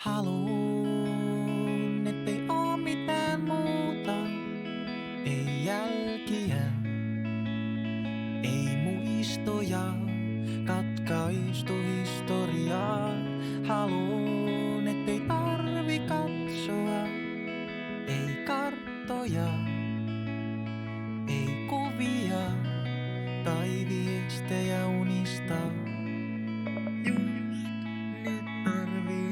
Haluun, ettei oo mitään muuta. Ei jälkiä, ei muistoja, katkaistu historiaa. Haluun, ettei tarvi katsoa. Ei karttoja, ei kuvia tai viestejä unista. Just nyt tarvii.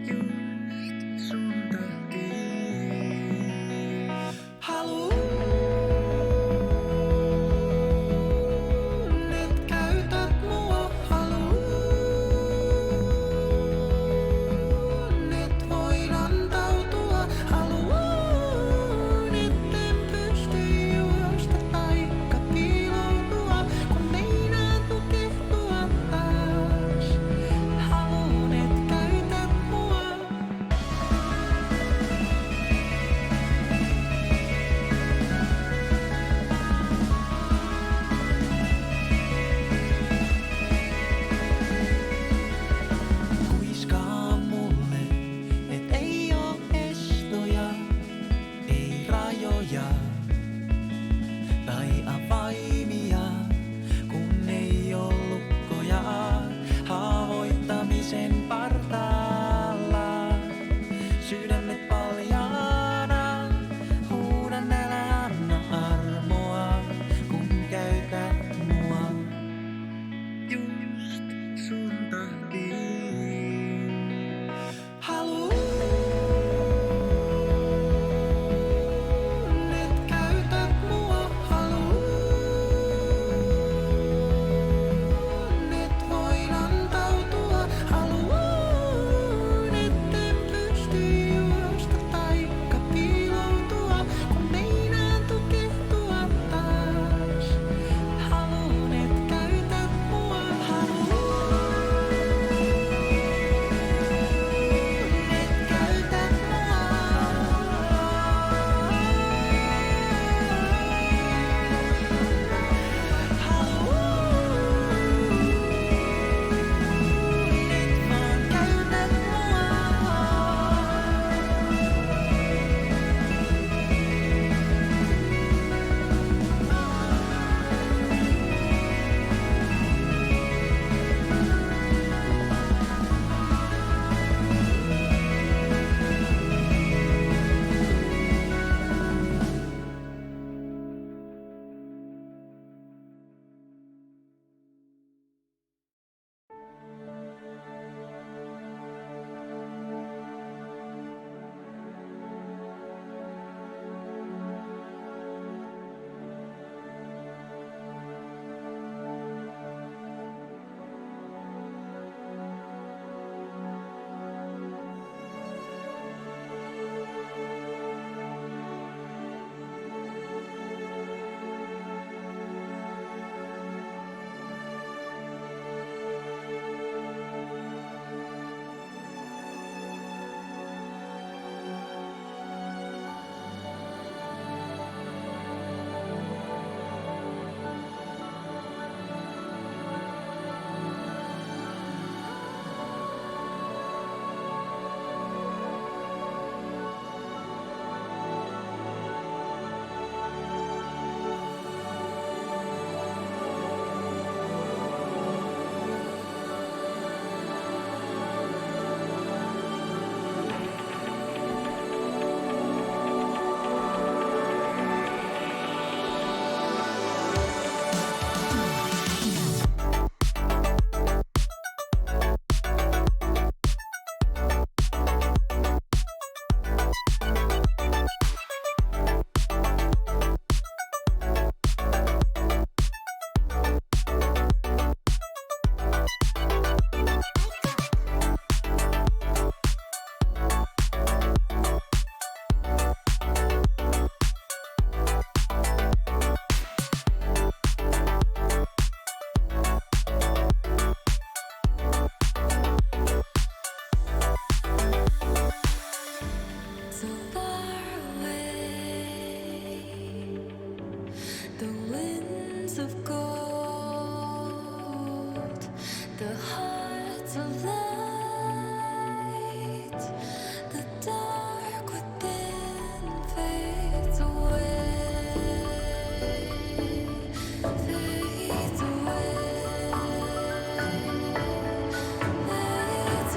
Just sun takia. Haluun, et käytät mua. Haluun, et voin antautua. Haluun, etten pysty juosta taikka piiloutua, kun meinaan tukehtua taas. Haluun, et käytät mua. Kuiskaa mulle, et ei oo estoja, ei rajoja tai avaimia, kun ei oo lukkoja haavoittamisen partaalla. Sydämet paljaana, huudan älä anna armoa, kun käytät mua. Just sun takia. Haluun, et käytät mua. Haluun, et voin antautua. Haluun, etten pysty juosta taikka piiloutua, kun meinaan tukehtua taas. Haluun, et käytät mua. Haluun, et käytät mua. So far away, the winds of gold The hearts of light, the dark within fades away, fades away, fades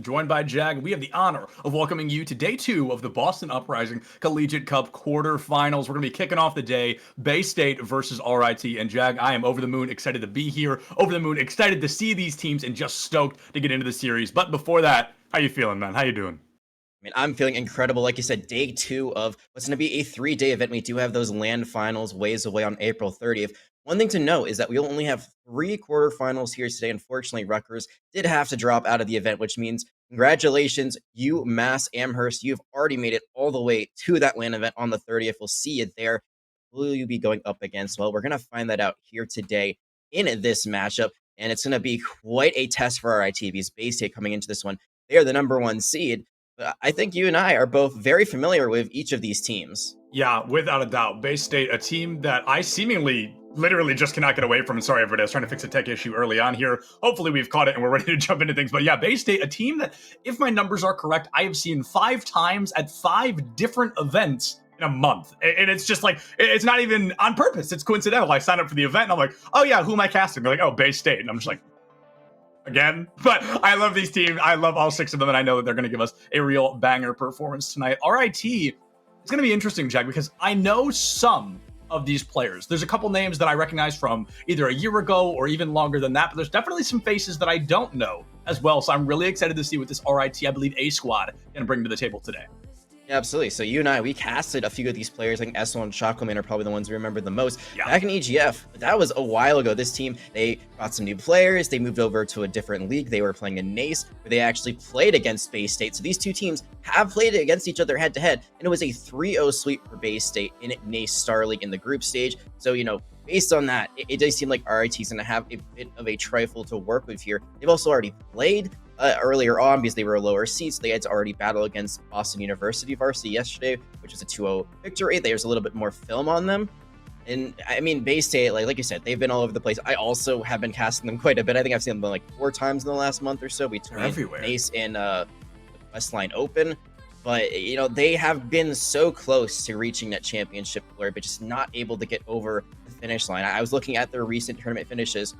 joined by Jag. We have the honor of welcoming you to day 2 of the Boston Uprising Collegiate Cup quarterfinals. We're going to be kicking off the day, Bay State versus RIT. And Jag, I am over the moon excited to be here, over the moon excited to see these teams, and just stoked to get into the series. But before that, how you feeling, man? How you doing? I mean, I'm feeling incredible. Like you said, day 2 of what's going to be a 3-day event. We do have those land finals ways away on April 30th. One thing to note is that we only have 3 quarterfinals here today. Unfortunately, Rutgers did have to drop out of the event, which means congratulations, UMass Amherst. You've already made it all the way to that land event on the 30th. We'll see you there. Who will you be going up against? Well, we're going to find that out here today in this matchup, and it's going to be quite a test for RIT because Bay State coming into this one, they are the #1 seed. But I think you and I are both very familiar with each of these teams. Yeah, without a doubt. Bay State, a team that I seemingly literally just cannot get away from. And sorry, everybody, I was trying to fix a tech issue early on here. Hopefully we've caught it and we're ready to jump into things. But yeah, Bay State, a team that, if my numbers are correct, I have seen 5 times at 5 different events in a month. And it's just like, it's not even on purpose. It's coincidental. I signed up for the event and I'm like, oh yeah, who am I casting? They're like, oh, Bay State. And I'm just like, again. But I love these teams. I love all 6 of them. And I know that they're going to give us a real banger performance tonight. RIT, it's going to be interesting, Jack, because I know some of these players. There's a couple names that I recognize from either a year ago or even longer than that, but there's definitely some faces that I don't know as well. So I'm really excited to see what this RIT, I believe, A squad can bring to the table today. Yeah, absolutely. So you and I, we casted a few of these players. I think Essel and Chocolate are probably the ones we remember the most. Yeah. Back in EGF, but that was a while ago. This team, they brought some new players. They moved over to a different league. They were playing in NACE, where they actually played against Bay State. So these two teams have played against each other head-to-head, and it was a 3-0 sweep for Bay State in NACE Star League in the group stage. So, you know, based on that, it does seem like RIT is going to have a bit of a trifle to work with here. They've also already played earlier on because they were a lower seed, so they had to already battle against Boston University varsity yesterday, which was a 2-0 victory. There's a little bit more film on them. And I mean, Bay State, like you said, they've been all over the place. I also have been casting them quite a bit. I think I've seen them like 4 times in the last month or so between NACE and Westline Open. But, you know, they have been so close to reaching that championship glory, but just not able to get over the finish line. I was looking at their recent tournament finishes,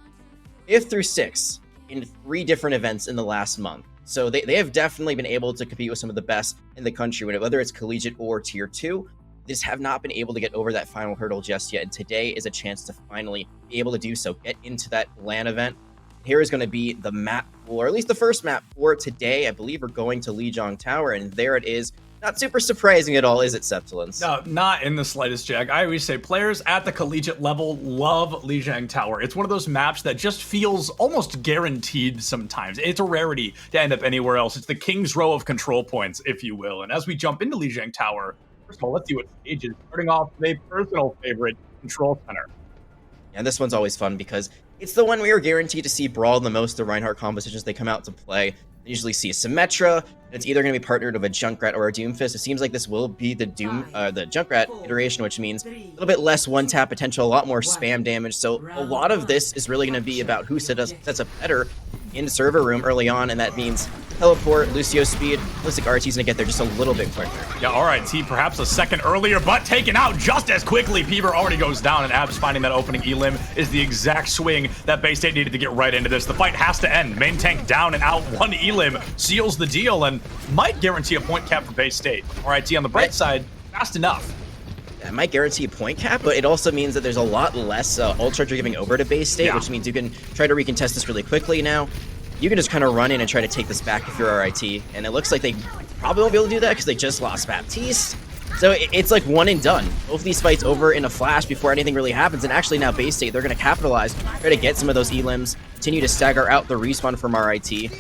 5th through 6th in 3 different events in the last month. So they have definitely been able to compete with some of the best in the country, whether it's collegiate or tier 2. They just have not been able to get over that final hurdle just yet. And today is a chance to finally be able to do so, get into that LAN event. Here is going to be the map, or at least the first map for today. I believe we're going to Lijiang Tower, and there it is. Not super surprising at all, is it, Septilence? No, not in the slightest, Jag. I always say players at the collegiate level love Lijiang Tower. It's one of those maps that just feels almost guaranteed sometimes. It's a rarity to end up anywhere else. It's the King's Row of control points, if you will. And as we jump into Lijiang Tower, first of all, let's see what stage is. Starting off with a personal favorite, Control Center. And this one's always fun because it's the one we are guaranteed to see brawl the most. The Reinhardt compositions they come out to play. They usually see a Symmetra, and it's either going to be partnered with a Junkrat or a Doomfist. It seems like this will be the the Junkrat iteration, which means a little bit less one-tap potential, a lot more spam damage. So a lot of this is really going to be about who sets up better in the server room early on, and that means teleport, Lucio speed. Looks like RT's going to get there just a little bit quicker. Yeah, RIT perhaps a second earlier, but taken out just as quickly. Peever already goes down, and Abs finding that opening elim is the exact swing that Bay State needed to get right into this. The fight has to end. Main tank down and out. 1 elim seals the deal and might guarantee a point cap for Bay State. RIT on the bright side, fast enough. That might guarantee a point cap, but it also means that there's a lot less ult charge you're giving over to Bay State, which means you can try to recontest this really quickly now. You can just kind of run in and try to take this back if you're RIT, and it looks like they probably won't be able to do that because they just lost Baptiste. So it's like one and done. Both of these fights over in a flash before anything really happens, and actually now Bay State, they're going to capitalize, try to get some of those elims, continue to stagger out the respawn from RIT.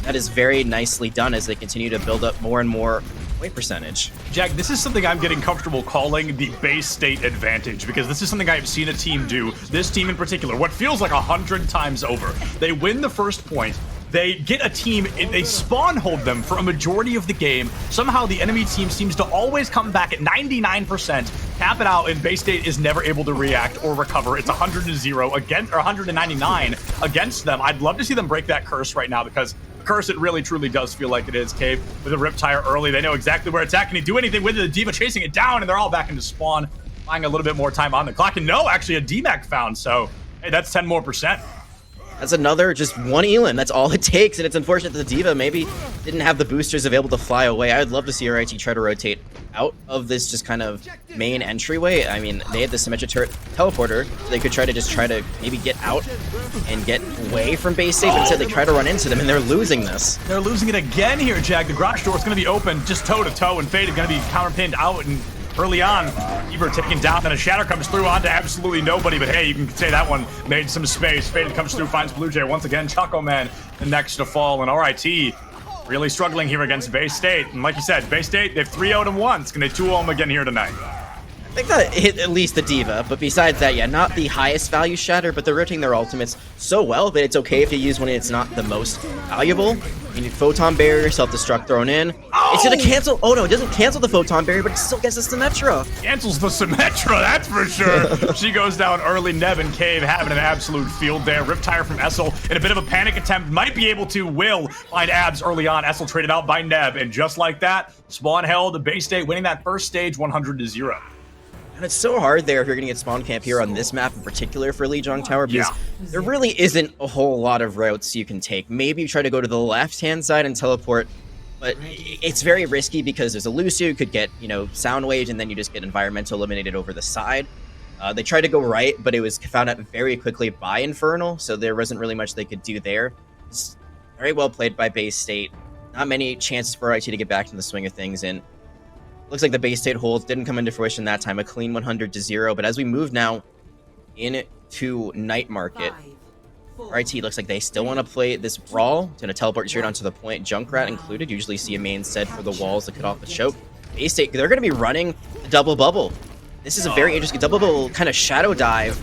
That is very nicely done as they continue to build up more and more point percentage. Jack, this is something I'm getting comfortable calling the Bay State advantage, because this is something I've seen a team do, this team in particular, what feels like 100 times over. They win the first point, they get a team, they spawn hold them for a majority of the game. Somehow the enemy team seems to always come back at 99%, tap it out, and Bay State is never able to react or recover. It's 100-0 against, or 199 against them. I'd love to see them break that curse right now, because curse, it really truly does feel like it is. Cave with a Riptire early. They know exactly where it's at. Can he do anything with it? The Diva chasing it down, and they're all back into spawn, buying a little bit more time on the clock. And no, actually a DMAC found, so hey, that's 10 more percent. That's another just one Elan. That's all it takes, and it's unfortunate that the D.Va maybe didn't have the boosters available to fly away. I would love to see RIT try to rotate out of this just kind of main entryway. I mean, they had the symmetric turret teleporter, so they could try to maybe get out and get away from base state, but instead they try to run into them, and they're losing this. They're losing it again here, Jag. The garage door is going to be open just toe-to-toe, and Fade is going to be counterpinned out, and early on, Eber taken down, then a shatter comes through onto absolutely nobody, but hey, you can say that one made some space. Fade comes through, finds Blue Jay once again. Choco Man, the next to fall, and RIT really struggling here against Bay State. And like you said, Bay State, they've 3-0'd them once. Can they 2-0 them again here tonight? I think that hit at least the D.Va, but besides that, yeah, not the highest value shatter, but they're rotating their ultimates so well that it's okay if you use when it's not the most valuable. You need Photon Barrier, Self-Destruct thrown in. Oh! It's gonna cancel. Oh no, it doesn't cancel the Photon Barrier, but it still gets the Symmetra. Cancels the Symmetra, that's for sure. She goes down early. Neb and Cave having an absolute field there. Riptire from Essel in a bit of a panic attempt. Might be able to, will find Abs early on. Essel traded out by Neb, and just like that, Spawn held. Bay State winning that first stage 100-0. And it's so hard there if you're going to get spawn camp here on this map in particular for Lijiang Tower, because there really isn't a whole lot of routes you can take. Maybe you try to go to the left-hand side and teleport, but it's very risky because there's a Lucio who could get, you know, sound waves, and then you just get environmental eliminated over the side. They tried to go right, but it was found out very quickly by Infernal, so there wasn't really much they could do there. It's very well played by Bay State. Not many chances for IT to get back into the swing of things, and looks like the Bay State holds didn't come into fruition that time, a clean 100-0. But as we move now into Night Market, RIT looks like they still want to play this brawl. It's going to teleport straight onto the point, Junkrat included. Usually see a main set for the walls to cut off the choke. Bay State, they're going to be running the double bubble. This is a very interesting double bubble kind of shadow dive,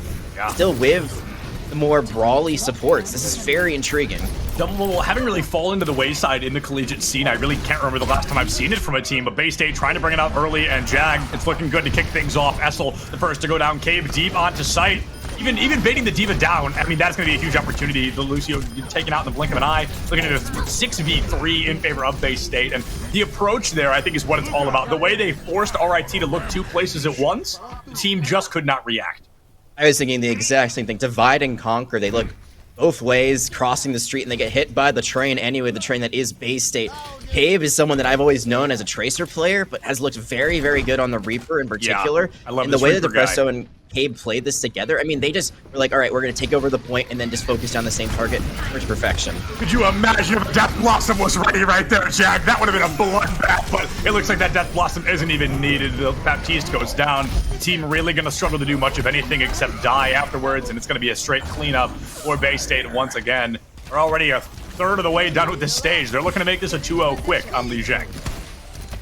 still with the more brawly supports. This is very intriguing. Double bubble haven't really fallen to the wayside in the collegiate scene. I really can't remember the last time I've seen it from a team, but Bay State trying to bring it out early, and Jag, it's looking good to kick things off. Essel, the first to go down, Cave deep onto site. Even baiting the D.Va down, I mean, that's going to be a huge opportunity. The Lucio taken out in the blink of an eye. Looking at a 6v3 in favor of Bay State. And the approach there, I think, is what it's all about. The way they forced RIT to look two places at once, the team just could not react. I was thinking the exact same thing. Divide and conquer. They look both ways, crossing the street, and they get hit by the train anyway, the train that is Bay State. Cave is someone that I've always known as a Tracer player, but has looked very, very good on the Reaper in particular. I love and the this way Reaper that Depresso and Cave played this together, I mean, they just were like, all right, we're going to take over the point and then just focus on the same target to perfection. Could you imagine if Death Blossom was ready right there, Jag? That would have been a bloodbath, but it looks like that Death Blossom isn't even needed. Baptiste goes down. The team really going to struggle to do much of anything except die afterwards, and it's going to be a straight cleanup for Bay State once again. They're already a third of the way done with this stage. They're looking to make this a 2-0 quick on Lijiang.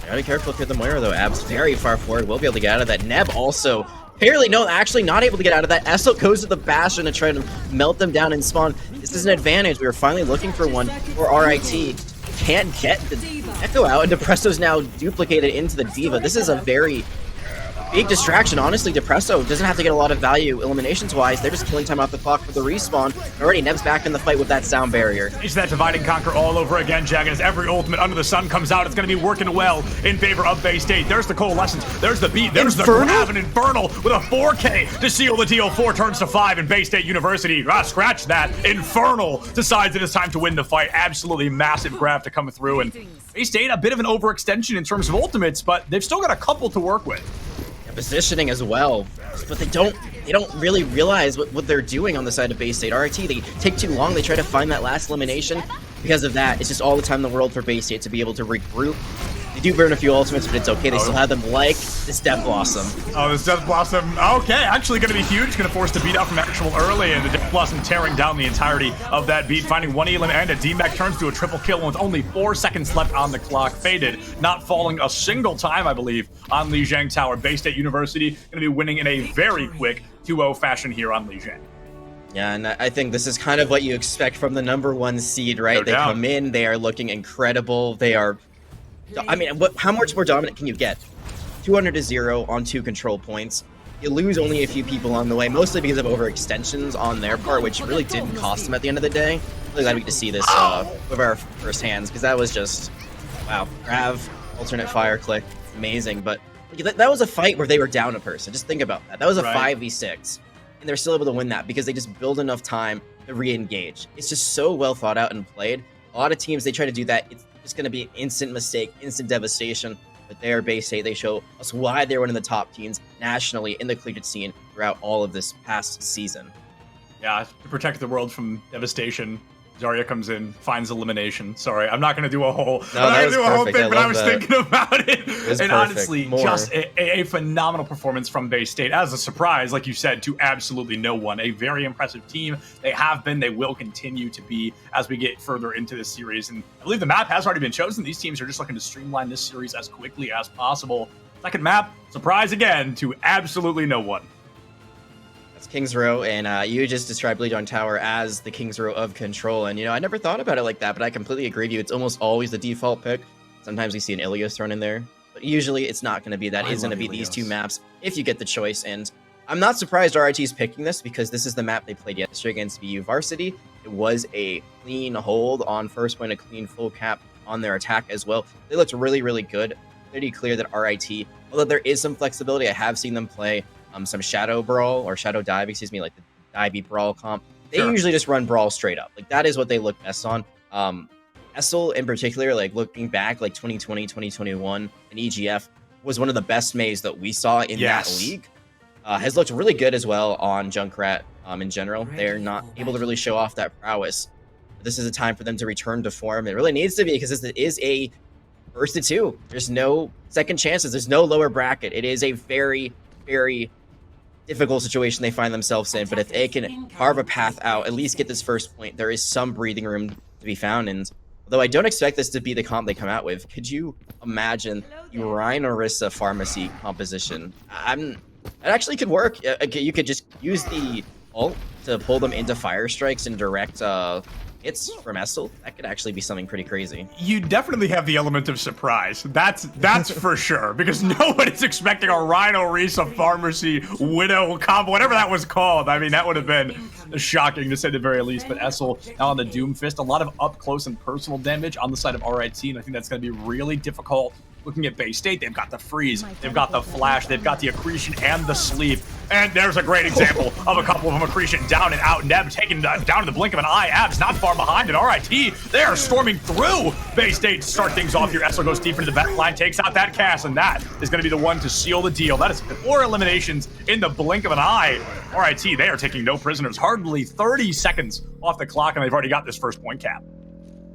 Gotta be careful with the Moira, though. Ab's very far forward. We'll be able to get out of that. Neb also apparently, no, actually not able to get out of that. Essel goes to the Bastion to try to melt them down and spawn. This is an advantage. We were finally looking for one for RIT. Can't get the Echo out, and Depresso's now duplicated into the D.Va. This is a very big distraction. Honestly, Depresso doesn't have to get a lot of value eliminations-wise. They're just killing time off the clock for the respawn. Already, Neb's back in the fight with that sound barrier. It's that divide and conquer all over again, Jag, and as every ultimate under the sun comes out, it's going to be working well in favor of Bay State. There's the Coalescence, there's the beat, there's the grab, and Infernal with a 4K to seal the deal. 4 turns to 5 in Bay State University. Scratch that. Infernal decides it is time to win the fight. Absolutely massive grab to come through, and Bay State a bit of an overextension in terms of ultimates, but they've still got a couple to work with. Positioning as well, but they don't really realize what they're doing on the side of Bay State. RIT, they take too long. They try to find that last elimination. Because of that, it's just all the time in the world for Bay State to be able to regroup. They do burn a few ultimates, but it's okay. They still have them like this Death Blossom. Oh, this Death Blossom. Okay, actually going to be huge. Going to force the beat out from actual early, and the Death Blossom tearing down the entirety of that beat, finding one Elam and a D-Mac turns to a triple kill with only 4 seconds left on the clock. Faded, not falling a single time, I believe, on Lijiang Tower. Bay State University going to be winning in a very quick 2-0 fashion here on Lijiang. Yeah, and I think this is kind of what you expect from the #1 seed, right? No they doubt. come in, they are looking incredible. They are, I mean, how much more dominant can you get? 200-0 on 2 control points. You lose only a few people on the way, mostly because of overextensions on their part, which really didn't cost them at the end of the day. Really glad we get to see this with our first hands, because that was just, wow. Grav, alternate fire click, amazing. But that was a fight where they were down a person. Just think about that. That was a Right. 5v6. And they're still able to win that because they just build enough time to re-engage. It's just so well thought out and played. A lot of teams, they try to do that. It's just going to be an instant mistake, instant devastation. But their Bay State, they show us why they're one of the top teams nationally in the collegiate scene throughout all of this past season. Yeah, to protect the world from devastation, Zarya comes in, finds elimination. Sorry, I'm not going to do a whole, thing, but I was thinking about it. And honestly, just a phenomenal performance from Bay State. As a surprise, like you said, to absolutely no one. A very impressive team. They have been, they will continue to be as we get further into this series. And I believe the map has already been chosen. These teams are just looking to streamline this series as quickly as possible. Second map, surprise again, to absolutely no one. That's Kings Row, and you just described Legion Tower as the Kings Row of Control, and I never thought about it like that, but I completely agree with you. It's almost always the default pick. Sometimes we see an Ilios thrown in there, but usually it's not going to be that. It's going to be these two maps if you get the choice, and I'm not surprised RIT is picking this because this is the map they played yesterday against VU Varsity. It was a clean hold on first point, a clean full cap on their attack as well. They looked really, really good. Pretty clear that RIT, although there is some flexibility, I have seen them play some Shadow Brawl or Shadow Dive, like the Divey Brawl comp. They usually just run Brawl straight up. Like, that is what they look best on. Essel in particular, like looking back, like 2020, 2021, and EGF was one of the best maze that we saw in that league. Has looked really good as well on Junkrat in general. They're not able to really show off that prowess. This is a time for them to return to form. It really needs to be, because this is a first to two. There's no second chances. There's no lower bracket. It is a very, very difficult situation they find themselves in, but if they can carve a path out, at least get this first point, there is some breathing room to be found. And although I don't expect this to be the comp they come out with, could you imagine the Ryan Orisa Pharmacy composition? It actually could work. You could just use the ult to pull them into fire strikes and direct hits from Essel. That could actually be something pretty crazy. You definitely have the element of surprise. That's for sure, because nobody's expecting a Rhino Risa Pharmacy Widow combo, whatever that was called. I mean, that would have been shocking to say the very least. But Essel now on the Doom Fist, a lot of up close and personal damage on the side of RIT, and I think that's going to be really difficult. Looking at Bay State, they've got the freeze, they've got the flash, they've got the accretion and the sleep. And there's a great example of a couple of them accretion down and out. Neb taken down in the blink of an eye. Abs not far behind, and RIT, they are storming through Bay State to start things off here. Essel goes deep into the back line, takes out that cast, and that is going to be the one to seal the deal. That is 4 eliminations in the blink of an eye. RIT, they are taking no prisoners. Hardly 30 seconds off the clock, and they've already got this first point cap.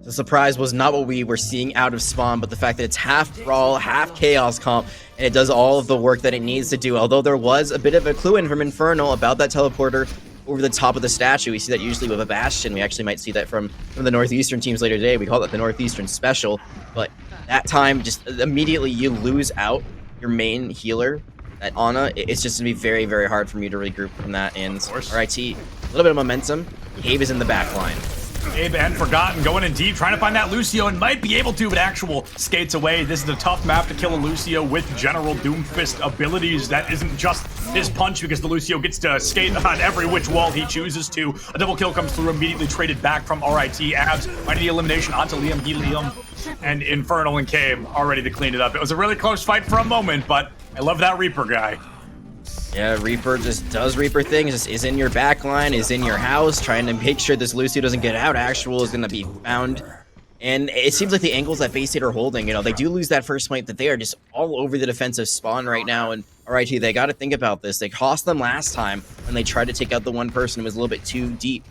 The surprise was not what we were seeing out of Spawn, but the fact that it's half Brawl, half Chaos comp, and it does all of the work that it needs to do. Although there was a bit of a clue in from Infernal about that teleporter over the top of the statue. We see that usually with a Bastion. We actually might see that from the Northeastern teams later today. We call that the Northeastern Special. But that time, just immediately you lose out your main healer, that Ana. It's just going to be very, very hard for you to regroup from that. And RIT, a little bit of momentum. Cave is in the back line. Abe and Forgotten going in deep, trying to find that Lucio, and might be able to, but actual skates away. This is a tough map to kill a Lucio with general Doomfist abilities. That isn't just his punch, because the Lucio gets to skate on every which wall he chooses to. A double kill comes through, immediately traded back from RIT. Abs finding the elimination onto Liam, Helium, and Infernal and Cave are ready to clean it up. It was a really close fight for a moment, but I love that Reaper guy. Yeah, Reaper just does Reaper things, just is in your back line, is in your house, trying to make sure this Lucio doesn't get out. Actual is going to be found. And it seems like the angles that Bay State are holding, they do lose that first point, that they are just all over the defensive spawn right now. And RIT, they got to think about this. They cost them last time when they tried to take out the one person who was a little bit too deep.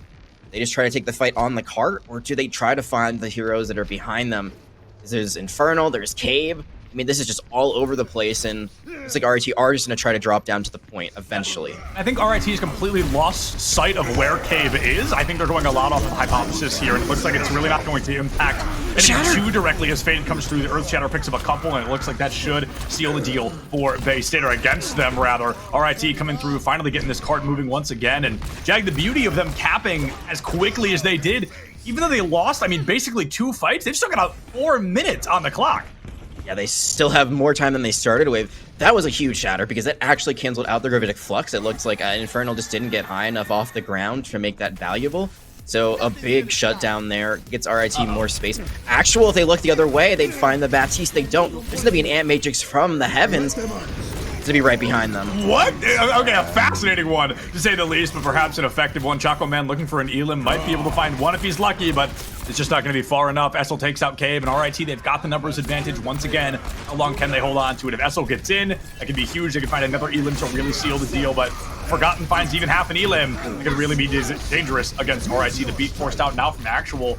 They just try to take the fight on the cart, or do they try to find the heroes that are behind them? There's Infernal, there's Cave. I mean, this is just all over the place, and it's like RIT are just going to try to drop down to the point eventually. I think RIT has completely lost sight of where Cave is. I think they're going a lot off of Hypothesis here, and it looks like it's really not going to impact anything too directly as Fade comes through. The Earth Shatter picks up a couple, and it looks like that should seal the deal for Bay State, or against them, rather. RIT coming through, finally getting this cart moving once again, and Jag, the beauty of them capping as quickly as they did, even though they lost, I mean, basically 2 fights, they've still got about 4 minutes on the clock. Yeah, they still have more time than they started with. That was a huge shatter, because that actually canceled out the Gravitic Flux. It looks like Infernal just didn't get high enough off the ground to make that valuable. So a big shutdown there gets RIT more space. Actual, if they look the other way, they'd find the Baptiste. They don't. There's going to be an Ant Matrix from the heavens. to be right behind them. What? Okay, a fascinating one, to say the least, but perhaps an effective one. Choco Man looking for an Elim, might be able to find one if he's lucky, but it's just not going to be far enough. Essel takes out Cave, and RIT, they've got the numbers advantage once again. How long can they hold on to it? If Essel gets in, that could be huge. They could find another Elim to really seal the deal, but Forgotten finds even half an Elim. It could really be dangerous against RIT. The beat forced out now from actual.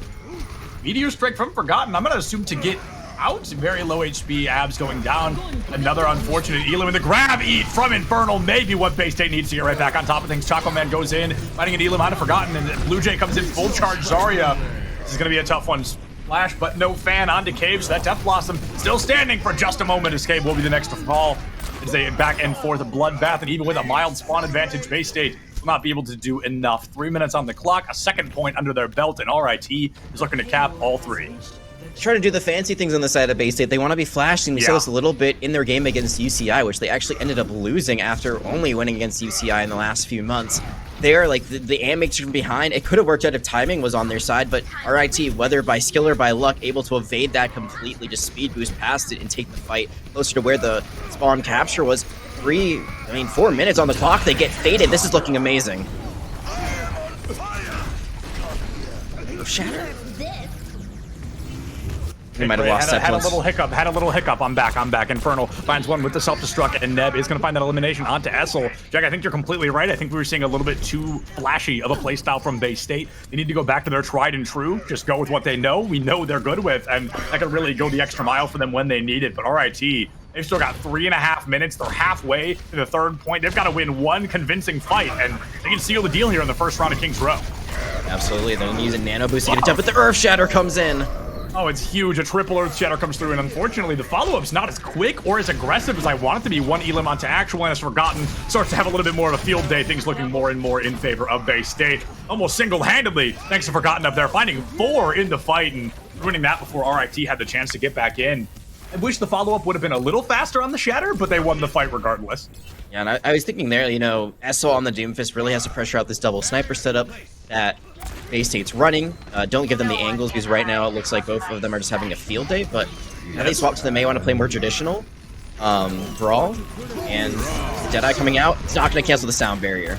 Meteor Strike from Forgotten, I'm going to assume to get out. Very low HP, Abs going down. Another unfortunate Elim, and the grab eat from Infernal may be what Bay State needs to get right back on top of things. Choco Man goes in, finding an Elim out of Forgotten, and Blue Jay comes in full charge Zarya. This is going to be a tough one. Splash, but no fan onto Cave, so that Death Blossom still standing for just a moment as Cave will be the next to fall. It's a back and forth bloodbath, and even with a mild spawn advantage, Bay State will not be able to do enough. 3 minutes on the clock, a second point under their belt, and RIT is looking to cap all three. Trying to do the fancy things on the side of Bay State. They want to be flashing. We saw this a little bit in their game against UCI, which they actually ended up losing after only winning against UCI in the last few months. They're like the AMX from behind. It could have worked out if timing was on their side, but RIT, whether by skill or by luck, able to evade that completely, just speed boost past it and take the fight closer to where the spawn capture was. 4 minutes on the clock. They get faded. This is looking amazing. Shatter. He might have lost had a little hiccup. I'm back. Infernal finds one with the self-destruct, and Neb is going to find that elimination onto Essel. Jack, I think you're completely right. I think we were seeing a little bit too flashy of a playstyle from Bay State. They need to go back to their tried and true. Just go with what they know. We know they're good with, and that could really go the extra mile for them when they need it. But RIT, they've still got 3.5 minutes. They're halfway to the third point. They've got to win one convincing fight, and they can seal the deal here in the first round of King's Row. Absolutely. They're going to use a nano boost to get it done, but the Earth Shatter comes in. Oh, it's huge. A triple Earth Shatter comes through, and unfortunately, the follow-up's not as quick or as aggressive as I want it to be. One Elim onto actual, and as Forgotten starts to have a little bit more of a field day, things looking more and more in favor of Bay State. Almost single-handedly, thanks to Forgotten up there, finding 4 in the fight and ruining that before RIT had the chance to get back in. I wish the follow-up would have been a little faster on the Shatter, but they won the fight regardless. Yeah, and I was thinking there, Essel on the Doomfist really has to pressure out this double sniper setup that Bay State's running. Don't give them the angles, because right now it looks like both of them are just having a field day, but now they swap to the May, want to play more traditional Brawl, and Deadeye coming out. It's not going to cancel the sound barrier.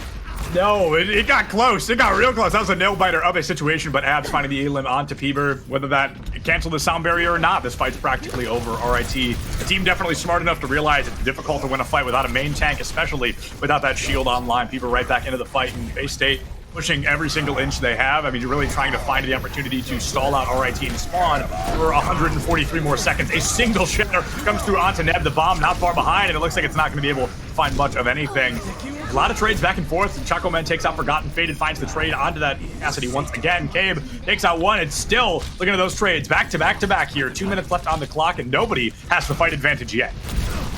No, it got close. It got real close. That was a nail-biter of a situation, but Abs finding the Elim onto Peeber. Whether that canceled the sound barrier or not, this fight's practically over. RIT, the team definitely smart enough to realize it's difficult to win a fight without a main tank, especially without that shield online. Peeber right back into the fight, and Bay State pushing every single inch they have. I mean, you're really trying to find the opportunity to stall out RIT and spawn for 143 more seconds. A single Shatter comes through onto Neb, the bomb not far behind, and it looks like it's not going to be able to find much of anything. A lot of trades back and forth. Choco Man takes out Forgotten. Faded finds the trade onto that Cassidy once again. Cabe takes out one. It's still looking at those trades back to back to back here. 2 minutes left on the clock, and nobody has the fight advantage yet.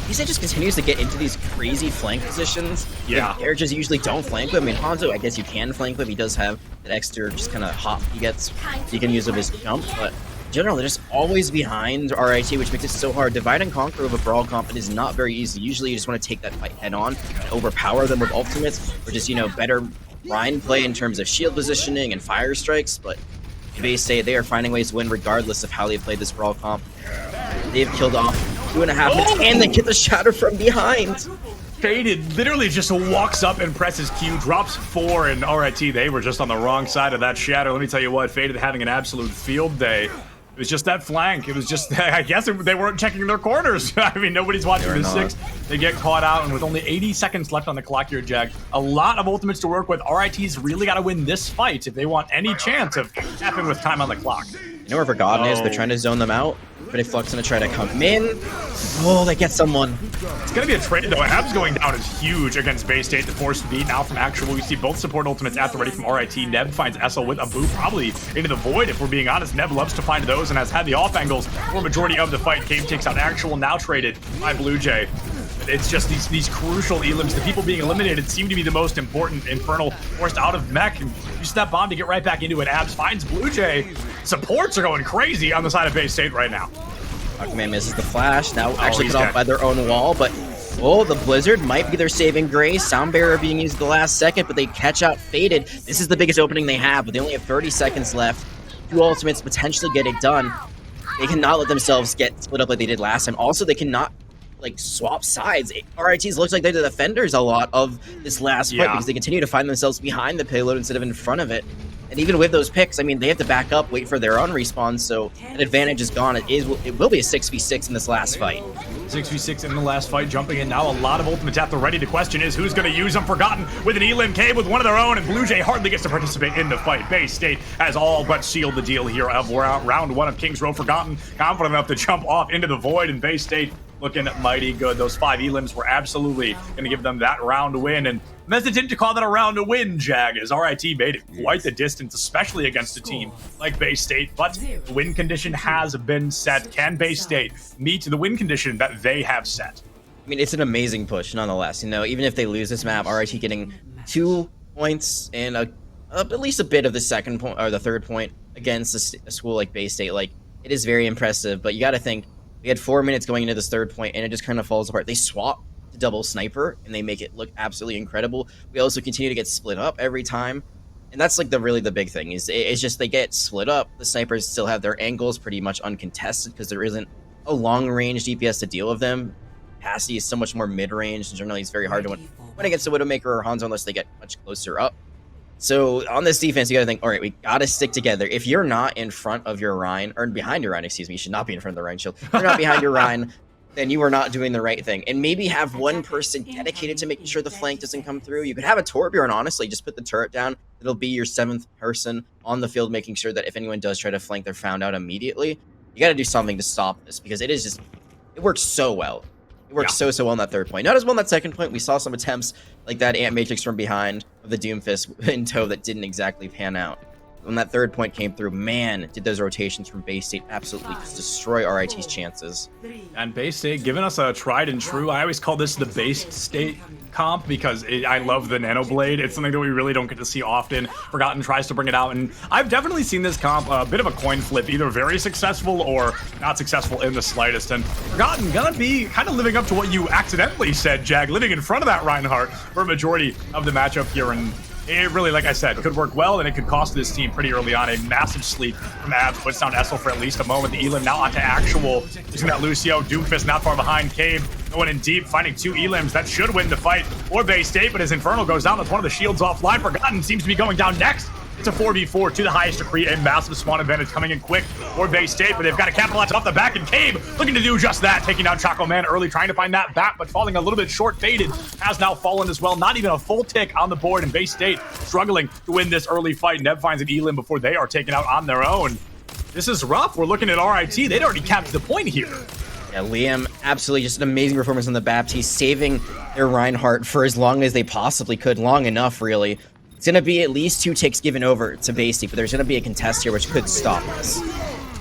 He just continues to get into these crazy flank positions. Yeah. Characters usually don't flank with. I mean, Hanzo, I guess you can flank with. He does have that extra just kind of hop he gets. He can use of his jump, but in general, they're just always behind RIT, which makes it so hard. Divide and conquer of a Brawl comp is not very easy. Usually you just want to take that fight head on and overpower them with ultimates, or just, better grind play in terms of shield positioning and fire strikes, but Bay State, they are finding ways to win regardless of how they played this Brawl comp. They've killed off 2.5 minutes, and they get the Shatter from behind. Faded literally just walks up and presses Q, drops 4, and RIT, they were just on the wrong side of that Shatter. Let me tell you what, Faded having an absolute field day. It was just that flank. It was just, I guess they weren't checking their corners. I mean, nobody's watching the 6. They get caught out, and with only 80 seconds left on the clock here, Jack, a lot of ultimates to work with. RIT's really got to win this fight if they want any chance of tapping with time on the clock. You know where Forgotten is? They're trying to zone them out. Pretty Flux gonna try to come in. Oh, they get someone. It's gonna be a trade though. Abs going down is huge against Bay State. The forced beat now from actual. We see both support ultimates at the ready from RIT. Neb finds Essel with a boot, probably into the void. If we're being honest, Neb loves to find those and has had the off angles for majority of the fight. Cave takes out actual, now traded by Blue Jay. It's just these crucial elims. The people being eliminated seem to be the most important. Infernal forced out of mech and use that bomb to get right back into it. Abs finds Blue Jay. Supports are going crazy on the side of Bay State right now. Aquaman misses the flash. Now actually he's put off dead. by their own wall, but the Blizzard might be their saving grace. Sound barrier being used at the last second, but they catch out Faded. This is the biggest opening they have, but they only have 30 seconds left. 2 ultimates potentially get it done. They cannot let themselves get split up like they did last time. Also, they cannot like swap sides. RITs looks like they're the defenders a lot of this last fight because they continue to find themselves behind the payload instead of in front of it. And even with those picks, I mean, they have to back up, wait for their own respawn, so an advantage is gone. It will be a 6v6 in this last fight. 6v6 in the last fight, jumping in now. A lot of ultimates at the ready. The question is, who's going to use them? Forgotten with an Elim Cave with one of their own, and Blue Jay hardly gets to participate in the fight. Bay State has all but sealed the deal here of round one of King's Row. Forgotten, confident enough to jump off into the void, and Bay State looking mighty good. Those 5 Elims were absolutely going to give them that round win, and I'm hesitant to call that a round to win, Jag, as RIT made it quite the distance, especially against a team like Bay State. But the win condition has been set. Can Bay State meet the win condition that they have set? I mean, it's an amazing push, nonetheless. You know, even if they lose this map, RIT getting 2 points and at least a bit of the second point or the third point against a school like Bay State, like, it is very impressive. But you got to think, we had 4 minutes going into this third point, and it just kind of falls apart. They swap to double sniper, and they make it look absolutely incredible. We also continue to get split up every time, and that's like really the big thing. It's just they get split up. The snipers still have their angles pretty much uncontested because there isn't a long-range DPS to deal with them. Passy is so much more mid-range, and generally it's very hard to win against a Widowmaker or Hanzo unless they get much closer up. So on this defense, you gotta think, all right, we gotta stick together. If you're not in front of your Rhine, or behind your Rhine, excuse me, you should not be in front of the Rhine shield. If you're not behind your Rhine, then you are not doing the right thing. And maybe have one person dedicated to making sure the flank doesn't come through. You could have a Torbjorn, honestly, just put the turret down. It'll be your 7th person on the field, making sure that if anyone does try to flank, they're found out immediately. You gotta do something to stop this, because it works so well. It worked so well on that third point. Not as well on that second point. We saw some attempts like that Ant Matrix from behind of the Doomfist in tow that didn't exactly pan out. When that third point came through, man, did those rotations from Bay State absolutely just destroy RIT's chances. And Bay State giving us a tried and true. I always call this the Bay State comp because I love the Nano Blade. It's something that we really don't get to see often. Forgotten tries to bring it out, and I've definitely seen this comp a bit of a coin flip, either very successful or not successful in the slightest. And Forgotten gonna be kind of living up to what you accidentally said, Jag, living in front of that Reinhardt for a majority of the matchup here. And it really, like I said, could work well, and it could cost this team pretty early on. A massive sleep from Abs puts down Essel for at least a moment. The Elim now onto Actual, using that Lucio. Doomfist not far behind. Cave going in deep, finding 2 Elims. That should win the fight for Bay State, but as Infernal goes down, that's one of the shields offline. Forgotten seems to be going down next. It's a 4v4 to the highest degree, a massive spawn advantage coming in quick for Bay State, but they've got to capitalize off the back, and Cave looking to do just that, taking down Choco Man early, trying to find that back, but falling a little bit short. Faded has now fallen as well. Not even a full tick on the board, and Bay State struggling to win this early fight. Nev finds an Elim before they are taken out on their own. This is rough. We're looking at RIT. They'd already capped the point here. Yeah, Liam, absolutely just an amazing performance on the Baptiste, saving their Reinhardt for as long as they possibly could, long enough, really. It's going to be at least 2 ticks given over to Bay State, but there's going to be a contest here which could stop this.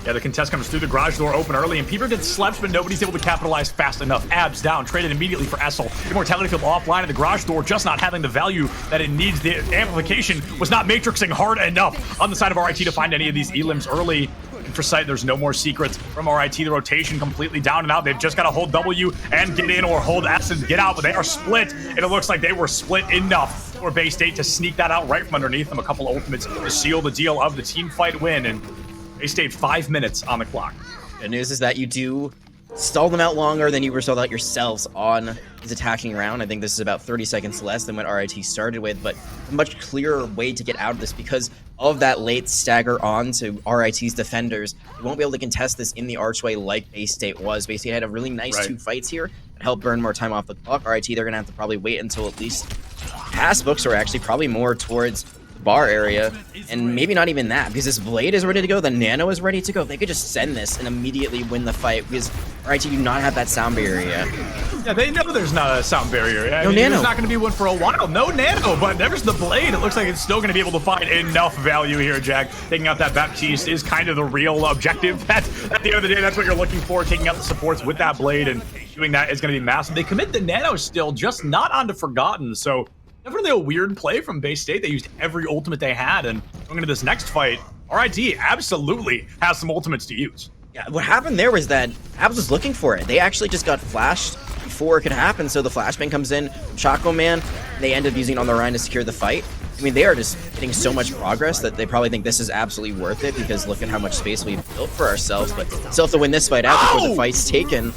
Yeah, the contest comes through, the garage door open early, and Peeper gets slept, but nobody's able to capitalize fast enough. Abs down, traded immediately for Essel. Immortality Field offline, and the garage door just not having the value that it needs. The amplification was not matrixing hard enough on the side of RIT to find any of these Elims early. And for sight, there's no more secrets from RIT. The rotation completely down and out. They've just got to hold W and get in, or hold S and get out, but they are split, and it looks like they were split enough for Bay State to sneak that out right from underneath them. A couple ultimates to seal the deal of the team fight win, and Bay State 5 minutes on the clock. Good news is that you do stall them out longer than you were stalled out yourselves on his attacking round. I think this is about 30 seconds less than what RIT started with, but a much clearer way to get out of this because of that late stagger on to RIT's defenders. You won't be able to contest this in the archway like Bay State was. Bay State had a really nice 2 fights here that helped burn more time off the clock. RIT, they're going to have to probably wait until at least past books, or actually probably more towards the bar area, and maybe not even that, because this Blade is ready to go, the Nano is ready to go. They could just send this and immediately win the fight, because RIT do not have that sound barrier yet. Yeah, they know there's not a sound barrier. No Nano. There's not going to be one for a while. No Nano, but there's the Blade. It looks like it's still going to be able to find enough value here, Jack. Taking out that Baptiste is kind of the real objective. At the end of the day, that's what you're looking for, taking out the supports with that Blade, and doing that is going to be massive. They commit the Nano still, just not onto Forgotten, so definitely a weird play from Bay State. They used every ultimate they had, and going into this next fight, RIT absolutely has some ultimates to use. Yeah, what happened there was that Abs was looking for it. They actually just got flashed before it could happen, so the flashbang comes in, Choco Man, they end up using it on the Rhine to secure the fight. I mean, they are just getting so much progress that they probably think this is absolutely worth it, because look at how much space we've built for ourselves, but still have to win this fight out before the fight's taken.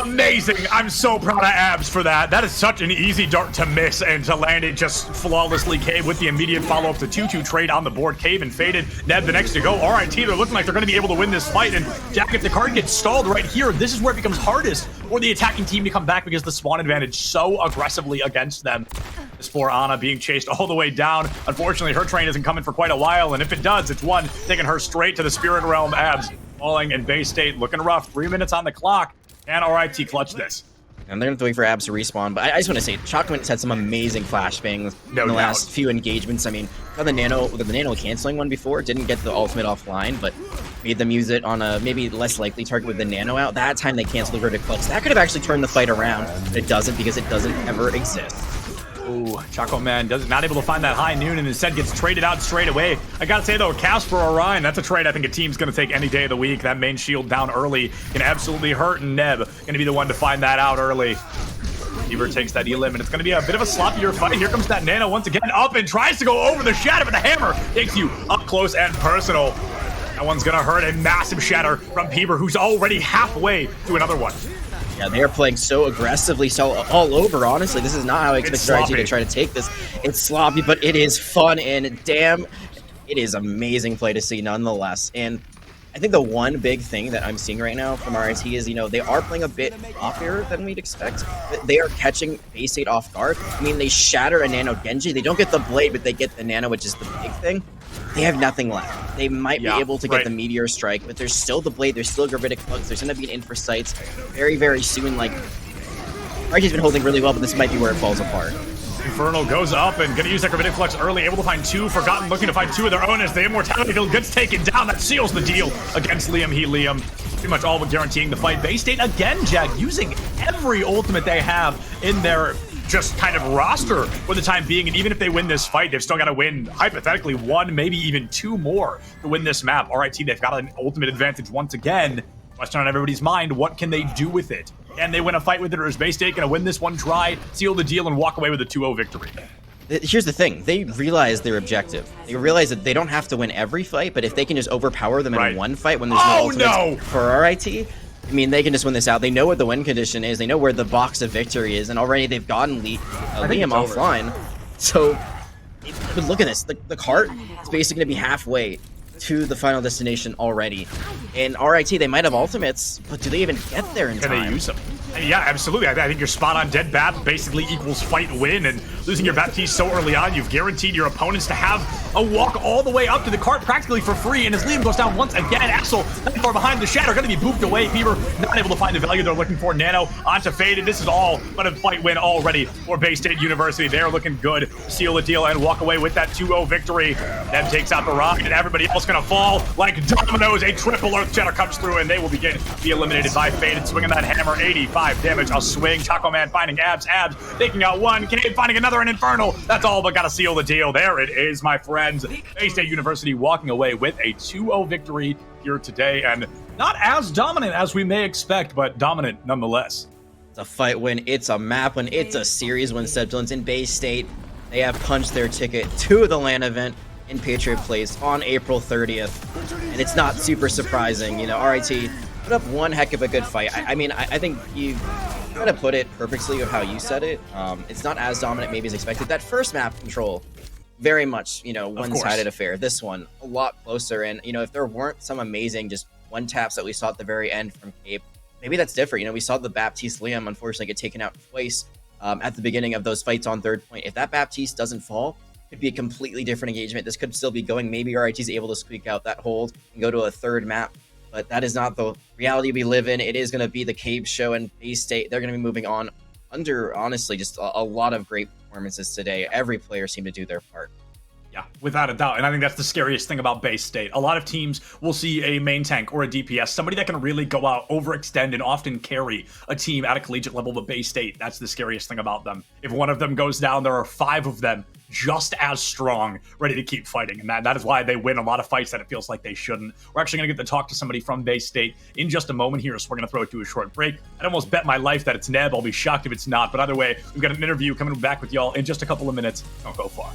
Amazing. I'm so proud of Abs for that. That is such an easy dart to miss and to land it just flawlessly. Cave with the immediate follow-up to 2-2 trade on the board. Cave and Faded. Neb the next to go. RIT, they're looking like they're going to be able to win this fight. And Jack, if the card gets stalled right here, this is where it becomes hardest for the attacking team to come back because the spawn advantage so aggressively against them. This for Ana being chased all the way down. Unfortunately, her train isn't coming for quite a while. And if it does, it's one taking her straight to the Spirit Realm. Abs falling, and Bay State looking rough. 3 minutes on the clock. And RIT clutch this. And they're going to wait for Abs to respawn. But I just want to say, Chocomints had some amazing flashbangs in the last few engagements. I mean, the Nano canceling one before, didn't get the ultimate offline, but made them use it on a maybe less likely target with the Nano out. That time they canceled the verdict clutch. That could have actually turned the fight around, but it doesn't because it doesn't ever exist. Ooh, Choco Man not able to find that high noon and instead gets traded out straight away. I gotta say though, Casper Orion, that's a trade I think a team's gonna take any day of the week. That main shield down early can absolutely hurt, and Neb gonna be the one to find that out early. Beaver takes that elim, and it's gonna be a bit of a sloppier fight. Here comes that Nano once again up and tries to go over the shatter, but the hammer takes you up close and personal. That one's gonna hurt. A massive shatter from Beaver, who's already halfway to another one. Yeah, they are playing so aggressively, so all over, honestly. This is not how I expected RIT to try to take this. It's sloppy, but it is fun, and damn, it is amazing play to see nonetheless. And I think the one big thing that I'm seeing right now from RIT is, they are playing a bit floppier than we'd expect. They are catching Bay State off guard. I mean, they shatter a Nano Genji. They don't get the blade, but they get the Nano, which is the big thing. They have nothing left. They might be able to get the Meteor Strike, but there's still the Blade, there's still Gravitic Plugs, there's going to be an Infra Sights very, very soon. Like, RIT's been holding really well, but this might be where it falls apart. Infernal goes up and gonna use that Gravitic Flux early, able to find two. Forgotten looking to find two of their own as the Immortality Hill gets taken down. That seals the deal against Liam. Pretty much all but guaranteeing the fight. Bay State again, Jack, using every ultimate they have in their just kind of roster for the time being, and even if they win this fight, they've still got to win hypothetically one, maybe even two more to win this map. RIT, they've got an ultimate advantage once again. Question on everybody's mind, what can they do with it? And they win a fight with it, or is Bay State gonna win this one try, seal the deal, and walk away with a 2-0 victory? Here's the thing, they realize their objective. They realize that they don't have to win every fight, but if they can just overpower them in one fight when there's no ultimates for RIT, I mean, they can just win this out. They know what the win condition is. They know where the box of victory is, and already they've gotten Liam offline. So, but look at this. The cart is basically going to be halfway to the final destination already. And RIT, they might have ultimates, but do they even get there in time? Can they use them? Yeah, absolutely. I think you're spot on. Dead Bap basically equals fight win, and losing your Baptiste so early on, you've guaranteed your opponents to have a walk all the way up to the cart practically for free. And as Liam goes down once again, Axel, not far behind the shatter, going to be booped away. Beaver not able to find the value they're looking for. Nano onto Faded. This is all but a fight win already for Bay State University. They're looking good. Seal the deal and walk away with that 2-0 victory. Neb takes out the rock, and everybody else going to fall like dominoes. A triple Earth Shatter comes through, and they will begin to be eliminated by Faded, swinging that hammer. 85 damage. A swing. Choco Man finding Abs. Taking out one. Cave finding another. An Infernal. That's all but got to seal the deal. There it is, my friends. Bay State University walking away with a 2-0 victory here today, and not as dominant as we may expect, but dominant nonetheless. It's a fight win. It's a map win. It's a series win. Sebulans in Bay State, they have punched their ticket to the LAN event in Patriot Place on April 30th, and it's not super surprising. RIT put up one heck of a good fight. I mean, I think you kind of put it perfectly of how you said it. It's not as dominant maybe as expected. That first map control, very much, one-sided affair. This one, a lot closer. And, if there weren't some amazing just one-taps that we saw at the very end from Cape, maybe that's different. We saw the Baptiste Liam unfortunately get taken out twice at the beginning of those fights on third point. If that Baptiste doesn't fall, it'd be a completely different engagement. This could still be going. Maybe RIT's able to squeak out that hold and go to a third map. But that is not the reality we live in. It is going to be the Cave Show, and Bay State, they're going to be moving on under, honestly, just a lot of great performances today. Every player seemed to do their part. Yeah, without a doubt. And I think that's the scariest thing about Bay State. A lot of teams will see a main tank or a DPS, somebody that can really go out, overextend, and often carry a team at a collegiate level. But Bay State, that's the scariest thing about them. If one of them goes down, there are 5 of them just as strong, ready to keep fighting. And that is why they win a lot of fights that it feels like they shouldn't. We're actually going to get to talk to somebody from Bay State in just a moment here, so we're going to throw it to a short break. I'd almost bet my life that it's Neb. I'll be shocked if it's not. But either way, we've got an interview coming back with y'all in just a couple of minutes. Don't go far.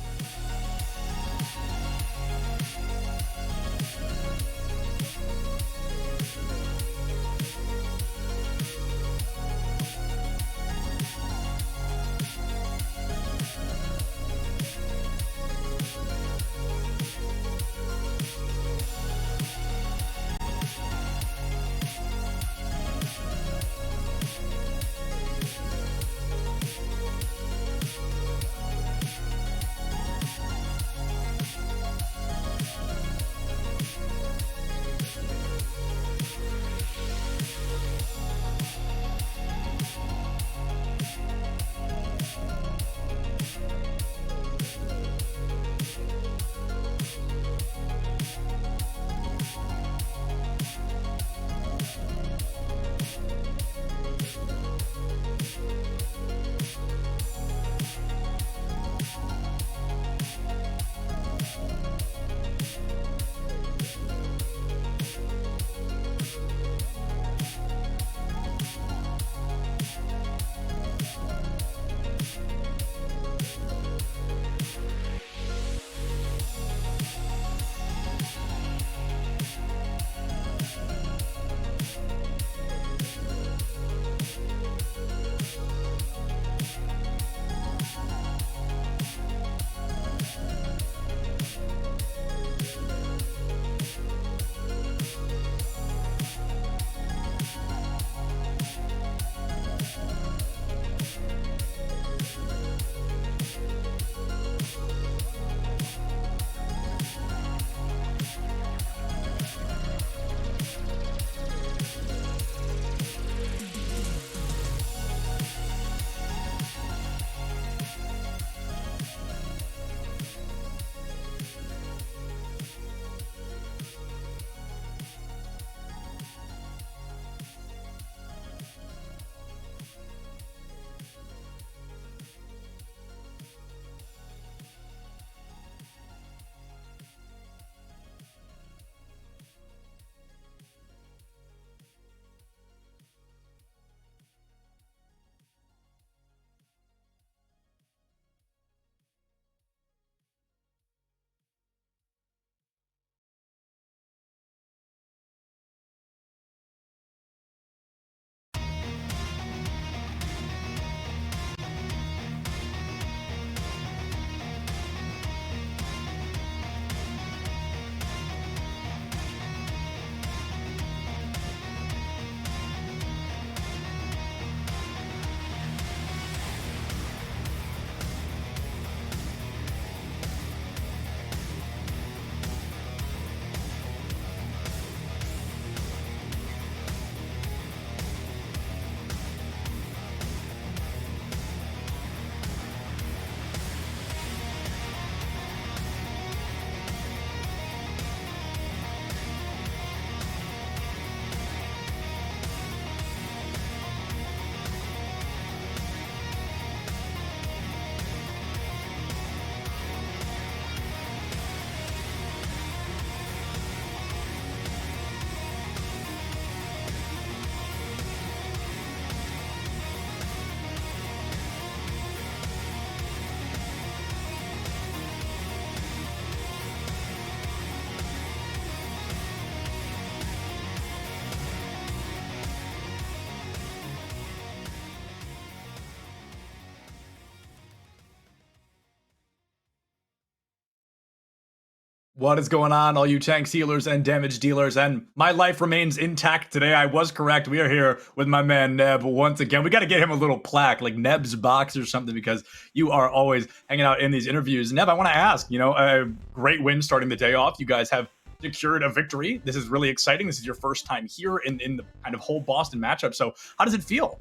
What is going on, all you tank healers and damage dealers? And my life remains intact today. I was correct. We are here with my man Neb once again. We got to get him a little plaque, like Neb's box or something, because you are always hanging out in these interviews. Neb, I want to ask, a great win starting the day off. You guys have secured a victory. This is really exciting. This is your first time here in the kind of whole Boston matchup. So how does it feel?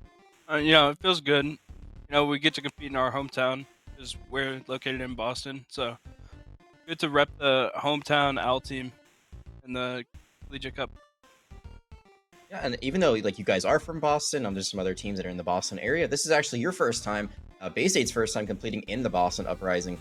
It feels good. We get to compete in our hometown because we're located in Boston. So good to rep the hometown OWL team in the Collegiat Cup. Yeah, and even though like you guys are from Boston, there's some other teams that are in the Boston area. This is actually your first time, Bay State's first time completing in the Boston Uprising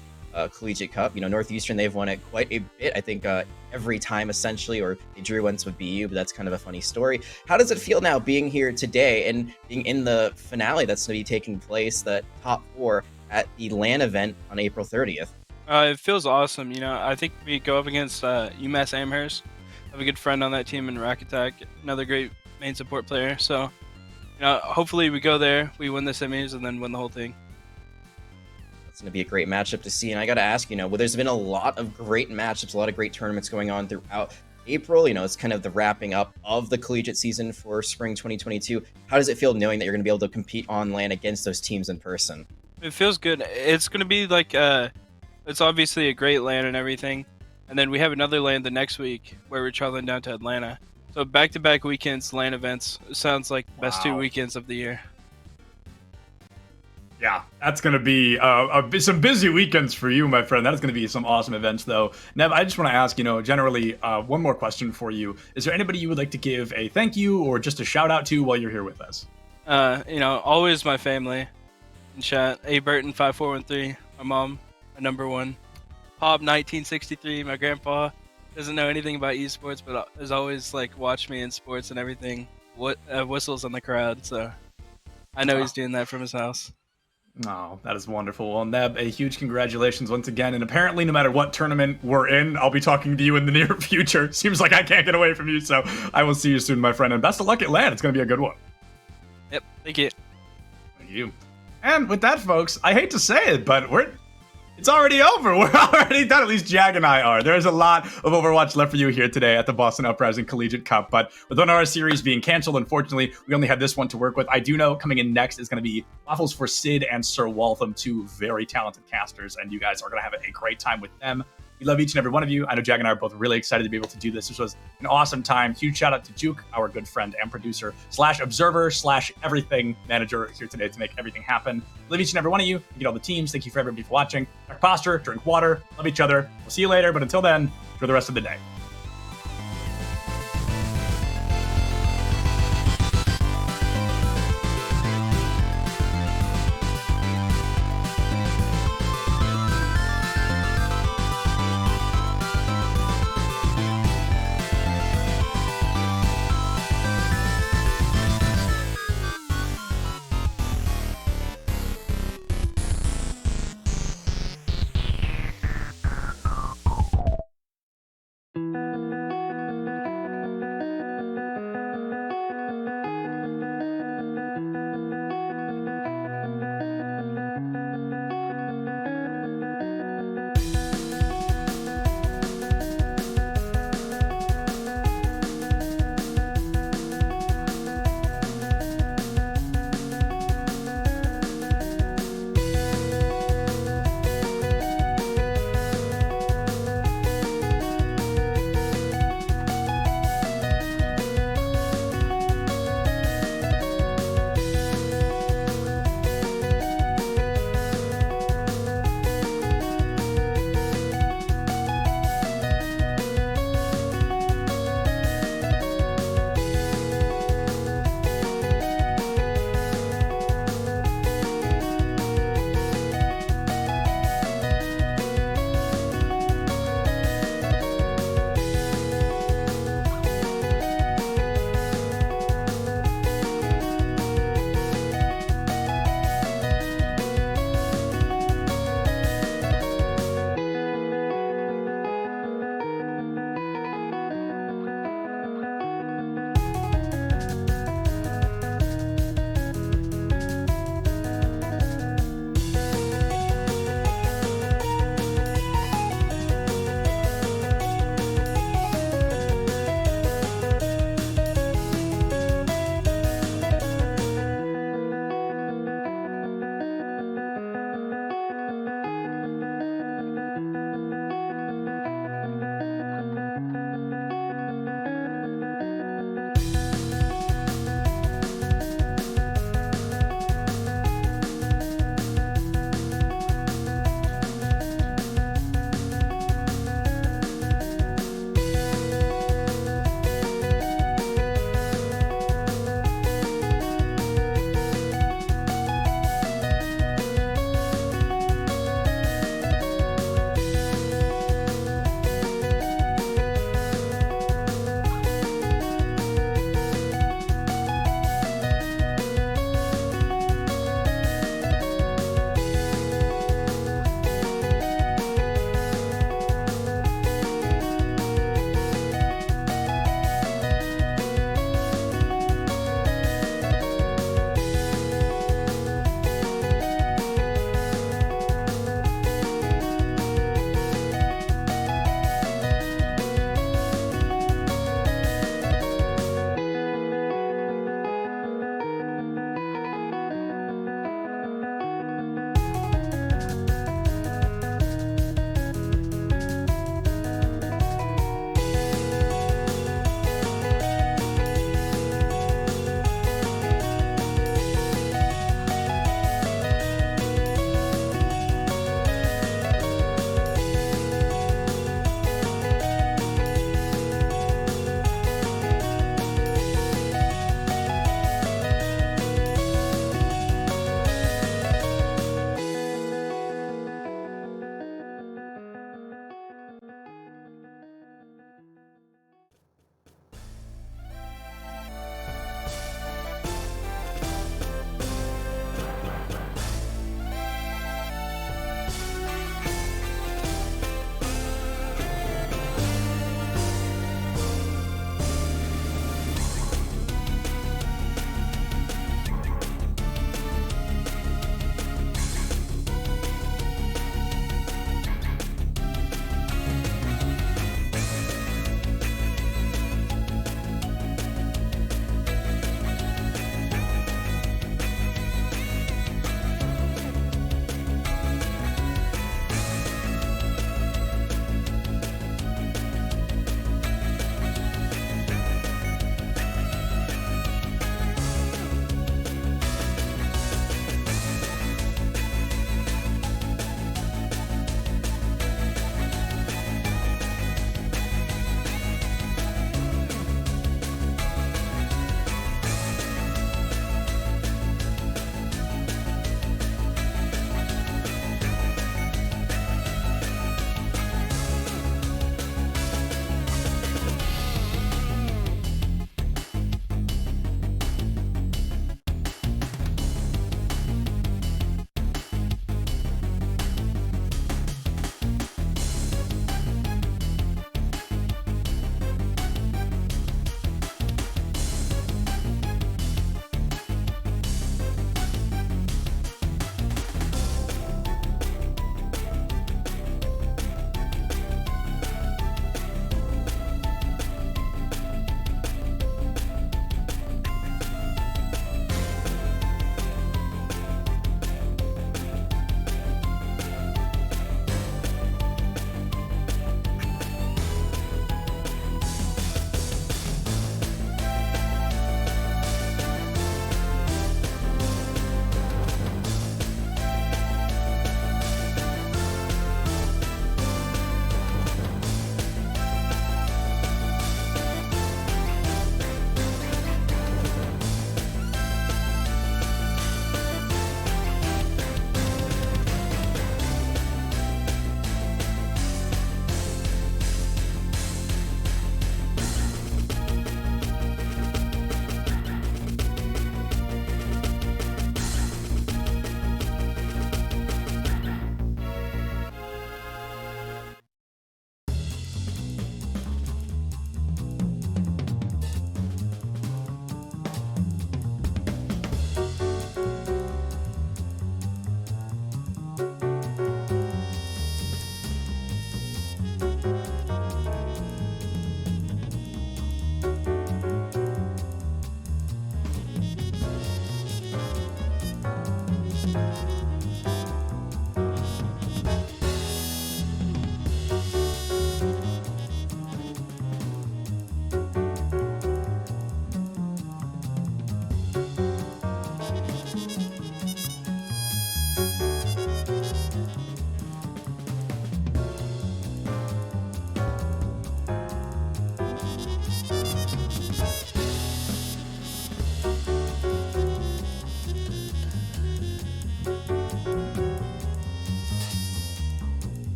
Collegiate Cup. Northeastern, they've won it quite a bit. I think every time essentially, or they drew once with BU, but that's kind of a funny story. How does it feel now being here today and being in the finale that's going to be taking place, the top 4 at the LAN event on April 30th? It feels awesome. I think we go up against UMass Amherst. I have a good friend on that team in Rack Attack, another great main support player. So, hopefully we go there, we win the semis, and then win the whole thing. It's going to be a great matchup to see. And I got to ask, there's been a lot of great matchups, a lot of great tournaments going on throughout April. It's kind of the wrapping up of the collegiate season for spring 2022. How does it feel knowing that you're going to be able to compete on LAN against those teams in person? It feels good. It's going to be like, it's obviously a great LAN and everything. And then we have another LAN the next week where we're traveling down to Atlanta. So back-to-back weekends, LAN events. It sounds like the best 2 weekends of the year. Yeah, that's going to be some busy weekends for you, my friend. That is going to be some awesome events, though. Nev, I just want to ask, generally, one more question for you. Is there anybody you would like to give a thank you or just a shout out to while you're here with us? Always my family in chat. A. Burton 5413, my mom, my number one. Pop 1963, my grandpa doesn't know anything about esports, but has always watched me in sports and everything. Whistles on the crowd, so I know he's doing that from his house. Oh, that is wonderful. Well, Neb, a huge congratulations once again. And apparently, no matter what tournament we're in, I'll be talking to you in the near future. Seems like I can't get away from you, so I will see you soon, my friend. And best of luck at LAN. It's going to be a good one. Yep, thank you. Thank you. And with that, folks, I hate to say it, but it's already over. We're already done. At least Jag and I are. There's a lot of Overwatch left for you here today at the Boston Uprising Collegiate Cup. But with one of our series being canceled, unfortunately, we only had this one to work with. I do know coming in next is going to be Waffles for Sid and Sir Waltham, 2 very talented casters, and you guys are going to have a great time with them. We love each and every one of you. I know Jag and I are both really excited to be able to do this. This was an awesome time. Huge shout out to Juke, our good friend and producer / observer / everything manager here today to make everything happen. Love each and every one of you. Thank you to all the teams. Thank you for everybody for watching. Check posture, drink water, love each other. We'll see you later. But until then, enjoy the rest of the day.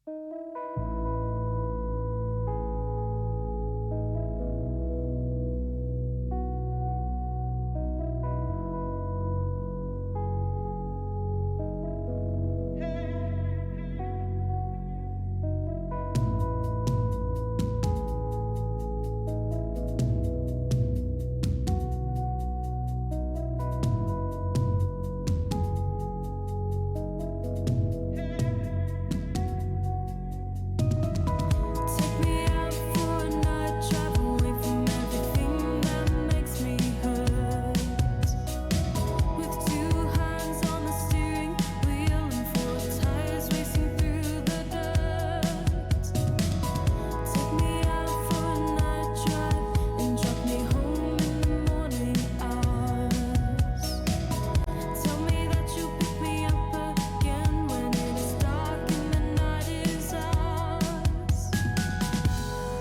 Take me out for a night, drive away from everything that makes me hurt. With two hands on the steering wheel and four tires racing through the dirt. Take me out for a night drive and drop me home in the morning hours. Tell me that you'll pick me up again when it is dark and the night is ours.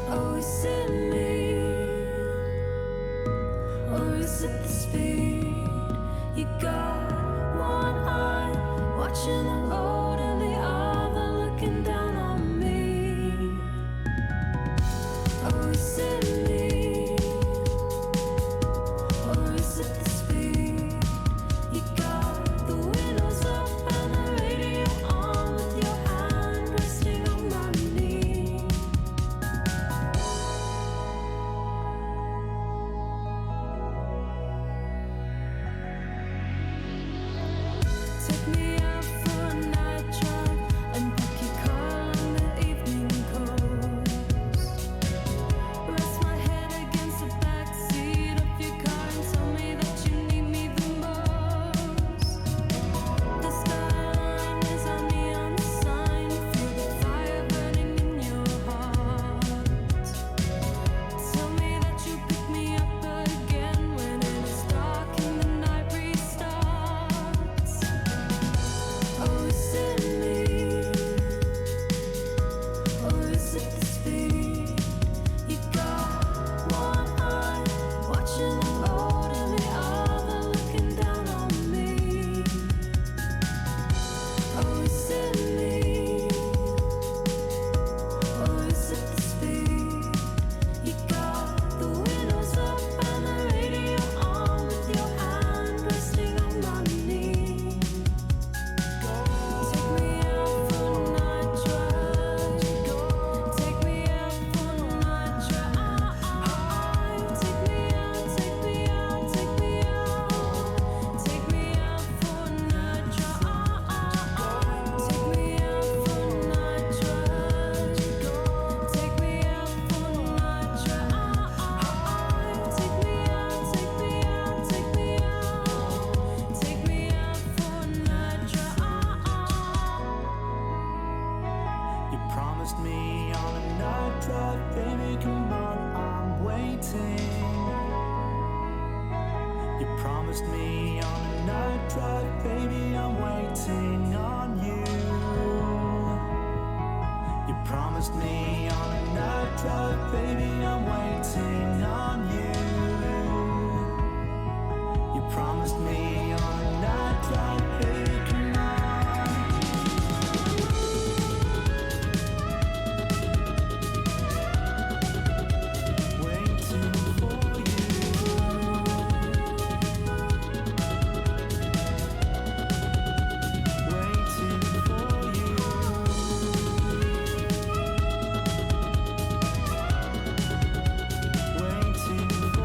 Oh, is it me? Or is it the speed? You got one eye watching the road and the other looking down on me. Oh, is it me? Or is it the speed? You got the windows up and the radio on with your hand resting on my knee. Take me out for a night drive and park your car along the evening coast. Rest my head against the back seat of your car and tell me that you need me the most. The skyline is our neon sign. Feel the fire burning in your heart. Tell me that you pick me up again when it is dark and the night restarts. Oh, is it me? Or is it the speed? You got one eye watching the road and the other looking down on me. Oh, is it me? Or is it the speed? You got the windows up and the radio on with your hand resting on my knee. Take me out for a night drive. Take me out for a night drive. Take me out, take me out, take me out. Take me out for a night drive. Take me out for a night drive. Take me out for a night drive. Take me out, take me out, take me out. Take me out for a night drive. You promised me on a night drive, baby, come on, I'm waiting. You promised me on a night drive, baby, I'm waiting on you. You promised me on a night drive, baby, I'm waiting on you. You promised me on a night drive, baby, come on. Waiting for you. Waiting for you. Waiting for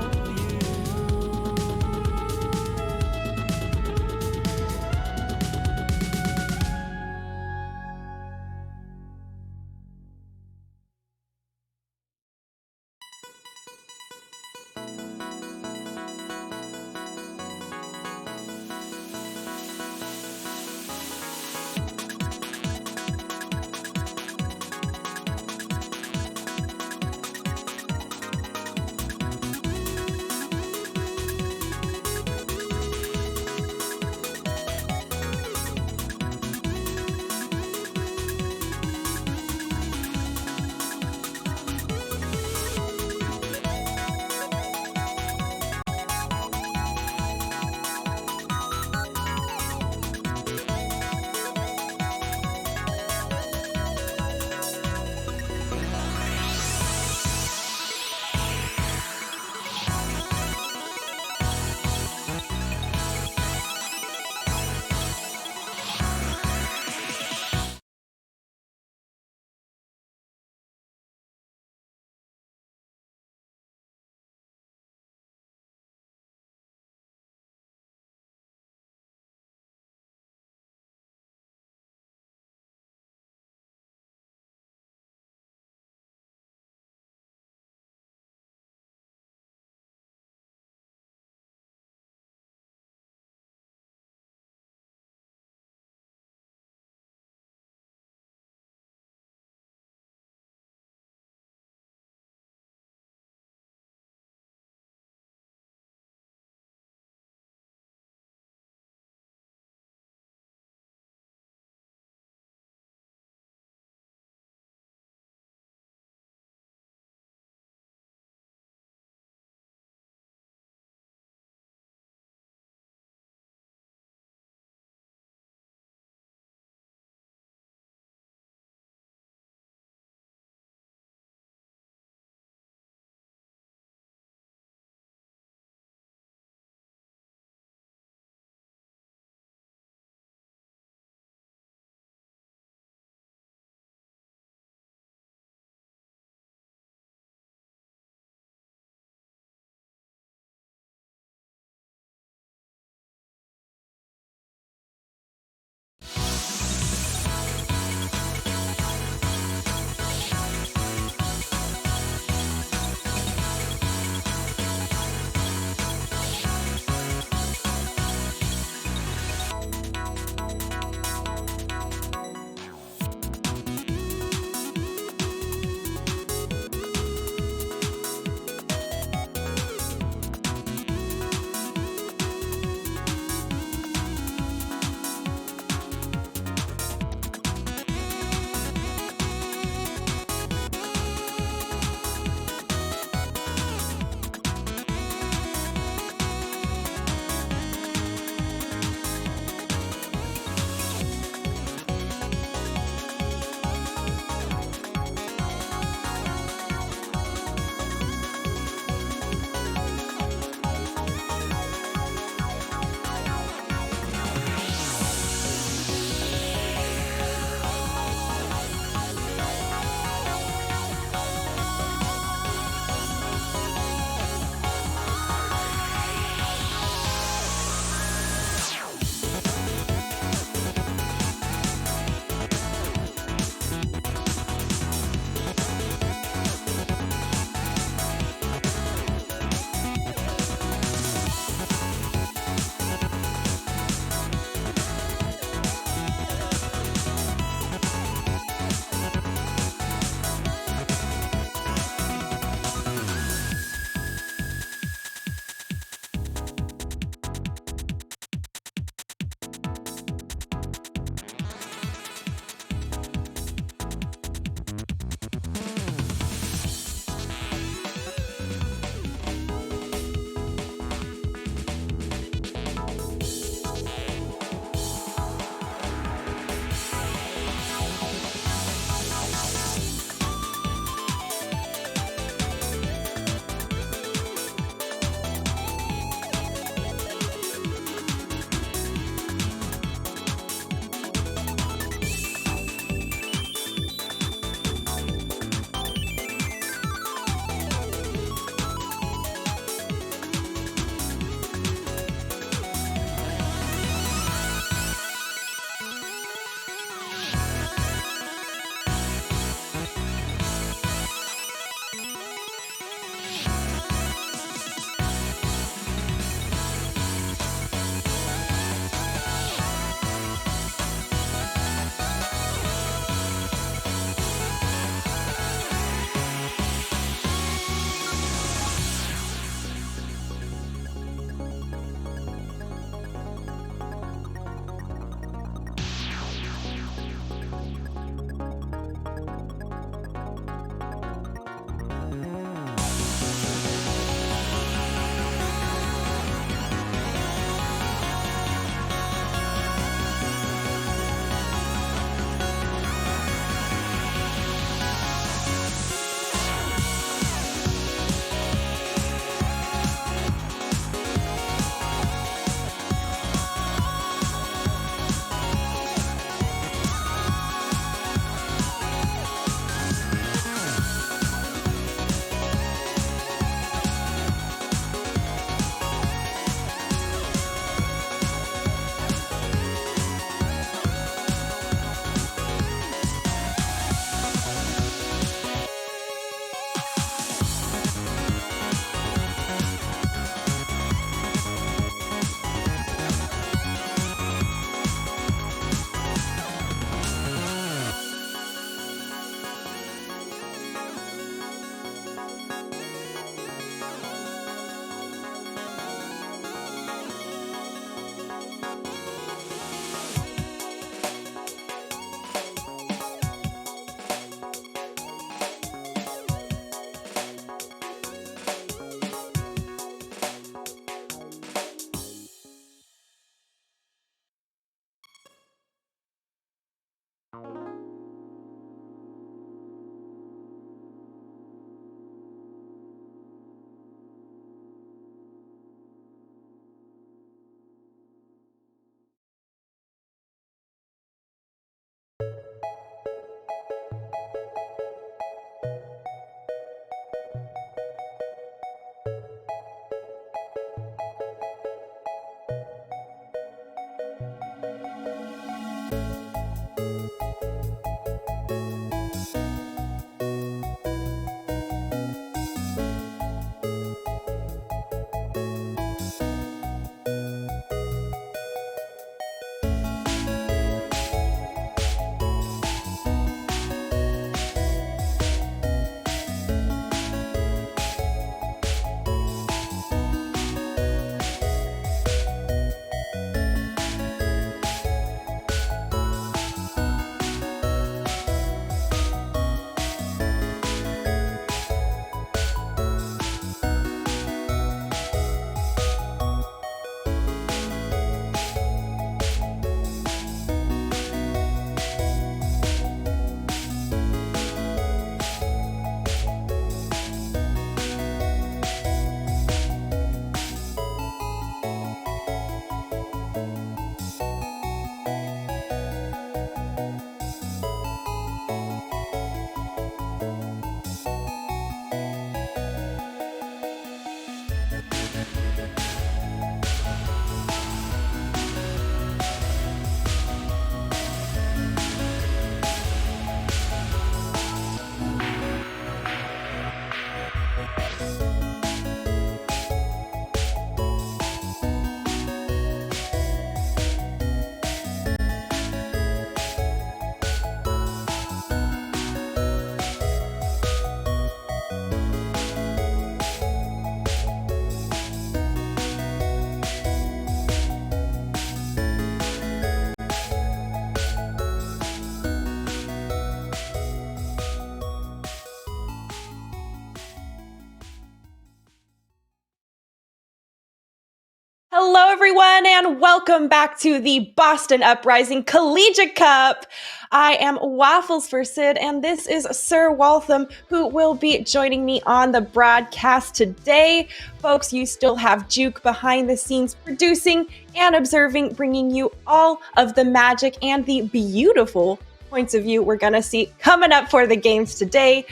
Hello, everyone, and welcome back to the Boston Uprising Collegiate Cup. I am Waffles for Sid, and this is Sir Waltham, who will be joining me on the broadcast today. Folks, you still have Juke behind the scenes producing and observing, bringing you all of the magic and the beautiful points of view we're going to see coming up for the games today.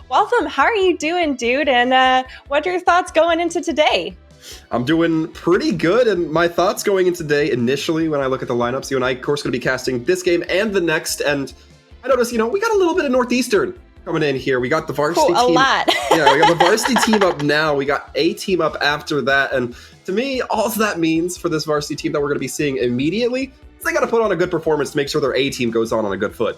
Waltham, how are you doing, dude? And what are your thoughts going into today? I'm doing pretty good, and my thoughts going into today, initially, when I look at the lineups, you and I, of course, going to be casting this game and the next, and I noticed, we got a little bit of Northeastern coming in here. We got the varsity team. A lot. Yeah, we got the varsity team up now. We got a team up after that, and to me, all that means for this varsity team that we're going to be seeing immediately is they got to put on a good performance to make sure their A team goes on a good foot.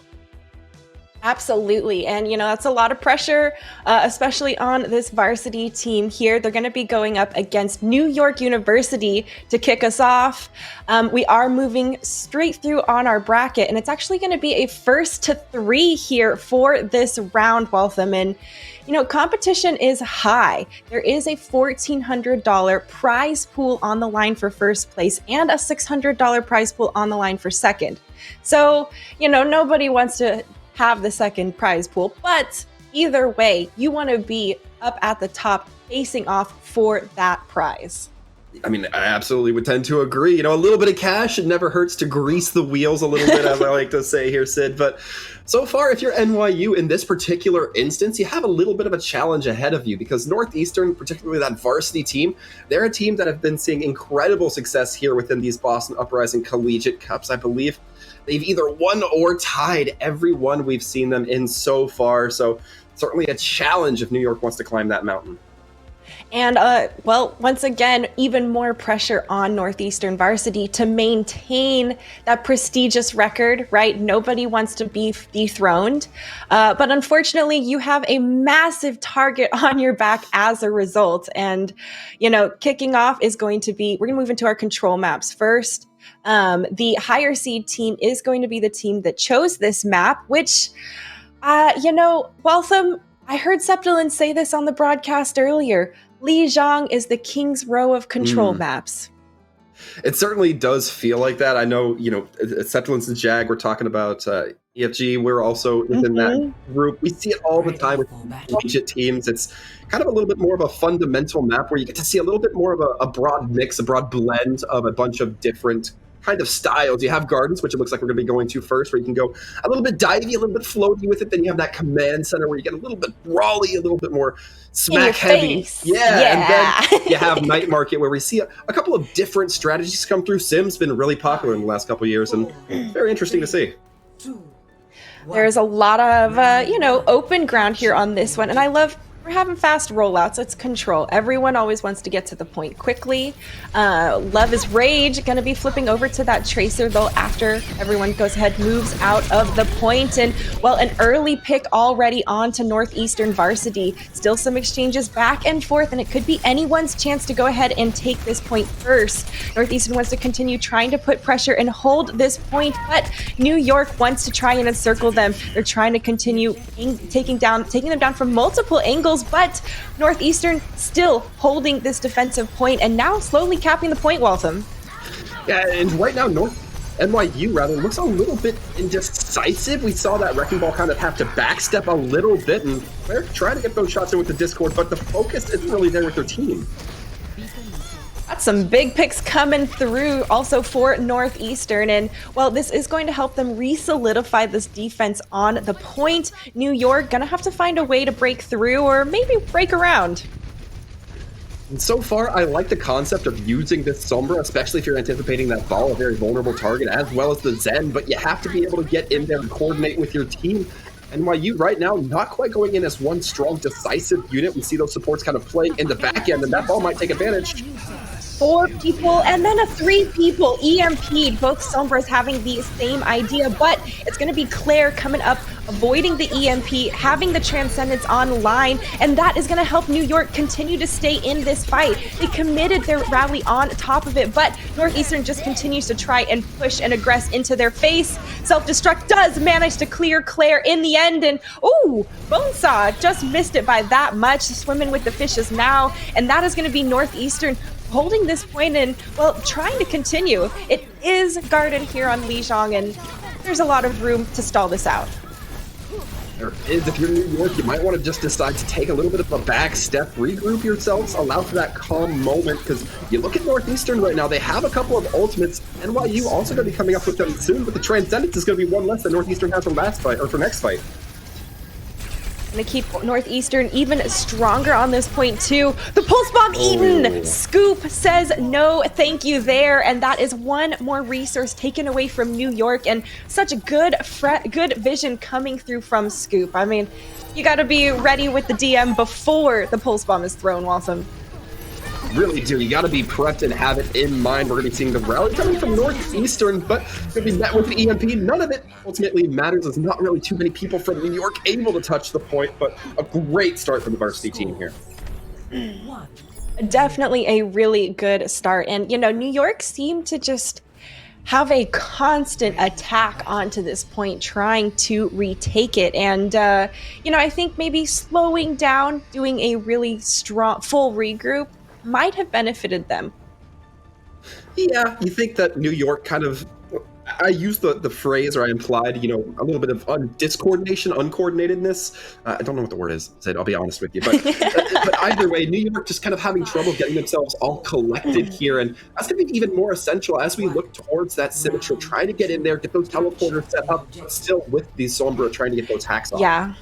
Absolutely. And, that's a lot of pressure, especially on this varsity team here. They're going to be going up against New York University to kick us off. We are moving straight through on our bracket, and it's actually going to be a 1-3 here for this round, Waltham. And, competition is high. There is a $1,400 prize pool on the line for first place and a $600 prize pool on the line for second. So, nobody wants to have the second prize pool, but either way, you want to be up at the top facing off for that prize. I mean, I absolutely would tend to agree. A little bit of cash, it never hurts to grease the wheels a little bit, as I like to say here, Sid. But so far, if you're NYU in this particular instance, you have a little bit of a challenge ahead of you because Northeastern, particularly that varsity team, they're a team that have been seeing incredible success here within these Boston Uprising Collegiate Cups. I believe they've either won or tied every one we've seen them in so far. So certainly a challenge if New York wants to climb that mountain. And, once again, even more pressure on Northeastern varsity to maintain that prestigious record, right? Nobody wants to be dethroned. But unfortunately, you have a massive target on your back as a result. And, kicking off is going to be, we're going to move into our control maps first. The higher seed team is going to be the team that chose this map, which, Waltham, I heard Septilin say this on the broadcast earlier. Lijiang is the king's row of control maps. It certainly does feel like that. I know, Septilin's and Jag, we're talking about EFG. We're also within that group. We see it all the time with collegiate teams. It's kind of a little bit more of a fundamental map where you get to see a little bit more of a broad mix, a broad blend of a bunch of different kind of styles. You have Gardens, which it looks like we're going to be going to first, where you can go a little bit divey, a little bit floaty with it. Then you have that command center where you get a little bit brawly, a little bit more smack heavy. Yeah. And then you have Night Market, where we see a couple of different strategies come through. Sim's been really popular in the last couple of years, and very interesting to see. There's a lot of, open ground here on this one. And I love We're having fast rollouts. It's control. Everyone always wants to get to the point quickly. Love is Rage going to be flipping over to that Tracer, though, after everyone goes ahead, moves out of the point. And, well, an early pick already on to Northeastern Varsity. Still some exchanges back and forth, and it could be anyone's chance to go ahead and take this point first. Northeastern wants to continue trying to put pressure and hold this point, but New York wants to try and encircle them. They're trying to continue taking them down from multiple angles, but Northeastern still holding this defensive point and now slowly capping the point, Waltham. Yeah, and right now NYU looks a little bit indecisive. We saw that Wrecking Ball kind of have to backstep a little bit, and they're trying to get those shots in with the Discord, but the focus isn't really there with their team. Got some big picks coming through also for Northeastern, and well, this is going to help them re-solidify this defense on the point. New York gonna have to find a way to break through or maybe break around. And so far, I like the concept of using this Sombra, especially if you're anticipating that ball, a very vulnerable target, as well as the Zen, but you have to be able to get in there and coordinate with your team. NYU right now not quite going in as one strong, decisive unit. We see those supports kind of play in the back end, and that ball might take advantage. 4 people and then a 3 people EMP'd. Both Sombras having the same idea, but it's going to be Claire coming up, avoiding the EMP, having the Transcendence online, and that is going to help New York continue to stay in this fight. They committed their rally on top of it, but Northeastern just continues to try and push and aggress into their face. Self-destruct does manage to clear Claire in the end, and ooh, Bonesaw just missed it by that much, swimming with the fishes now, and that is going to be Northeastern holding this point and, well, trying to continue. It is guarded here on Lijiang, and there's a lot of room to stall this out. There is, if you're New York, you might want to just decide to take a little bit of a back step, regroup yourselves, allow for that calm moment, because you look at Northeastern right now, they have a couple of ultimates. NYU also going to be coming up with them soon, but the Transcendence is going to be one less than Northeastern has for last fight, or for next fight. Gonna keep Northeastern even stronger on this point too. The Pulse Bomb eaten! Scoop says no thank you there, and that is one more resource taken away from New York, and such a good vision coming through from Scoop. I mean, you gotta be ready with the DM before the Pulse Bomb is thrown, Waltham. Really do. You got to be prepped and have it in mind. We're going to be seeing the rally coming from Northeastern, but going to be met with the EMP. None of it ultimately matters. There's not really too many people from New York able to touch the point, but a great start for the varsity team here. Definitely a really good start. And, you know, New York seemed to just have a constant attack onto this point, trying to retake it. And, you know, I think maybe slowing down, doing a really strong, full regroup might have benefited them. Yeah, you think that New York kind of, I used the phrase, or I implied, you know, a little bit of discoordination, uncoordinatedness. I don't know what the word is, Sid, I'll be honest with you. But, but either way, New York just kind of having trouble getting themselves all collected here. And that's going to be even more essential as we look towards that Symmetry, trying to get in there, get those teleporters set up, but still with the Sombra trying to get those hacks off. Yeah.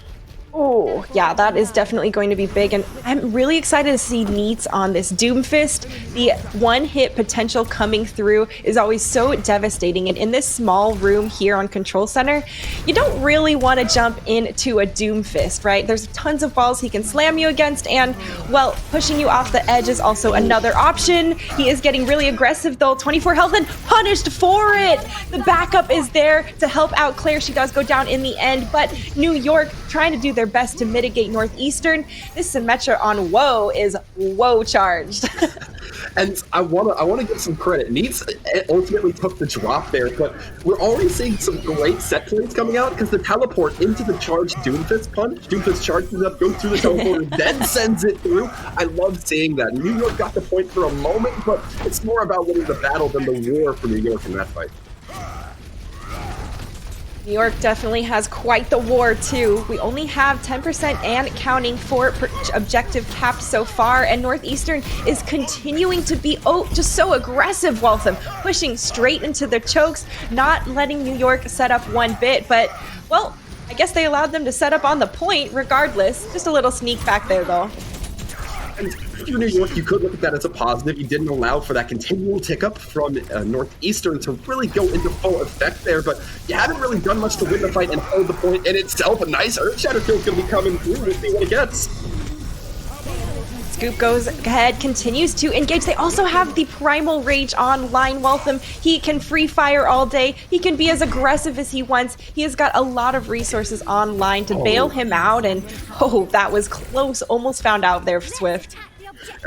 Oh, yeah, that is definitely going to be big, and I'm really excited to see Neats on this Doomfist. The one-hit potential coming through is always so devastating, and in this small room here on Control Center, you don't really want to jump into a Doomfist, right? There's tons of balls he can slam you against, and, well, pushing you off the edge is also another option. He is getting really aggressive, though. 24 health and punished for it! The backup is there to help out Claire. She does go down in the end, but New York trying to do their best to mitigate Northeastern. This Symmetra on Woe is Woe charged. And I want to give some credit. Neats ultimately took the drop there, but we're already seeing some great set plays coming out, because the teleport into the charged Doomfist punch. Doomfist charges up, goes through the teleporter, then sends it through. I love seeing that. New York got the point for a moment, but it's more about winning the battle than the war for New York in that fight. New York definitely has quite the war, too. We only have 10% and counting for objective capped so far, and Northeastern is continuing to be, just so aggressive, Waltham, pushing straight into the chokes, not letting New York set up one bit, but, well, I guess they allowed them to set up on the point regardless. Just a little sneak back there, though. And if you're New York, you could look at that as a positive. You didn't allow for that continual tick up from Northeastern to really go into full effect there, but you haven't really done much to win the fight and hold the point in itself. A nice Earth Shatter kill is going to be coming through. We'll see what it gets. Scoop goes ahead, continues to engage. They also have the Primal Rage online. Waltham, he can free fire all day. He can be as aggressive as he wants. He has got a lot of resources online to bail him out. And that was close. Almost found out there, Swift.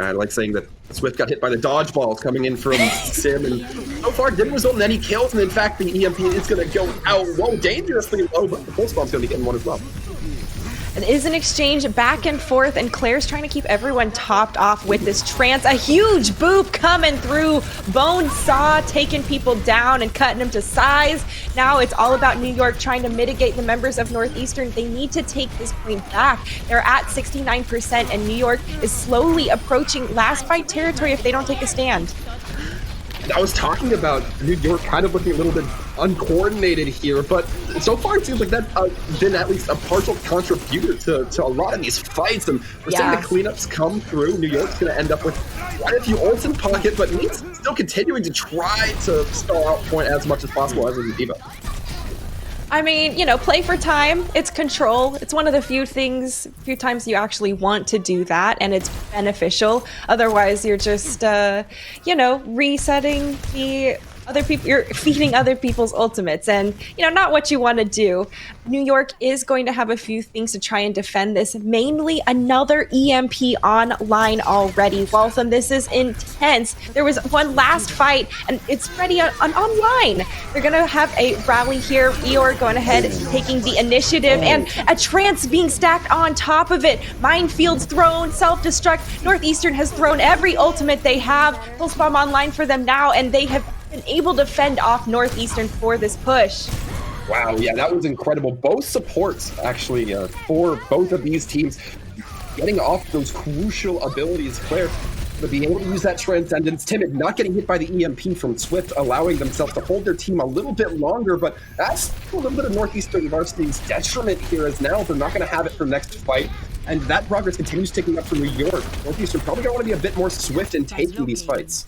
I like saying that Swift got hit by the dodgeballs coming in from Sim, and so far didn't result in any kills. And in fact, the EMP is going to go out dangerously low, but the pulse bomb's going to be getting one as well. It is an exchange back and forth, and Claire's trying to keep everyone topped off with this trance. A huge boop coming through. Bone Saw taking people down and cutting them to size. Now it's all about New York trying to mitigate the members of Northeastern. They need to take this point back. They're at 69%, and New York is slowly approaching last fight territory if they don't take a stand. I was talking about New York kind of looking a little bit uncoordinated here, but so far it seems like that's been at least a partial contributor to a lot of these fights, and we're seeing the cleanups come through. New York's going to end up with quite a few ults in pocket, but needs still continuing to try to stall out point as much as possible as a diva. I mean, play for time. It's control. It's one of the few times you actually want to do that, and it's beneficial. Otherwise, you're just, resetting the other people. You're feeding other people's ultimates, and not what you want to do. New York is going to have a few things to try and defend this. Mainly another EMP online already. Waltham, this is intense. There was one last fight, and it's ready on online. They're gonna have a rally here. Eeyore going ahead, taking the initiative, and a trance being stacked on top of it. Minefields thrown, self-destruct. Northeastern has thrown every ultimate they have. Pulse Bomb online for them now, and they have been able to fend off Northeastern for this push. Wow, yeah, that was incredible. Both supports, actually, for both of these teams, getting off those crucial abilities. Claire, to be able to use that Transcendence. Timid not getting hit by the EMP from Swift, allowing themselves to hold their team a little bit longer, but that's a little bit of Northeastern Varsity's detriment here, as now they're not going to have it for next fight. And that progress continues ticking up for New York. Northeastern probably going to want to be a bit more swift in taking these fights.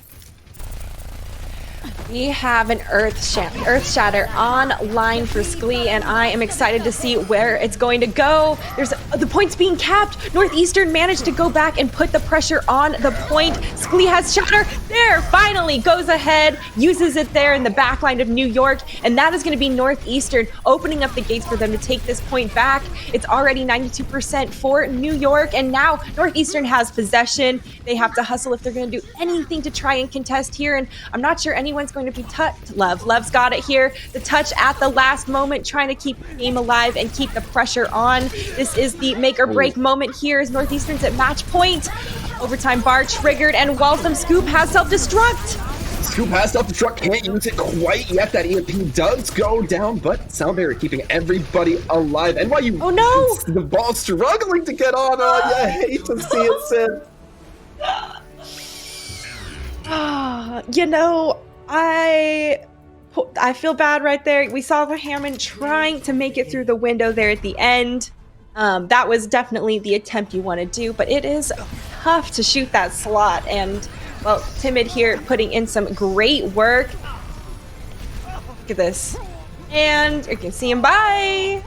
We have an Earth Shatter online for Sklee, and I am excited to see where it's going to go. There's the points being capped. Northeastern managed to go back and put the pressure on the point. Sklee has Shatter there, finally goes ahead, uses it there in the backline of New York, and that is going to be Northeastern opening up the gates for them to take this point back. It's already 92% for New York, and now Northeastern has possession. They have to hustle if they're going to do anything to try and contest here, and I'm not sure anyone's going to be touched. Love's got it here. The touch at the last moment, trying to keep the game alive and keep the pressure on. This is the make or break moment here as Northeastern's at match point. Overtime bar triggered, and Waltham Scoop has self-destruct. Scoop has self-destruct, can't use it quite yet. That EMP does go down, but Soundbarrier keeping everybody alive. NYU, oh no! The ball struggling to get on. Oh, yeah, I hate to see it, Sid. I feel bad right there. We saw the Hammond trying to make it through the window there at the end. That was definitely the attempt you want to do, but it is tough to shoot that slot. And, well, Timid here putting in some great work. Look at this. And you can see him. Bye!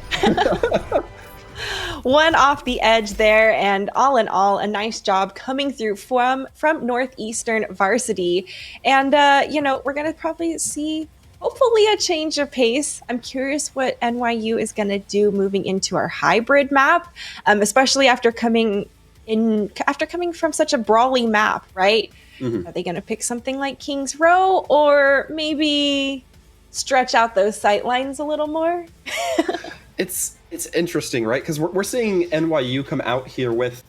One off the edge there, and all in all, a nice job coming through from Northeastern Varsity. And, we're going to probably see, hopefully, a change of pace. I'm curious what NYU is going to do moving into our hybrid map, especially after coming from such a brawly map, right? Mm-hmm. Are they going to pick something like King's Row, or maybe stretch out those sight lines a little more? It's interesting, right? Because we're seeing NYU come out here with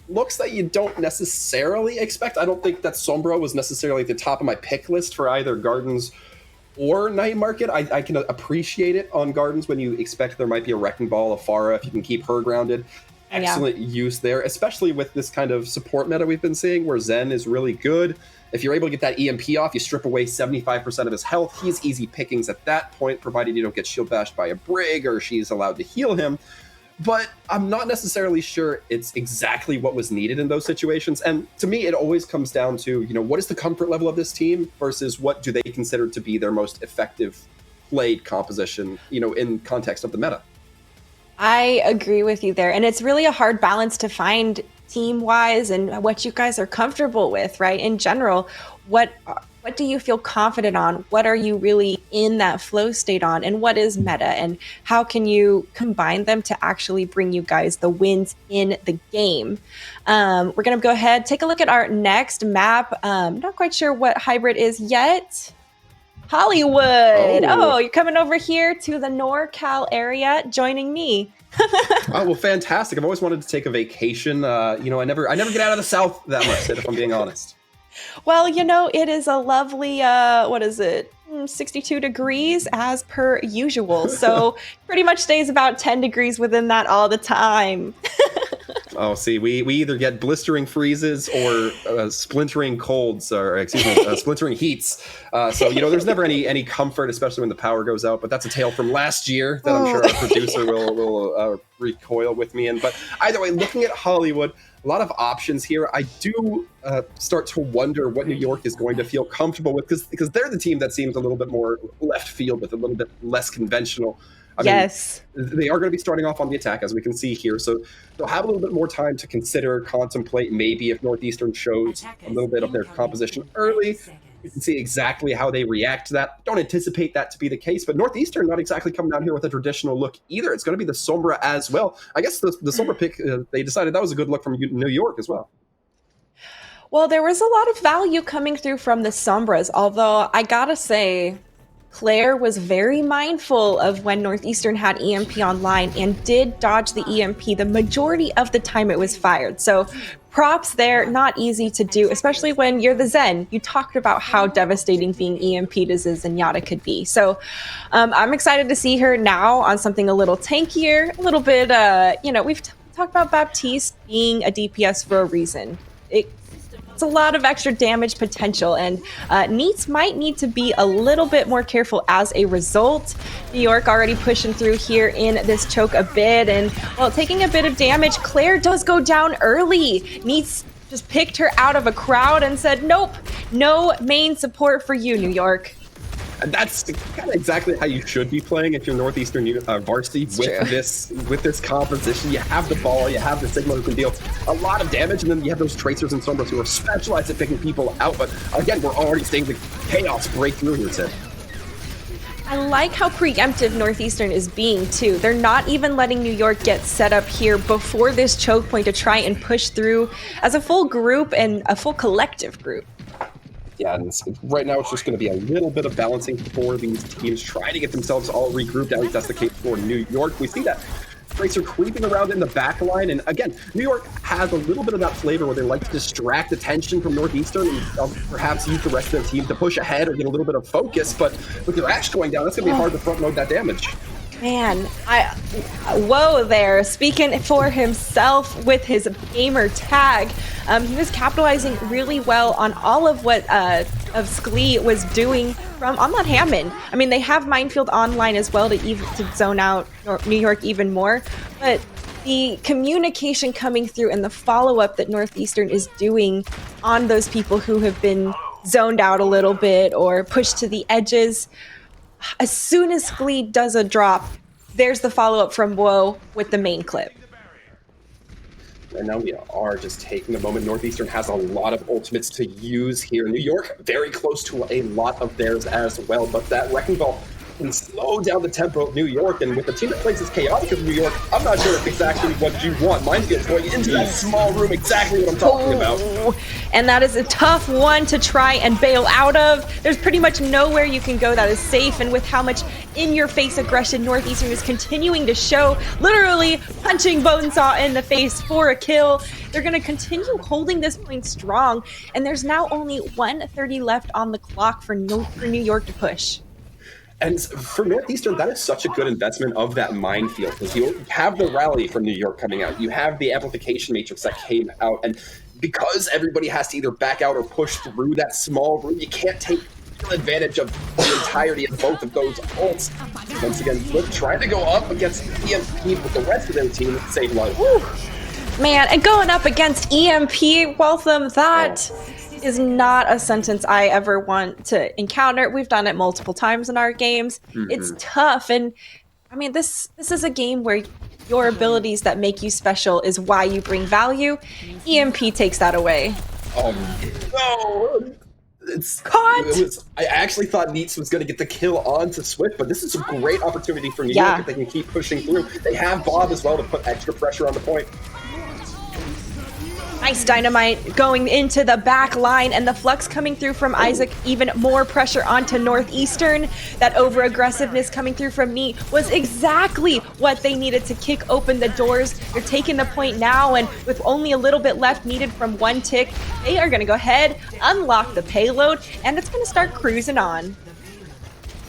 looks that you don't necessarily expect. I don't think that Sombra was necessarily at the top of my pick list for either Gardens or Night Market. I can appreciate it on Gardens when you expect there might be a Wrecking Ball of Farah if you can keep her grounded. Excellent use there, especially with this kind of support meta we've been seeing where Zen is really good. If you're able to get that EMP off, you strip away 75% of his health. He's easy pickings at that point, provided you don't get shield bashed by a Brig or she's allowed to heal him. But I'm not necessarily sure it's exactly what was needed in those situations. And to me, it always comes down to, what is the comfort level of this team versus what do they consider to be their most effective played composition, in context of the meta. I agree with you there. And it's really a hard balance to find team-wise and what you guys are comfortable with, right? In general, what do you feel confident on? What are you really in that flow state on? And what is meta? And how can you combine them to actually bring you guys the wins in the game? We're going to go ahead, take a look at our next map. Not quite sure what hybrid is yet. Hollywood. Oh, you're coming over here to the NorCal area, joining me. Oh, well, fantastic. I've always wanted to take a vacation. I never get out of the South that much, Sid, if I'm being honest. Well, it is a lovely, 62 degrees as per usual. So pretty much stays about 10 degrees within that all the time. Oh, see, we either get blistering freezes or splintering colds, or splintering heats. So there's never any comfort, especially when the power goes out. But that's a tale from last year that I'm sure our producer will recoil with me in. But either way, looking at Hollywood, a lot of options here. I do start to wonder what New York is going to feel comfortable with, because they're the team that seems a little bit more left field, with a little bit less conventional. Yes. They are going to be starting off on the attack, as we can see here. So they'll have a little bit more time to consider, contemplate, maybe if Northeastern shows a little bit of their composition early. You can see exactly how they react to that. Don't anticipate that to be the case, but Northeastern not exactly coming down here with a traditional look either. It's going to be the Sombra as well. I guess the Sombra pick, they decided that was a good look from New York as well. Well, there was a lot of value coming through from the Sombras, although I gotta say, Claire was very mindful of when Northeastern had EMP online and did dodge the EMP the majority of the time it was fired. So props there, not easy to do, especially when you're the Zen. You talked about how devastating being EMP'd as a Zenyatta could be. So I'm excited to see her now on something a little tankier, a little bit, we've talked about Baptiste being a DPS for a reason. It's a lot of extra damage potential, and Neats might need to be a little bit more careful as a result. New York already pushing through here in this choke a bit, and taking a bit of damage. Claire does go down early. Neats just picked her out of a crowd and said, nope, no main support for you, New York. And that's kind of exactly how you should be playing if you're Northeastern varsity with this composition. You have the ball, you have the signal who can deal a lot of damage, and then you have those tracers and sombras who are specialized at picking people out. But again, we're already seeing the chaos break through here, Sid. I like how preemptive Northeastern is being, too. They're not even letting New York get set up here before this choke point to try and push through as a full group and a full collective group. Yeah, and right now it's just going to be a little bit of balancing for these teams, trying to get themselves all regrouped. At least that's the case for New York. We see that Tracer creeping around in the back line, and again, New York has a little bit of that flavor where they like to distract attention from Northeastern and perhaps use the rest of their team to push ahead or get a little bit of focus. But with their Ash going down, it's going to be hard to front load that damage. Man, whoa there, speaking for himself with his gamer tag. He was capitalizing really well on all of what of Sklee was doing on that Hammond. I mean, they have Minefield online as well to zone out New York even more, but the communication coming through and the follow-up that Northeastern is doing on those people who have been zoned out a little bit or pushed to the edges. As soon as Sklee does a drop, there's the follow-up from Woe with the main clip. And now we are just taking a moment. Northeastern has a lot of ultimates to use here. New York, very close to a lot of theirs as well, but that Wrecking Ball can slow down the tempo of New York, and with the team that plays as chaotic as New York, I'm not sure if exactly what you want. Mine's going into that small room, exactly what I'm talking about. And that is a tough one to try and bail out of. There's pretty much nowhere you can go that is safe, and with how much in-your-face aggression Northeastern is continuing to show, literally punching Bonesaw in the face for a kill, they're going to continue holding this point strong, and there's now only 1:30 left on the clock for New York to push. And for Northeastern, that is such a good investment of that minefield, because you have the rally from New York coming out. You have the amplification matrix that came out. And because everybody has to either back out or push through that small room, you can't take full advantage of the entirety of both of those ults. Once again, Flip trying to go up against EMP with the rest of their team to save life. Man, and going up against EMP, Waltham, that is not a sentence I ever want to encounter. We've done it multiple times in our games. It's tough, and I mean, this is a game where your abilities that make you special is why you bring value. EMP takes that away. No! Caught! I actually thought Neats was going to get the kill onto Swift, but this is a great opportunity for New Yeah. York if they can keep pushing through. They have Bob as well to put extra pressure on the point. Nice dynamite going into the back line, and the flux coming through from Isaac, even more pressure onto Northeastern. That over-aggressiveness coming through from Neat was exactly what they needed to kick open the doors. They're taking the point now, and with only a little bit left needed from one tick, they are going to go ahead, unlock the payload, and it's going to start cruising on.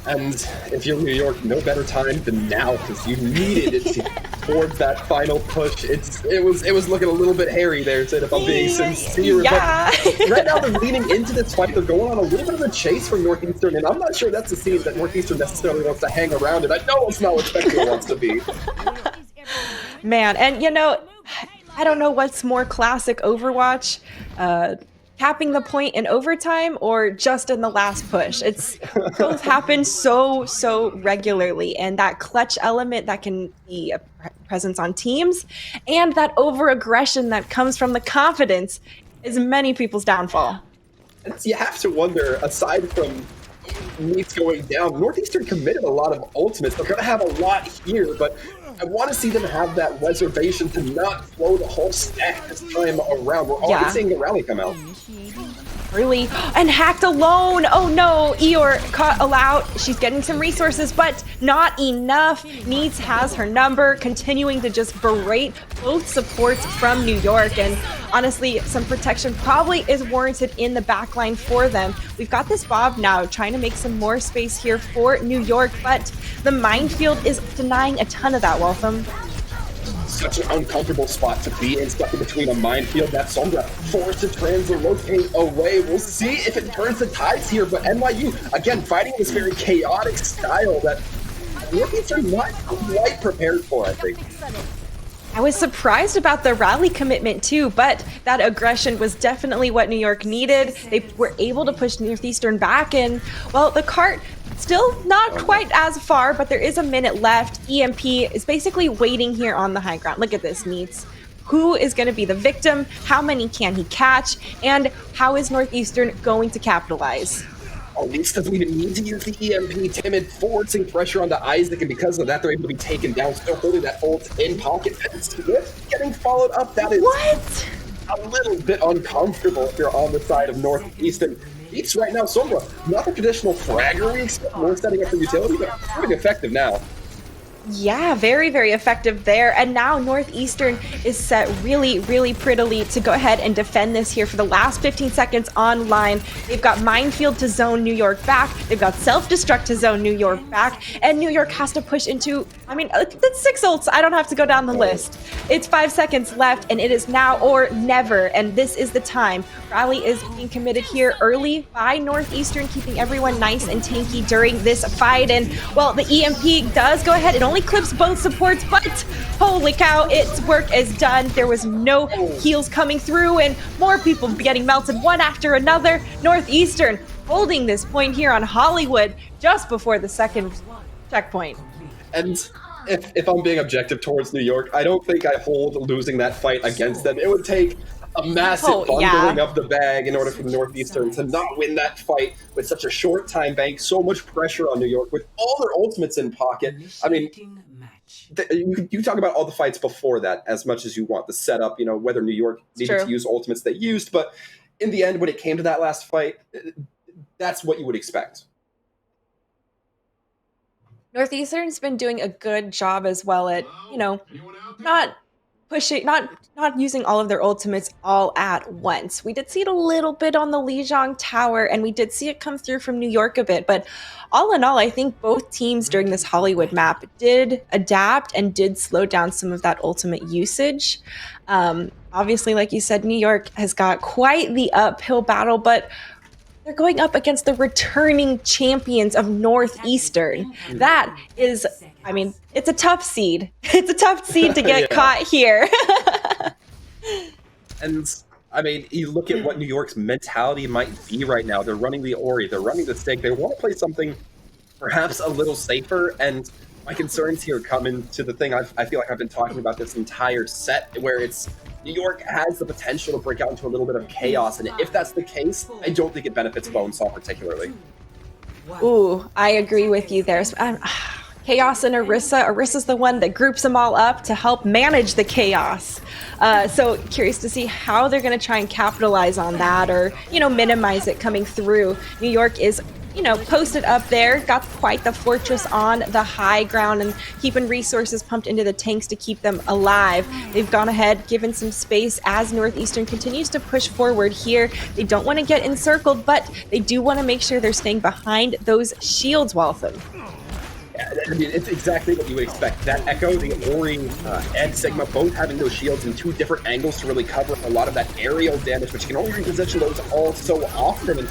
And if you're New York, no better time than now, because you needed it towards that final push. It was looking a little bit hairy there, Sid, if I'm being sincere. Yeah. But right now they're leaning into this fight. They're going on a little bit of a chase from Northeastern, and I'm not sure that's a scene that Northeastern necessarily wants to hang around in. I know it's not what Spectre wants to be. Man, and you know, I don't know what's more classic Overwatch, capping the point in overtime or just in the last push. It's both happen so regularly, and that clutch element that can be a presence on teams, and that over aggression that comes from the confidence is many people's downfall. You have to wonder, aside from Neats going down, Northeastern committed a lot of ultimates. They're going to have a lot here, but I want to see them have that reservation to not blow the whole stack this time around. We're already seeing the rally come out. Really? And hacked alone! Oh no! Eeyore caught Allow. She's getting some resources, but not enough. Needs has her number, continuing to just berate both supports from New York. And honestly, some protection probably is warranted in the backline for them. We've got this Bob now trying to make some more space here for New York, but the minefield is denying a ton of that, Waltham. Such an uncomfortable spot to be in, stuck in between a minefield. That Sombra forced to translocate away. We'll see if it turns the tides here, but NYU, again, fighting this very chaotic style that Northeast are not quite prepared for, I think. I was surprised about the rally commitment too, but that aggression was definitely what New York needed. They were able to push Northeastern back, and, well, the cart still not quite as far, but there is a minute left. EMP is basically waiting here on the high ground. Look at this, Neats. Who is going to be the victim? How many can he catch? And how is Northeastern going to capitalize? Neats doesn't even need to use the EMP. Timid forcing pressure onto Isaac, and because of that, they're able to be taken down, still holding that ult in pocket. And Swift getting followed up. That is a little bit uncomfortable if you're on the side of Northeastern. Neats right now, Sombra, not the traditional fragger we expect, more setting up for utility, but pretty effective now. Yeah, very effective there. And now Northeastern is set really prettily to go ahead and defend this here for the last 15 seconds online. They've got Minefield to zone New York back. They've got Self-Destruct to zone New York back. And New York has to push into, I mean, that's 6 ults. I don't have to go down the list. It's 5 seconds left, and it is now or never. And this is the time. Rally is being committed here early by Northeastern, keeping everyone nice and tanky during this fight. And, well, the EMP does go ahead. It only clips both supports, but holy cow, its work is done. There was no heals coming through, and more people getting melted one after another. Northeastern holding this point here on Hollywood just before the second checkpoint. And if I'm being objective towards New York, I don't think I hold losing that fight against them. It would take a massive bundling of the bag in order for the Northeastern to not win that fight with such a short time bank, so much pressure on New York with all their ultimates in pocket. I mean, you talk about all the fights before that as much as you want, the setup, you know, whether New York needed to use ultimates they used, but in the end, when it came to that last fight, that's what you would expect. Northeastern's been doing a good job as well at, you know, not pushing, not using all of their ultimates all at once. We did see it a little bit on the Lijiang Tower, and we did see it come through from New York a bit, but all in all, I think both teams during this Hollywood map did adapt and did slow down some of that ultimate usage. Obviously, like you said, New York has got quite the uphill battle, but they're going up against the returning champions of Northeastern. That is, I mean, it's a tough seed. It's a tough seed to get caught here. And I mean, you look at what New York's mentality might be right now. They're running the Ori, they're running the Stake. They want to play something perhaps a little safer, and my concerns here come into the thing I feel like I've been talking about this entire set, where it's New York has the potential to break out into a little bit of chaos, and if that's the case, I don't think it benefits Bonesaw particularly. Ooh, I agree with you there. Chaos and Orisa. Orisa's the one that groups them all up to help manage the chaos. So curious to see how they're going to try and capitalize on that, or, minimize it coming through. New York is, posted up there, got quite the fortress on the high ground and keeping resources pumped into the tanks to keep them alive. They've gone ahead, given some space as Northeastern continues to push forward here. They don't want to get encircled, but they do want to make sure they're staying behind those shields, Waltham. I mean, it's exactly what you would expect. That Echo, the Ori, and Sigma both having those shields in two different angles to really cover a lot of that aerial damage, which you can only reposition those all so often. And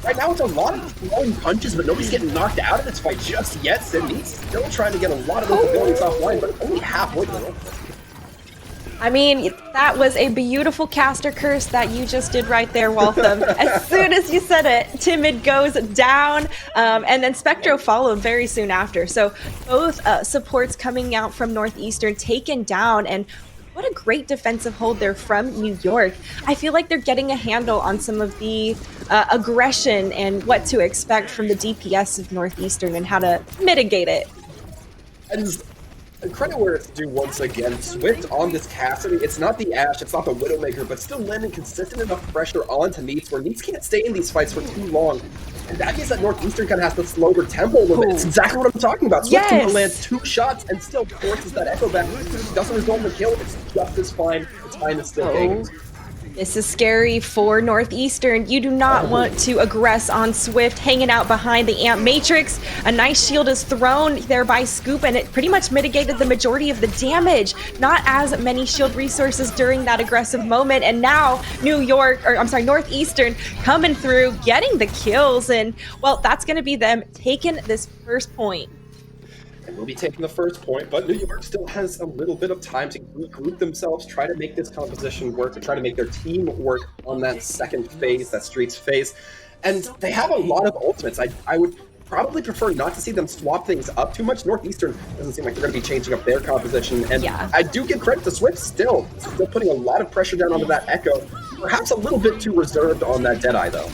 right now it's a lot of throwing punches, but nobody's getting knocked out of this fight just yet. Sydney's still trying to get a lot of those abilities offline, but only halfway through. I mean, that was a beautiful caster curse that you just did right there, Waltham. As soon as you said it, Timid goes down, and then Spectro followed very soon after. So both supports coming out from Northeastern taken down, and what a great defensive hold there from New York. I feel like they're getting a handle on some of the aggression and what to expect from the DPS of Northeastern and how to mitigate it. And credit where it's due once again. Swift on this Cassidy. It's not the Ashe, it's not the Widowmaker, but still landing consistent enough pressure onto Neats, where Neats can't stay in these fights for too long. And that means that Northeastern kind of has to slow their tempo a little bit. It's exactly what I'm talking about. Swift can land 2 shots and still forces that Echo back. Doesn't result in a kill. It's just as fine. The time is still taken. This is scary for Northeastern. You do not want to aggress on Swift, hanging out behind the Amp Matrix. A nice shield is thrown there by Scoop, and it pretty much mitigated the majority of the damage. Not as many shield resources during that aggressive moment, and now Northeastern coming through, getting the kills, and, well, that's going to be them taking this first point. And we'll be taking the first point, but New York still has a little bit of time to regroup themselves, try to make this composition work, to try to make their team work on that second phase, that Streets phase. And they have a lot of ultimates. I would probably prefer not to see them swap things up too much. Northeastern doesn't seem like they're going to be changing up their composition. And I do give credit to Swift still putting a lot of pressure down onto that Echo. Perhaps a little bit too reserved on that Deadeye, though.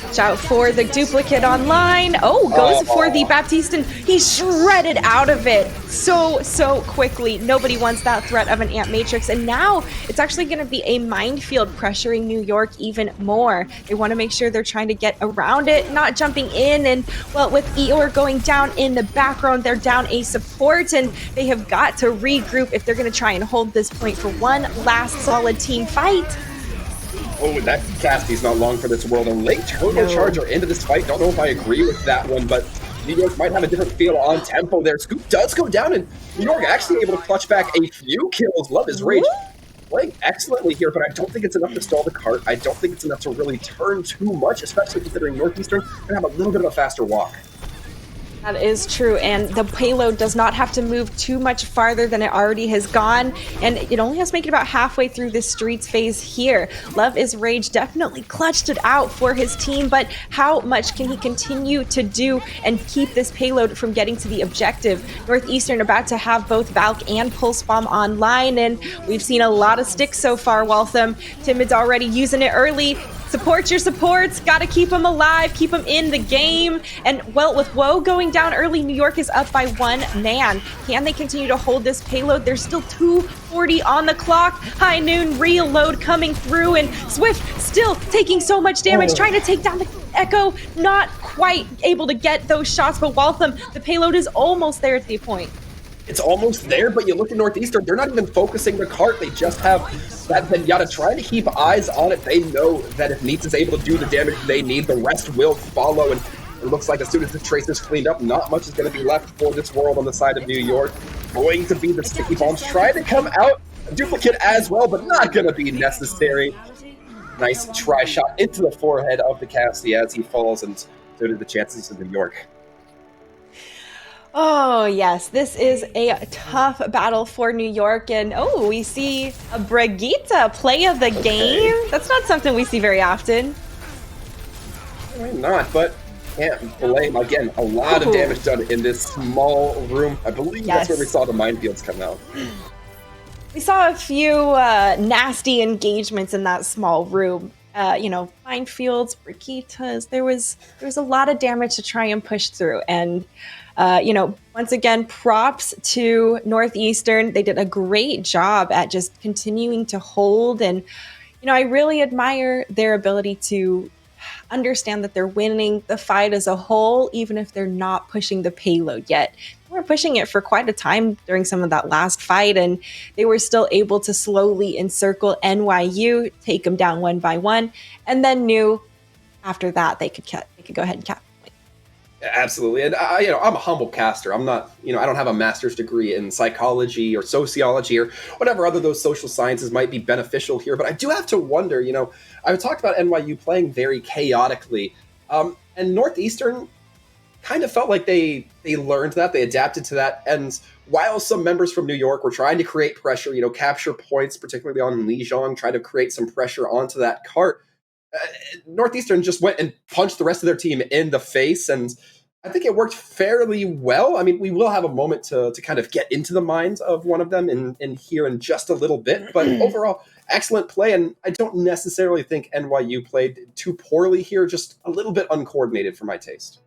Watch out for the duplicate online. Goes for the Baptiste, and he's shredded out of it so quickly. Nobody wants that threat of an Amp Matrix, and now it's actually going to be a minefield pressuring New York even more. They want to make sure they're trying to get around it, not jumping in, and, well, with Eeyore going down in the background, they're down a support, and they have got to regroup if they're going to try and hold this point for one last solid team fight. Oh, that Cassidy's not long for this world. A late turbocharger into this fight. Don't know if I agree with that one, but New York might have a different feel on tempo there. Scoop does go down, and New York actually able to clutch back a few kills. Love his rage. Playing excellently here, but I don't think it's enough to stall the cart. I don't think it's enough to really turn too much, especially considering Northeastern can have a little bit of a faster walk. That is true, and the payload does not have to move too much farther than it already has gone, and it only has to make it about halfway through this Streets phase here. Love is Rage definitely clutched it out for his team, but how much can he continue to do and keep this payload from getting to the objective? Northeastern about to have both Valk and Pulse Bomb online, and we've seen a lot of sticks so far, Waltham. Timid's already using it early. Support your supports, gotta keep them alive, keep them in the game. And, well, with Woe going down early, New York is up by 1 man. Can they continue to hold this payload? There's still 2:40 on the clock. High noon reload coming through, and Swift still taking so much damage, trying to take down the Echo. Not quite able to get those shots, but Waltham, the payload is almost there at the point. It's almost there, but you look at Northeastern, they're not even focusing the cart. They just have that Zenyatta trying to keep eyes on it. They know that if Neats is able to do the damage they need, the rest will follow. And it looks like as soon as the trace is cleaned up, not much is going to be left for this world on the side of New York. Going to be the sticky bombs, trying to come out. A duplicate as well, but not going to be necessary. Nice try shot into the forehead of the Cassidy as he falls, and so did the chances of New York. Oh, yes, this is a tough battle for New York, and we see a Brigitte play of the game. That's not something we see very often. Why not? But can't blame. Again, a lot of damage done in this small room. I believe that's where we saw the minefields come out. We saw a few nasty engagements in that small room. Minefields, briquetas. There was a lot of damage to try and push through. And once again, props to Northeastern. They did a great job at just continuing to hold. And I really admire their ability to understand that they're winning the fight as a whole, even if they're not pushing the payload yet. They were pushing it for quite a time during some of that last fight, and they were still able to slowly encircle NYU, take them down one by one, and then knew after that they could go ahead and cap. Absolutely. And I'm a humble caster. I'm not, I don't have a master's degree in psychology or sociology or whatever other those social sciences might be beneficial here. But I do have to wonder, I've talked about NYU playing very chaotically. And Northeastern kind of felt like they learned that, they adapted to that. And while some members from New York were trying to create pressure, capture points, particularly on Lijiang, try to create some pressure onto that cart, Northeastern just went and punched the rest of their team in the face, and I think it worked fairly well. I mean, we will have a moment to kind of get into the minds of one of them in here in just a little bit, but overall, excellent play, and I don't necessarily think NYU played too poorly here, just a little bit uncoordinated for my taste.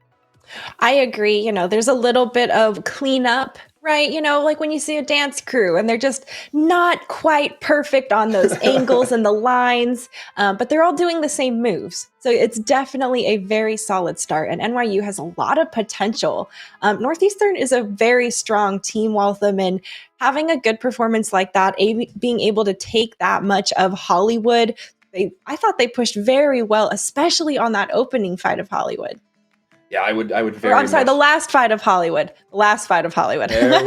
I agree. There's a little bit of cleanup, right? Like when you see a dance crew and they're just not quite perfect on those angles and the lines, but they're all doing the same moves. So it's definitely a very solid start. And NYU has a lot of potential. Northeastern is a very strong team, Waltham, and having a good performance like that, being able to take that much of Hollywood, I thought they pushed very well, especially on that opening fight of Hollywood. Yeah, I would very much. The last fight of Hollywood. There we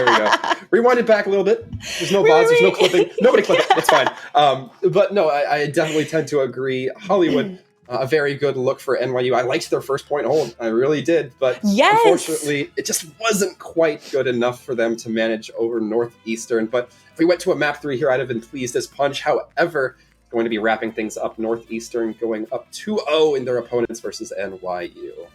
go. Rewind it back a little bit. There's no VODs, there's no clipping. Nobody clip it, it's fine. But no, I definitely tend to agree. Hollywood, a very good look for NYU. I liked their first point hold. I really did. But unfortunately, it just wasn't quite good enough for them to manage over Northeastern. But if we went to a map 3 here, I'd have been pleased as punch. However, going to be wrapping things up. Northeastern going up 2-0 in their opponents versus NYU.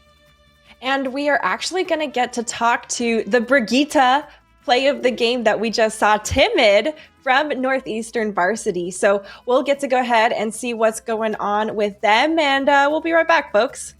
And we are actually going to get to talk to the Brigitte play of the game that we just saw, Timid, from Northeastern Varsity. So we'll get to go ahead and see what's going on with them, and we'll be right back, folks.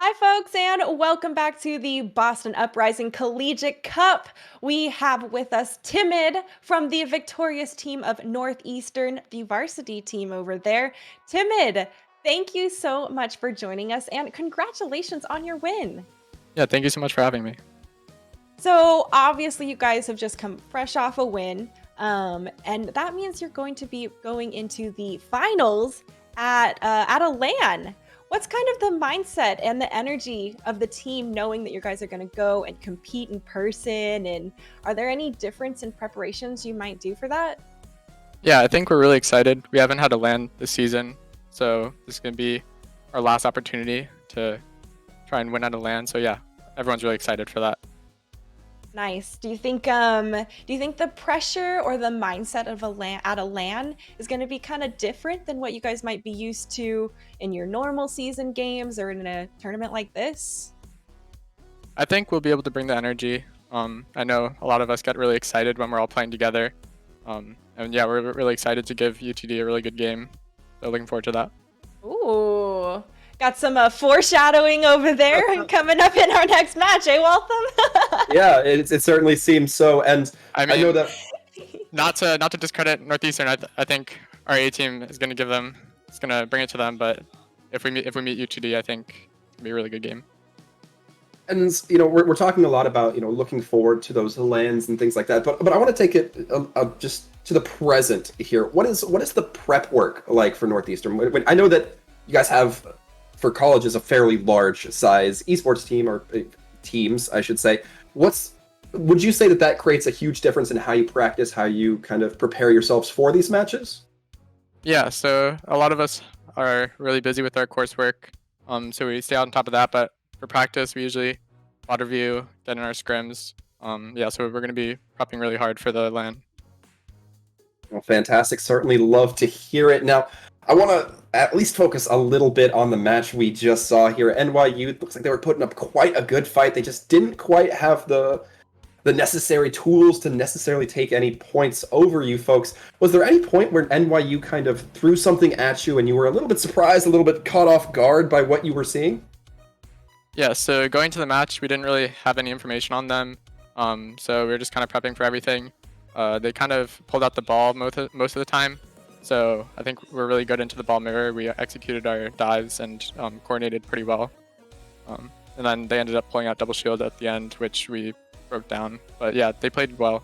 Hi, folks, and welcome back to the Boston Uprising Collegiate Cup. We have with us Timid from the victorious team of Northeastern, the varsity team over there. Timid, thank you so much for joining us, and congratulations on your win. Yeah, thank you so much for having me. So, obviously, you guys have just come fresh off a win, and that means you're going to be going into the finals at a LAN. What's kind of the mindset and the energy of the team knowing that you guys are going to go and compete in person? And are there any difference in preparations you might do for that? Yeah, I think we're really excited. We haven't had a LAN this season, so this is going to be our last opportunity to try and win at a LAN. So yeah, everyone's really excited for that. Nice. Do you think the pressure or the mindset of a LAN is going to be kind of different than what you guys might be used to in your normal season games or in a tournament like this? I think we'll be able to bring the energy. I know a lot of us get really excited when we're all playing together. And yeah, we're really excited to give UTD a really good game. So looking forward to that. Ooh, got some foreshadowing over there coming up in our next match, eh, Waltham? Yeah, it certainly seems so. And I I know mean, that not to discredit Northeastern, I think our A team is going to give them, it's going to bring it to them. But if we meet UTD, I think it's going to be a really good game. and we're talking a lot about looking forward to those lands and things like that, but I want to take it just to the present here. What is the prep work like for Northeastern? When I know that you guys have, for colleges, a fairly large size esports team, or teams I should say. Would you say that creates a huge difference in how you practice, how you kind of prepare yourselves for these matches? Yeah, so a lot of us are really busy with our coursework, so we stay on top of that. But for practice, we usually water review, get in our scrims. Yeah, so we're going to be prepping really hard for the LAN. Well, fantastic. Certainly love to hear it. Now, I want to at least focus a little bit on the match we just saw here. NYU, it looks like they were putting up quite a good fight. They just didn't quite have the necessary tools to necessarily take any points over you folks. Was there any point where NYU kind of threw something at you and you were a little bit surprised, a little bit caught off guard by what you were seeing? Yeah, so going to the match, we didn't really have any information on them. So we were just kind of prepping for everything. They kind of pulled out the ball most of the time. So I think we're really good into the ball mirror. We executed our dives and coordinated pretty well. And then they ended up pulling out double shield at the end, which we broke down. But yeah, they played well.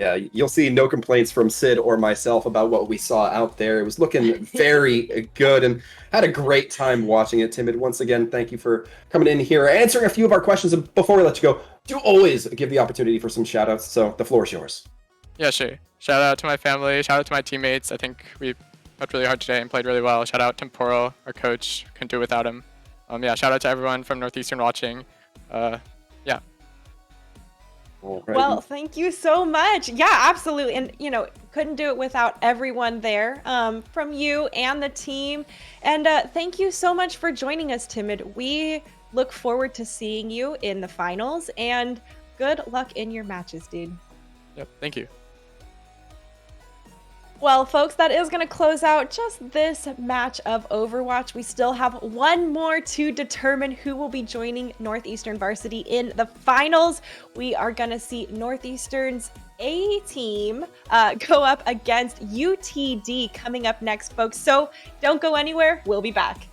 Yeah, you'll see no complaints from Sid or myself about what we saw out there. It was looking very good, and had a great time watching it. Timid, once again, thank you for coming in here, answering a few of our questions. And before we let you go, do always give the opportunity for some shout-outs, so the floor is yours. Yeah, sure. Shout out to my family. Shout out to my teammates. I think we worked really hard today and played really well. Shout out Temporal, our coach. Couldn't do it without him. Yeah, shout out to everyone from Northeastern watching. Yeah. Alrighty. Well, thank you so much. Yeah, absolutely. And, couldn't do it without everyone there, from you and the team. And thank you so much for joining us, Timid. We look forward to seeing you in the finals, and good luck in your matches, dude. Yep. Thank you. Well, folks, that is going to close out just this match of Overwatch. We still have one more to determine who will be joining Northeastern Varsity in the finals. We are going to see Northeastern's A team go up against UTD coming up next, folks. So don't go anywhere. We'll be back.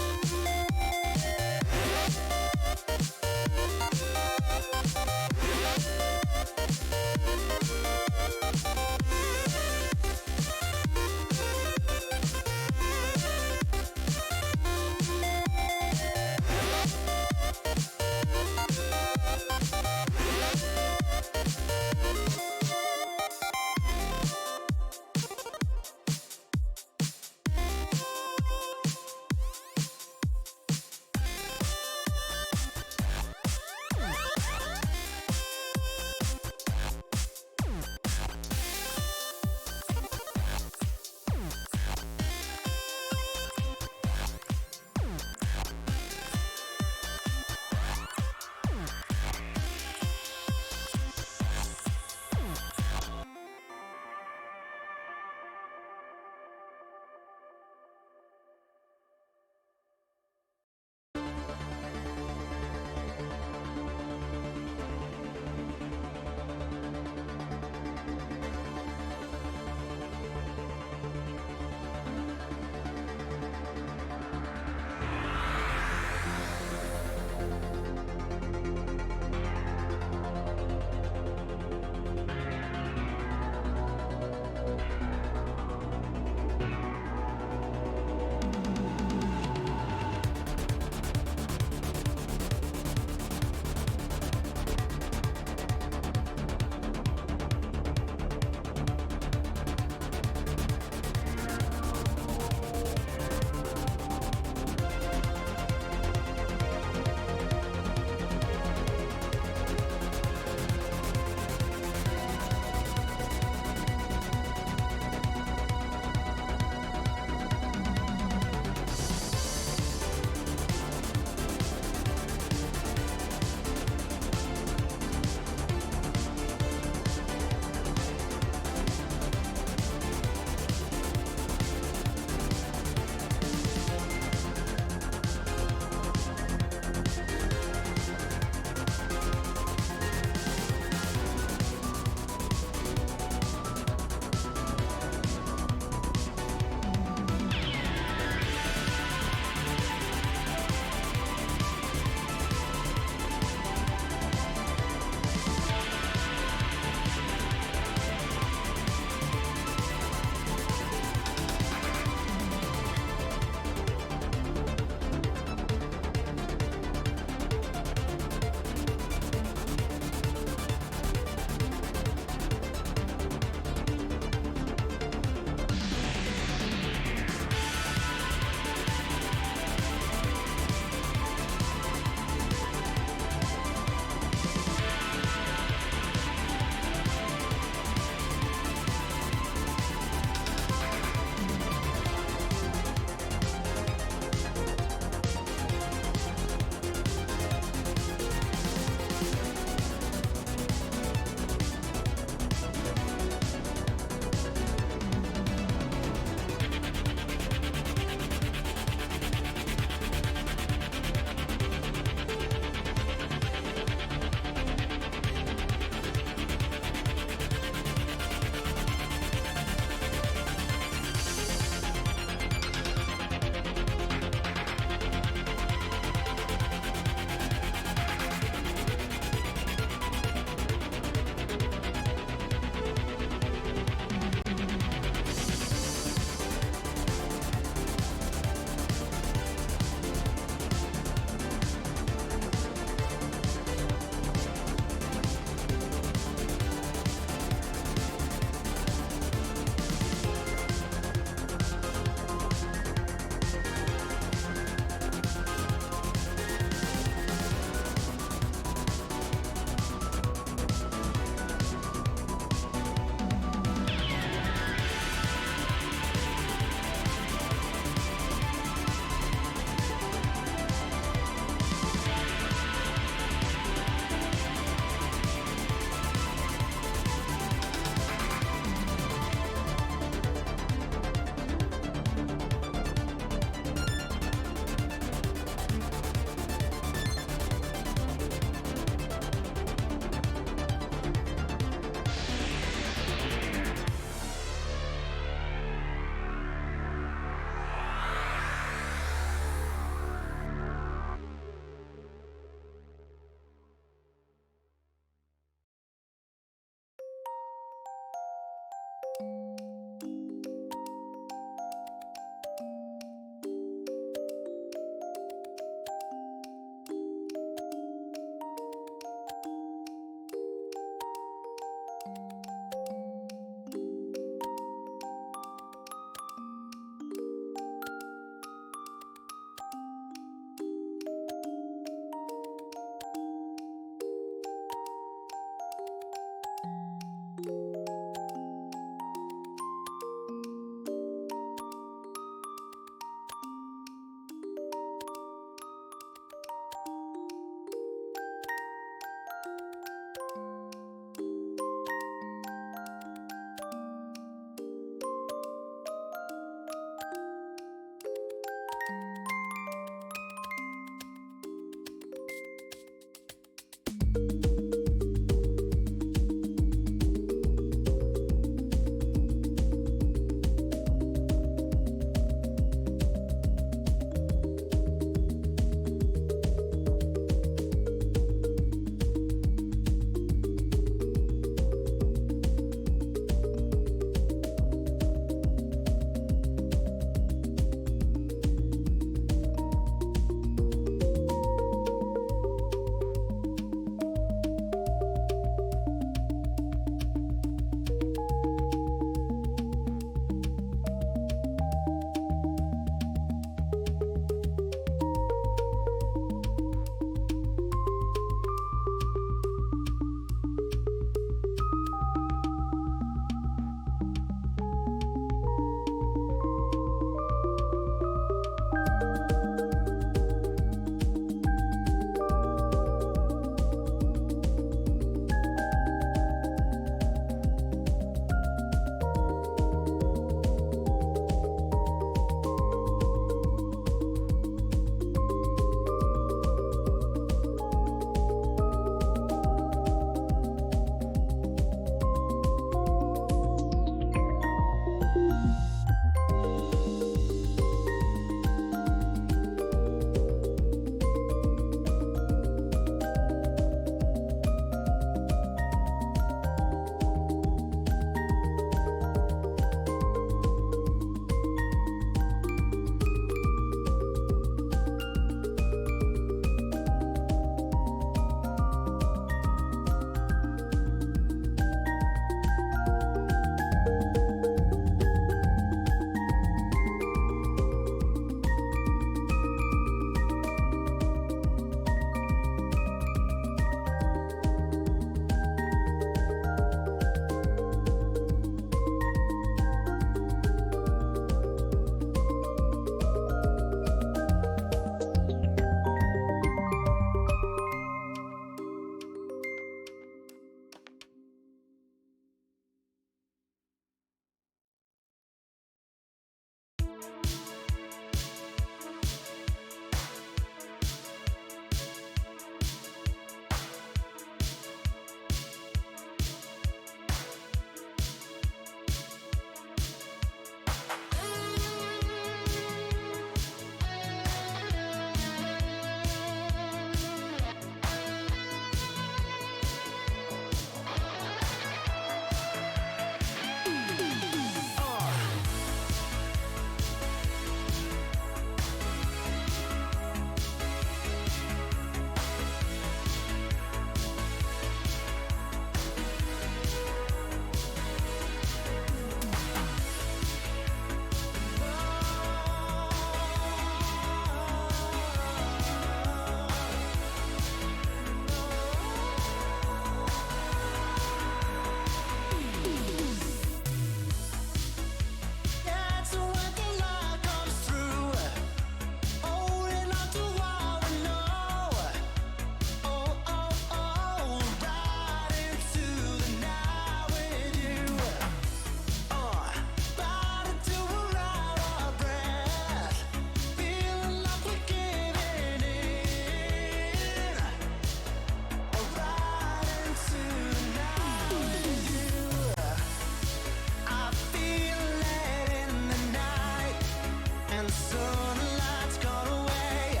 sunlight's gone away.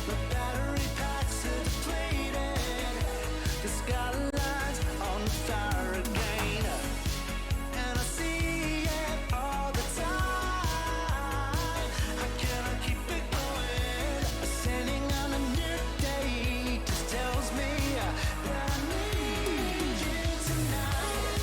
My battery packs are depleted. The skyline's on fire again. And I see it all the time. How can I keep it going? Sending on a new day just tells me that I need you tonight.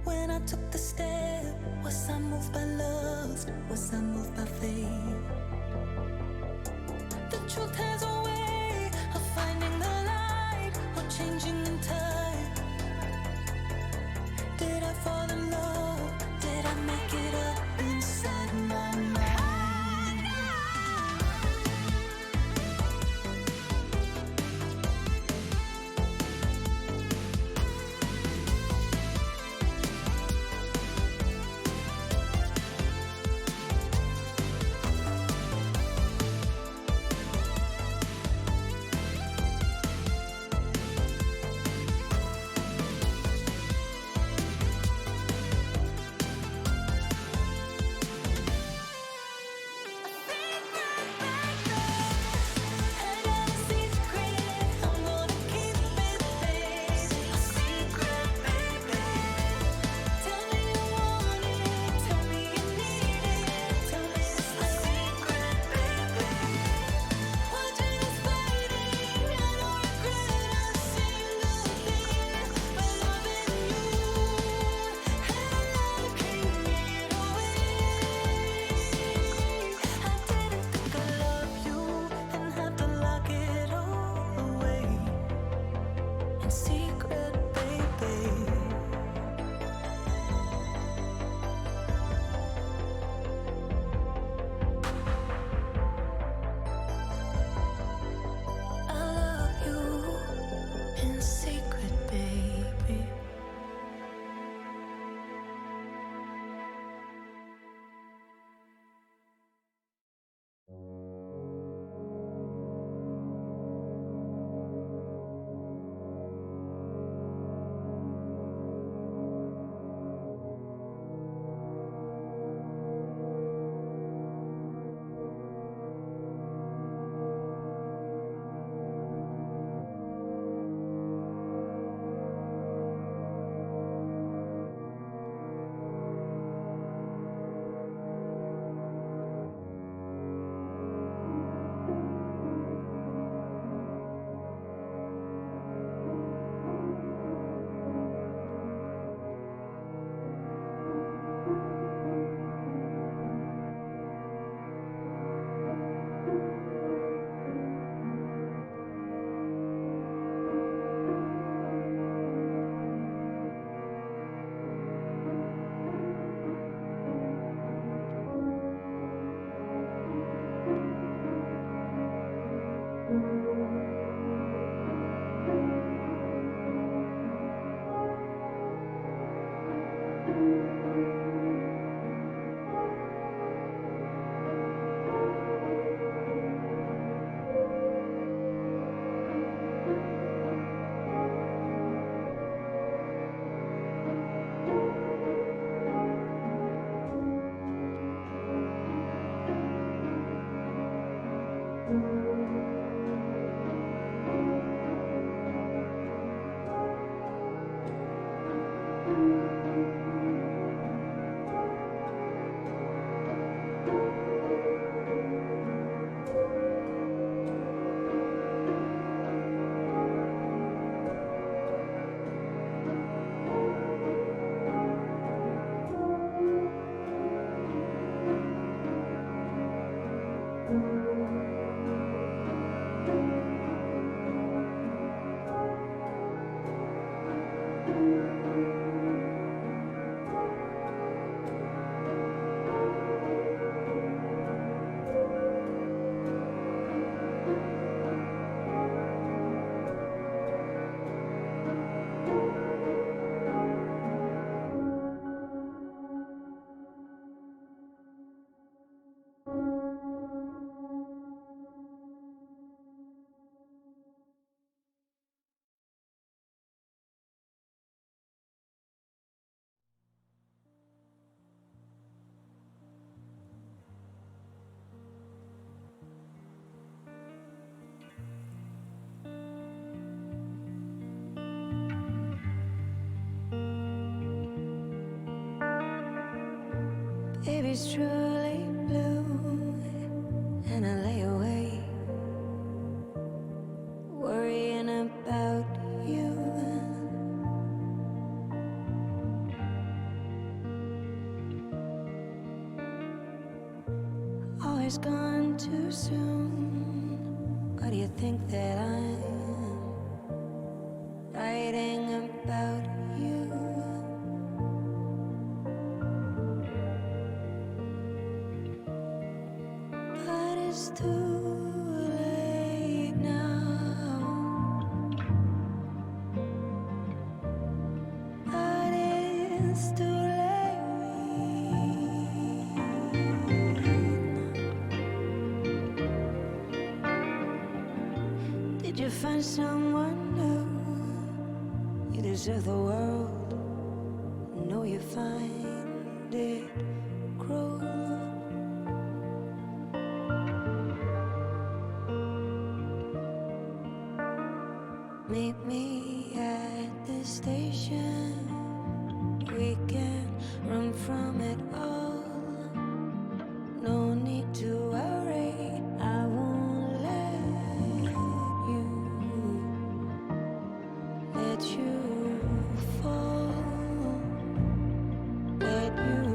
When I took the step, was I moved by lust? Was I moved by faith? The truth has a way of finding the light or changing in time. Did I fall in love? Did I make it up inside my mind? Baby's truly blue, and I lay awake worrying about you. always gone too soon. Why do you think that I'm writing about you? But it's too late now. But it's too late. Did you find someone new? You deserve the world. Know you find it cruel. Meet me at the station. We can run from it all. No need to worry. I won't let you fall. Let you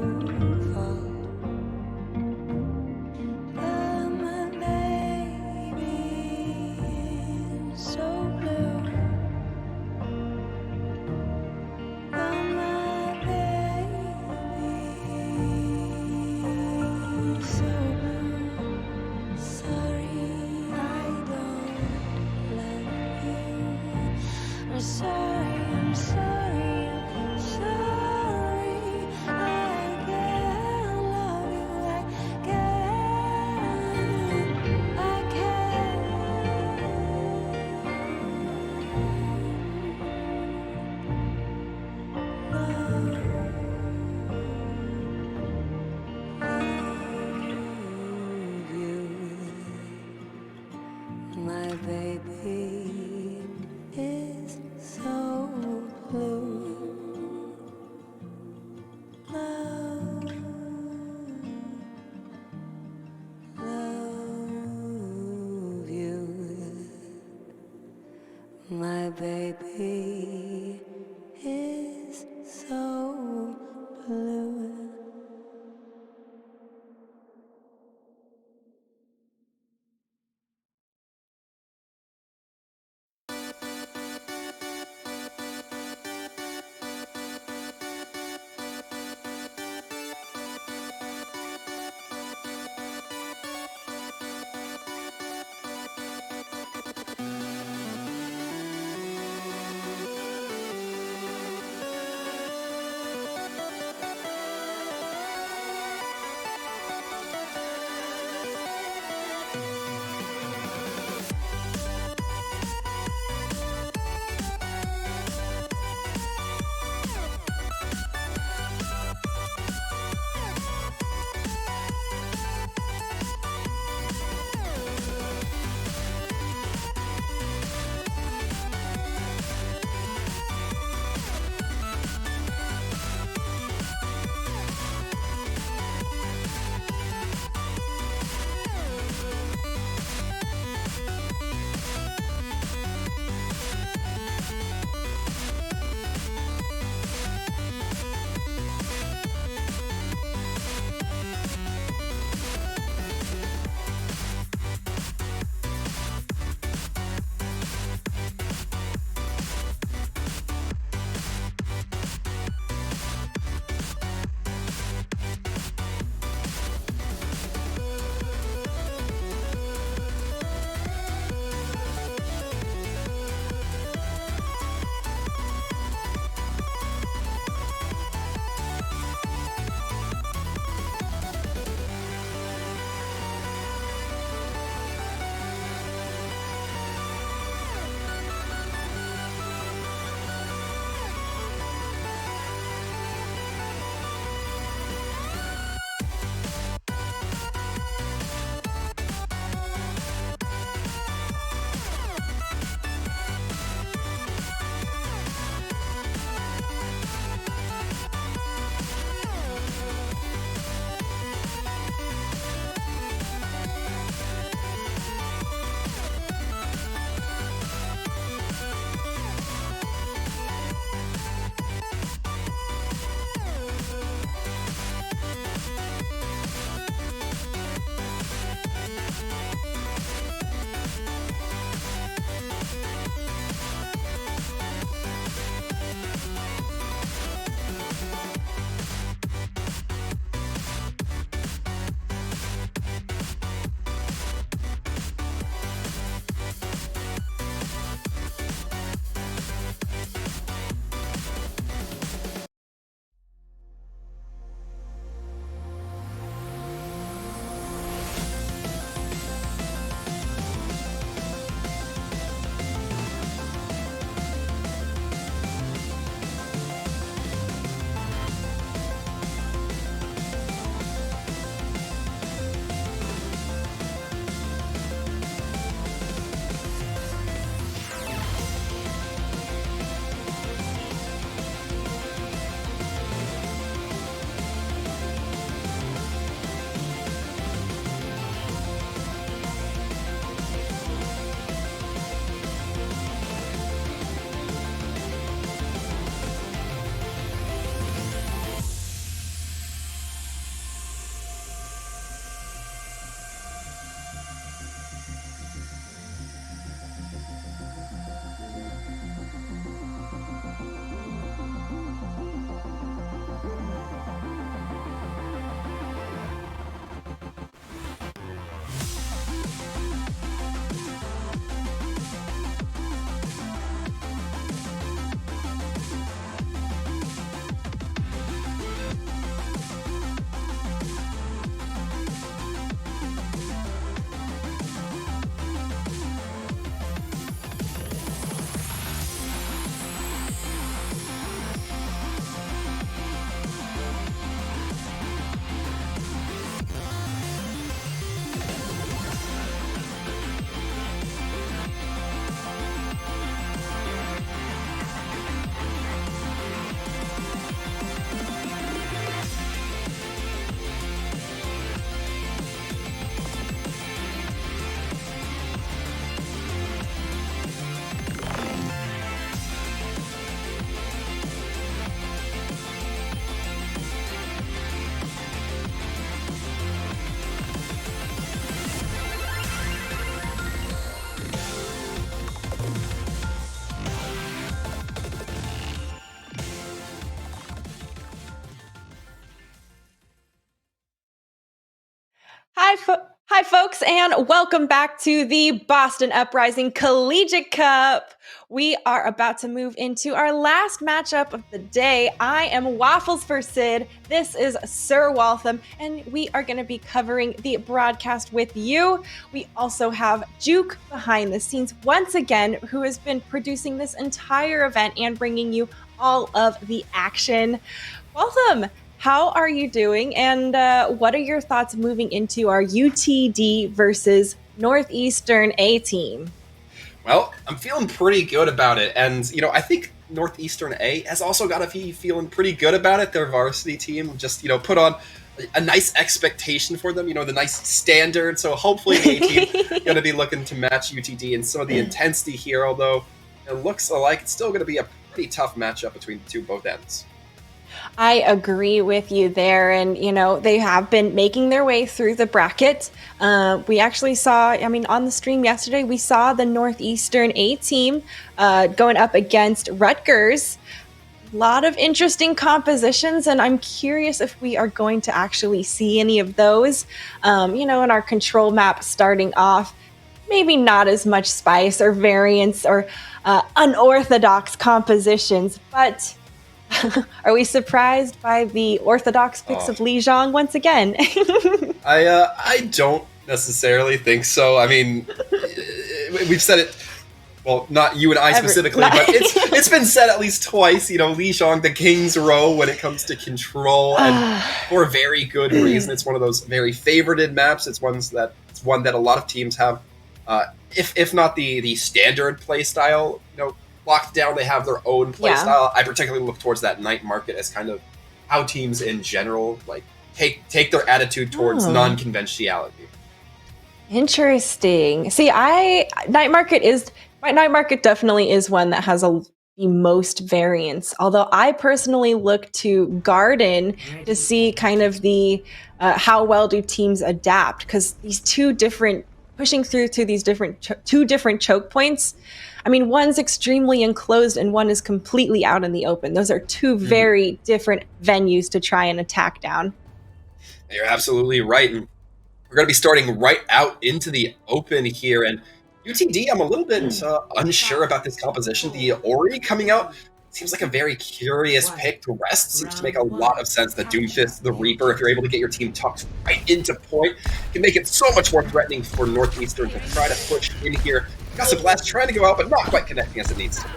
fall. But my baby is so blue. But my baby is so blue. Sorry, I don't love you. I'm sorry, I'm sorry, I'm sorry. I can't love you, I can't, I can't love you. My baby is so blue. Love you. My baby is so blue. Hi, folks, and welcome back to the Boston Uprising Collegiate Cup. We are about to move into our last matchup of the day. I am Waffles for Sid. This is Sir Waltham, and we are going to be covering the broadcast with you. We also have Juke behind the scenes once again, who has been producing this entire event and bringing you all of the action. Waltham, how are you doing, and what are your thoughts moving into our UTD versus Northeastern A team? Well, I'm feeling pretty good about it, and I think Northeastern A has also got to be feeling pretty good about it. Their varsity team just put on a nice expectation for them, the nice standard. So hopefully the A team going to be looking to match UTD in some of the intensity here. Although it looks like it's still going to be a pretty tough matchup between both ends. I agree with you there. And, they have been making their way through the bracket. We actually saw, on the stream yesterday, we saw the Northeastern A team going up against Rutgers. A lot of interesting compositions, and I'm curious if we are going to actually see any of those. In our control map starting off, maybe not as much spice or variance or unorthodox compositions, but are we surprised by the orthodox picks of Li Zhang once again? I don't necessarily think so. I mean, we've said it. Well, not you and I specifically, but it's been said at least twice. Li Zhang, the king's row when it comes to control, and for a very good reason. It's one of those very favorited maps. It's one that a lot of teams have, if not the standard play style, locked down. They have their own play style. I particularly look towards that night market as kind of how teams in general take their attitude towards non-conventionality. Interesting. See, night market definitely is one that has the most variance. Although I personally look to Garden to see kind of the how well do teams adapt, because these pushing through to these two different choke points. One's extremely enclosed and one is completely out in the open. Those are two very different venues to try and attack down. You're absolutely right. And we're going to be starting right out into the open here. And UTD, I'm a little bit unsure about this composition. The Ori coming out seems like a very curious pick. The rest seems to make a lot of sense. The Doomfist, the Reaper, if you're able to get your team tucked right into point, can make it so much more threatening for Northeastern to try to push in here. Got some blast trying to go out, but not quite connecting as it needs to.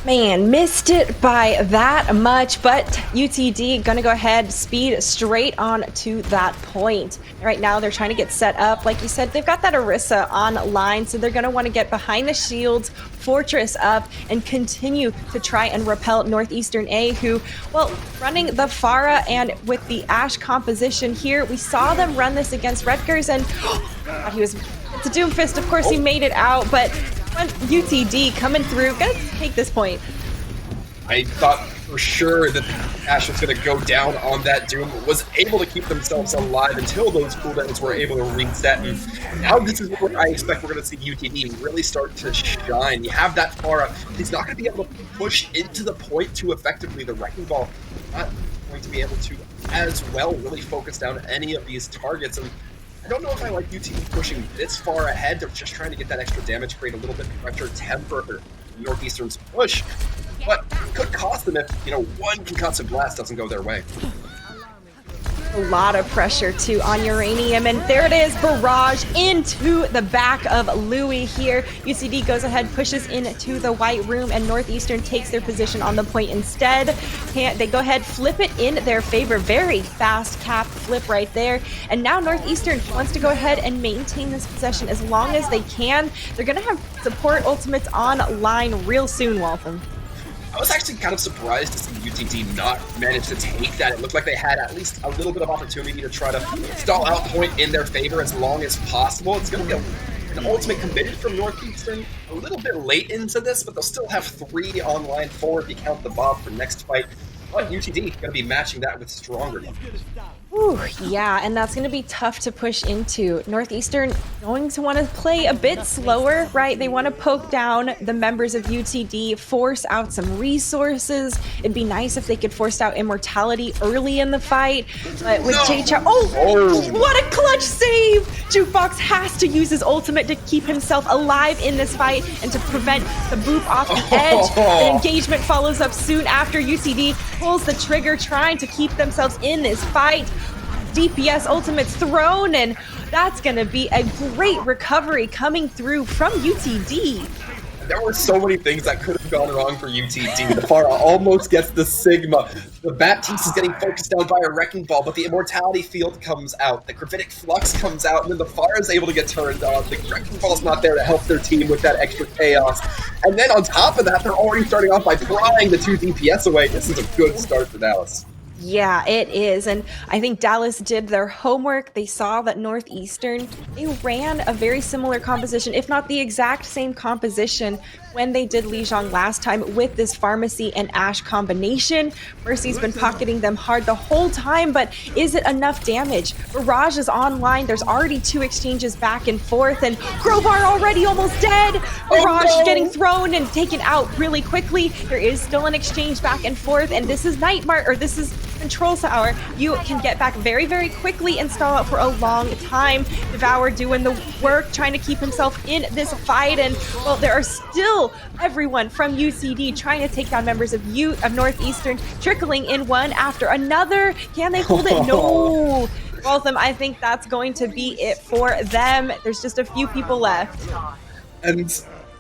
Man, missed it by that much, but UTD gonna go ahead, speed straight on to that point. Right now, they're trying to get set up. Like you said, they've got that Orisa online, so they're gonna want to get behind the shields, fortress up, and continue to try and repel Northeastern A, who, running the Pharah and with the Ashe composition here, we saw them run this against Rutgers, and it's a Doomfist, of course, he made it out, but UTD coming through, gonna take this point. I thought for sure that Ashe was going to go down on that Doom, was able to keep themselves alive until those cooldowns were able to reset. And now this is where I expect we're going to see UTD really start to shine. You have that Pharah. He's not going to be able to push into the point too effectively. The Wrecking Ball not going to be able to as well really focus down any of these targets. And I don't know if I like UTD pushing this far ahead. They're just trying to get that extra damage, create a little bit of pressure, temper Northeastern's push. But it could cost them if, one concussive blast doesn't go their way. A lot of pressure too on Uranium, and there it is, barrage into the back of Louis here. UCD goes ahead, pushes into the white room, and Northeastern takes their position on the point instead. They go ahead, flip it in their favor. Very fast cap flip right there. And now Northeastern wants to go ahead and maintain this possession as long as they can. They're going to have support ultimates online real soon, Waltham. I was actually kind of surprised to see UTD not manage to take that. It looked like they had at least a little bit of opportunity to try to stall out point in their favor as long as possible. It's going to be an ultimate committed from Northeastern a little bit late into this, but they'll still have 3 online, 4 if you count the Bob for next fight. But UTD going to be matching that with stronger numbers. Ooh, yeah, and that's going to be tough to push into. Northeastern going to want to play a bit slower, right? They want to poke down the members of UTD, force out some resources. It'd be nice if they could force out immortality early in the fight. But with J-Chow, what a clutch save! Jukebox has to use his ultimate to keep himself alive in this fight and to prevent the boop off the edge. An engagement follows up soon after. UTD pulls the trigger, trying to keep themselves in this fight. DPS ultimate's thrown, and that's going to be a great recovery coming through from UTD. There were so many things that could have gone wrong for UTD. The Pharah almost gets the Sigma. The Baptiste is getting focused down by a Wrecking Ball, but the Immortality Field comes out. The Gravitic Flux comes out, and then the Pharah is able to get turned on. The Wrecking Ball is not there to help their team with that extra chaos. And then on top of that, they're already starting off by prying the 2 DPS away. This is a good start for Dallas. Yeah, it is. And I think Dallas did their homework. They saw that Northeastern, they ran a very similar composition, if not the exact same composition when they did Lijiang last time with this Pharmacy and Ashe combination. Mercy's been pocketing them hard the whole time, but is it enough damage? Barrage is online. There's already 2 exchanges back and forth, and Crowbar already almost dead. Barrage getting thrown and taken out really quickly. There is still an exchange back and forth, and this is Nightmare, or this is Control Tower. You can get back very, very quickly and stall out for a long time. Devour doing the work, trying to keep himself in this fight, and well, there are still everyone from UCD trying to take down members of Northeastern, trickling in one after another. Can they hold it? No. Waltham, I think that's going to be it for them. There's just a few people left. And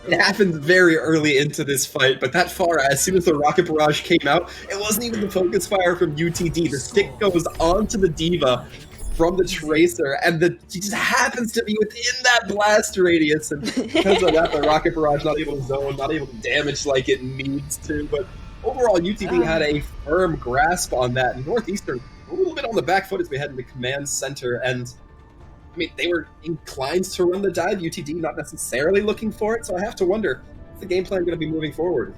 it happened very early into this fight, but that far, as soon as the Rocket Barrage came out, it wasn't even the focus fire from UTD. The stick goes onto the Diva from the Tracer, and she just happens to be within that blast radius, and because of that, the Rocket Barrage not able to zone, not able to damage like it needs to, but overall, UTD had a firm grasp on that, and Northeastern a little bit on the back foot as we head into Command Center, and I mean, they were inclined to run the dive, UTD not necessarily looking for it, so I have to wonder, what's the game plan going to be moving forward?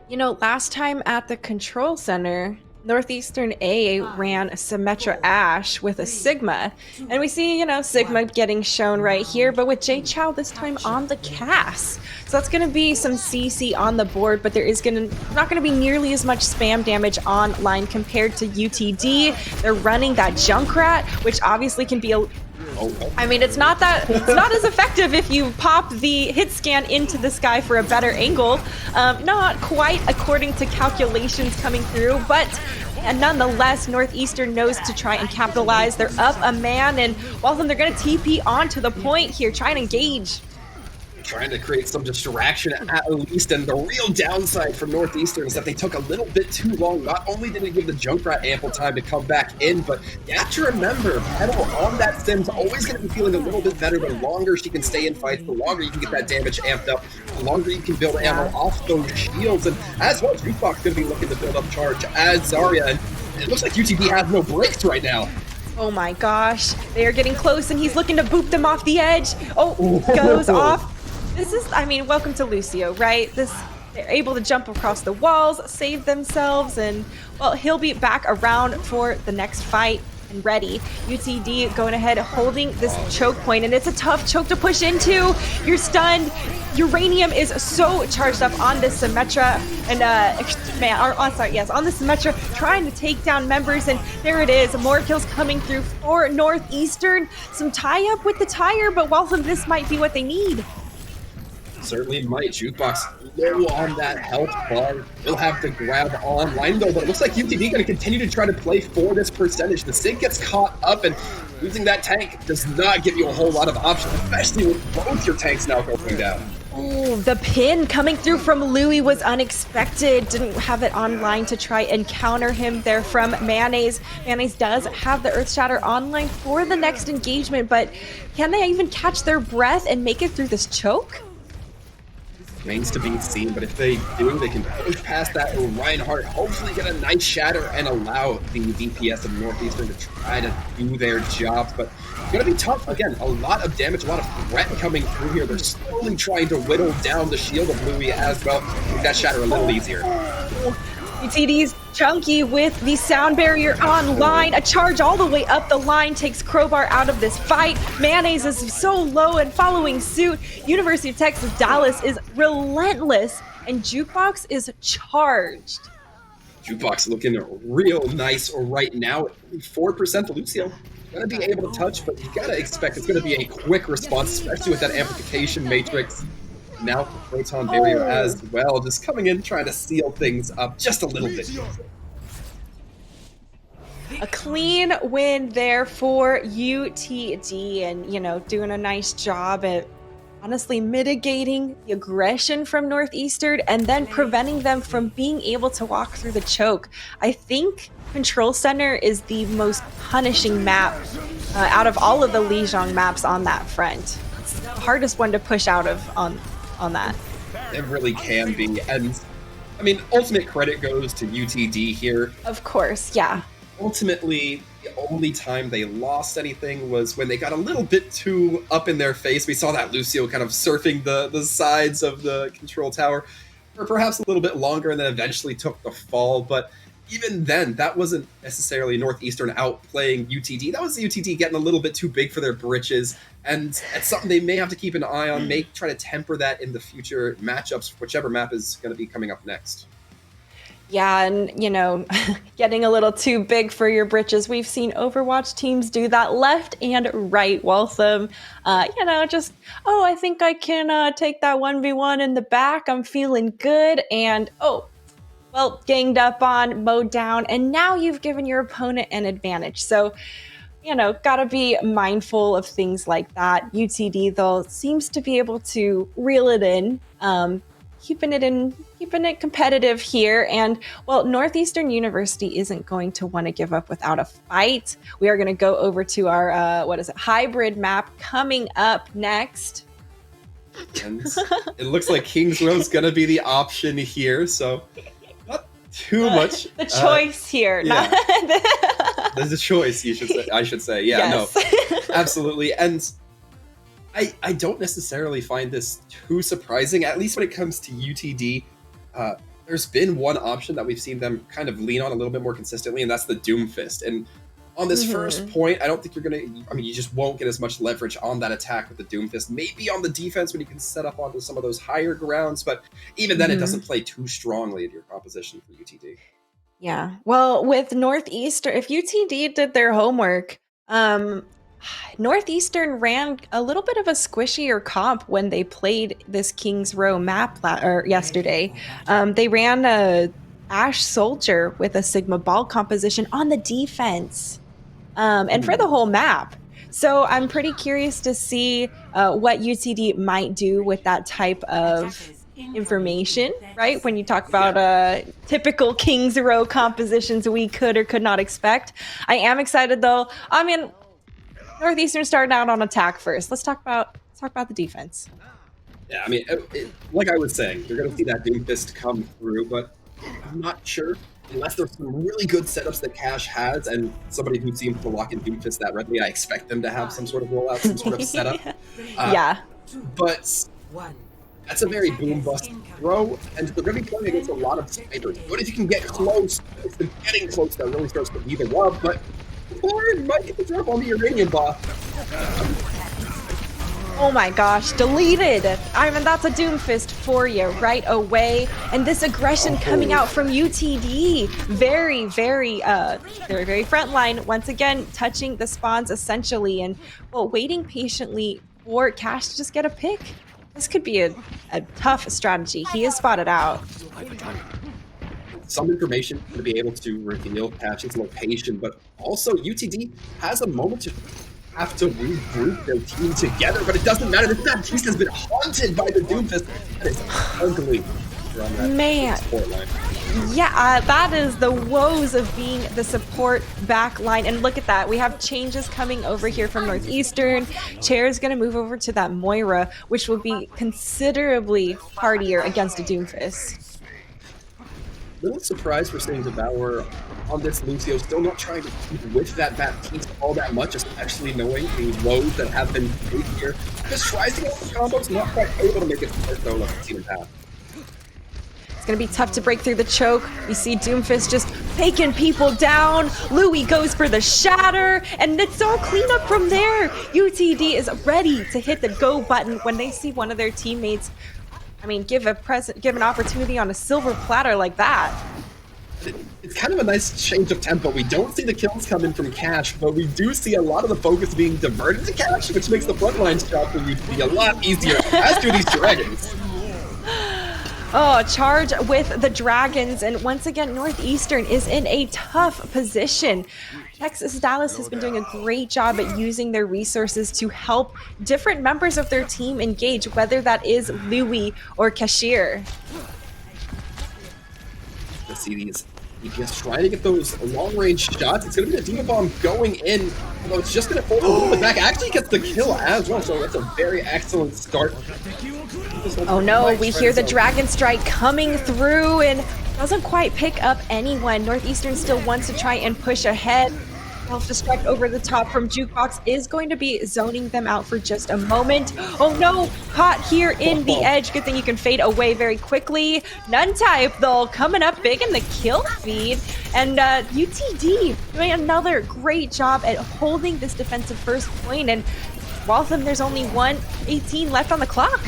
You know, last time at the Control Center, Northeastern A ran a Symmetra Ashe with a Sigma, and we see, you know, Sigma getting shown right here, but with J-Chow this time on the Cass. So that's going to be some CC on the board, but there is not going to be nearly as much spam damage online compared to UTD. They're running that Junkrat, which obviously can be I mean, it's not as effective if you pop the hit scan into the sky for a better angle. Not quite according to calculations coming through, but nonetheless, Northeastern knows to try and capitalize. They're up a man, and Waltham, they're going to TP onto the point here, try and engage. Trying to create some distraction at least, and the real downside for Northeastern is that they took a little bit too long. Not only did it give the Junkrat ample time to come back in, but you have to remember, Petal on that Sim's always going to be feeling a little bit better the longer she can stay in fights, the longer you can get that damage amped up, the longer you can build ammo off those shields, and as well, Jukebox going to be looking to build up charge as Zarya, and it looks like UTD has no breaks right now. Oh my gosh, they are getting close, and he's looking to boop them off the edge. Oh, goes off. This is, I mean, welcome to Lucio, right? They're able to jump across the walls, save themselves, and, well, he'll be back around for the next fight and ready. UTD going ahead, holding this choke point, and it's a tough choke to push into. You're stunned. Uranium is so charged up on this Symmetra, and, on the Symmetra, trying to take down members, and there it is. More kills coming through for Northeastern. Some tie-up with the tire, but Waltham, this might be what they need. Certainly might. Jukebox low on that health bar. He'll have to grab online though, but it looks like UTD going to continue to try to play for this percentage. The Sig gets caught up, and losing that tank does not give you a whole lot of options, especially with both your tanks now going down. Oh, the pin coming through from Louis was unexpected. Didn't have it online to try and counter him there from Mayonnaise. Mayonnaise does have the Earth Shatter online for the next engagement, but can they even catch their breath and make it through this choke? remains to be seen, but if they do, they can push past that Reinhardt, hopefully get a nice shatter and allow the DPS of Northeastern to try to do their jobs. But it's going to be tough. Again, a lot of damage, a lot of threat coming through here. They're slowly trying to whittle down the shield of Louis as well. Make that shatter a little easier. UTD's Chunky with the sound barrier online. A charge all the way up the line takes Crowbar out of this fight. Mayonnaise is so low and following suit. University of Texas Dallas is relentless, and Jukebox is charged. Jukebox looking real nice right now. 4% Lucio. Gonna be able to touch, but you gotta expect it's gonna be a quick response, especially with that amplification matrix. Now Proton Barrier as well, just coming in trying to seal things up just a little bit. A clean win there for UTD, and doing a nice job at honestly mitigating the aggression from Northeastern and then preventing them from being able to walk through the choke. I think Control Center is the most punishing map out of all of the Lijiang maps on that front. It's the hardest one to push out of on that. It really can be, and I mean, ultimate credit goes to UTD here. Of course, yeah. Ultimately, the only time they lost anything was when they got a little bit too up in their face. We saw that Lucio kind of surfing the sides of the control tower for perhaps a little bit longer, and then eventually took the fall. But even then, that wasn't necessarily Northeastern outplaying UTD. That was UTD getting a little bit too big for their britches, and it's something they may have to keep an eye on, try to temper that in the future matchups, whichever map is going to be coming up next. Yeah, and getting a little too big for your britches. We've seen Overwatch teams do that left and right. Waltham, I think I can take that 1v1 in the back. I'm feeling good, and ganged up on, mowed down, and now you've given your opponent an advantage. So, gotta be mindful of things like that. UTD, though, seems to be able to reel it in, keeping it competitive here. And, Northeastern University isn't going to want to give up without a fight. We are going to go over to our, hybrid map coming up next. And it looks like King's Row's going to be the option here, so too much. The choice here. Yeah. There's a choice, I should say. Yeah, yes. No, absolutely. And I don't necessarily find this too surprising, at least when it comes to UTD. There's been one option that we've seen them kind of lean on a little bit more consistently, and that's the Doomfist. And on this first point, I don't think you just won't get as much leverage on that attack with the Doomfist. Maybe on the defense when you can set up onto some of those higher grounds, but even then it doesn't play too strongly into your composition for UTD. Yeah. Well, with Northeastern, if UTD did their homework, Northeastern ran a little bit of a squishier comp when they played this Kings Row map yesterday. They ran a Ash Soldier with a Sigma Ball composition on the defense. And for the whole map. So I'm pretty curious to see what UTD might do with that type of information, right? When you talk about typical Kings Row compositions we could or could not expect. I am excited though. I mean, Northeastern starting out on attack first. Let's talk about the defense. Yeah, I mean, like I was saying, you're going to see that Doomfist come through, but I'm not sure. Unless there's some really good setups that Cash has, and somebody who seems to lock in Doomfist that readily, I expect them to have some sort of rollout, some sort of setup. Yeah. But that's a very boom-bust throw, and they're going to be playing against a lot of snipers. But if you can get close, it's the getting close that really starts to be the rub, but Lord might get the drop on the Uranium Boss. Oh my gosh, deleted. I mean, that's a Doomfist for you right away. And this aggression coming out from UTD. Very, very frontline. Once again, touching the spawns essentially and waiting patiently for Cash to just get a pick. This could be a tough strategy. He is spotted out. Some information to be able to reveal Cash's location, but also UTD has a moment to have to regroup their team together, but it doesn't matter. This Baptiste has been haunted by the Doomfist. That is ugly. Man. Yeah, that is the woes of being the support back line. And look at that. We have changes coming over here from Northeastern. Chair's going to move over to that Moira, which will be considerably hardier against a Doomfist. Little surprised for seeing Devour on this Lucio, still not trying to keep with that Baptiste all that much, especially knowing the lows that have been made here. Just tries to get the combos, not quite able to make it work though, like Team Path. It's going to be tough to break through the choke. We see Doomfist just taking people down. Louis goes for the shatter, and it's all clean up from there. UTD is ready to hit the go button when they see one of their teammates, give an opportunity on a silver platter like that. It's kind of a nice change of tempo. We don't see the kills come in from Cash, but we do see a lot of the focus being diverted to Cash, which makes the frontline's job for you to be a lot easier, as do these dragons. Oh, charge with the dragons, and once again, Northeastern is in a tough position. Texas Dallas has been doing a great job at using their resources to help different members of their team engage, whether that is Louis or Cashier. Let's see these DPS trying to get those long-range shots. It's going to be a Diva Bomb going in, although it's just going to hold a little bit back. Actually gets the kill as well, so that's a very excellent start. Oh no, we hear the Dragon Strike coming through and doesn't quite pick up anyone. Northeastern still wants to try and push ahead. Self-destruct over the top from Jukebox is going to be zoning them out for just a moment. Oh no, caught here in the edge. Good thing you can fade away very quickly. None type though, coming up big in the kill feed. And UTD doing another great job at holding this defensive first point. And Waltham, there's only 1:18 left on the clock.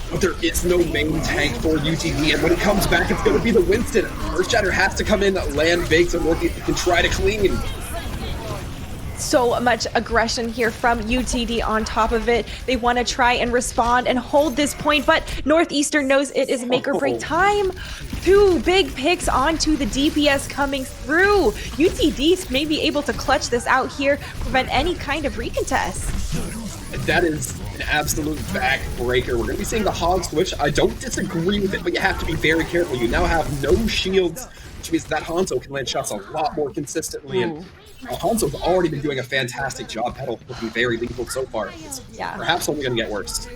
But there is no main tank for UTD, and when it comes back, it's going to be the Winston. Earthshatter has to come in, land big, so Northeastern can try to clean. So much aggression here from UTD on top of it. They want to try and respond and hold this point, but Northeastern knows it is make or break time. 2 big picks onto the DPS coming through. UTD may be able to clutch this out here, prevent any kind of recontest. That is an absolute backbreaker. We're going to be seeing the hog switch. I don't disagree with it, but you have to be very careful. You now have no shields, which means that Hanzo can land shots a lot more consistently. And Hanzo's already been doing a fantastic job. Petal looking very lethal so far. It's perhaps only going to get worse.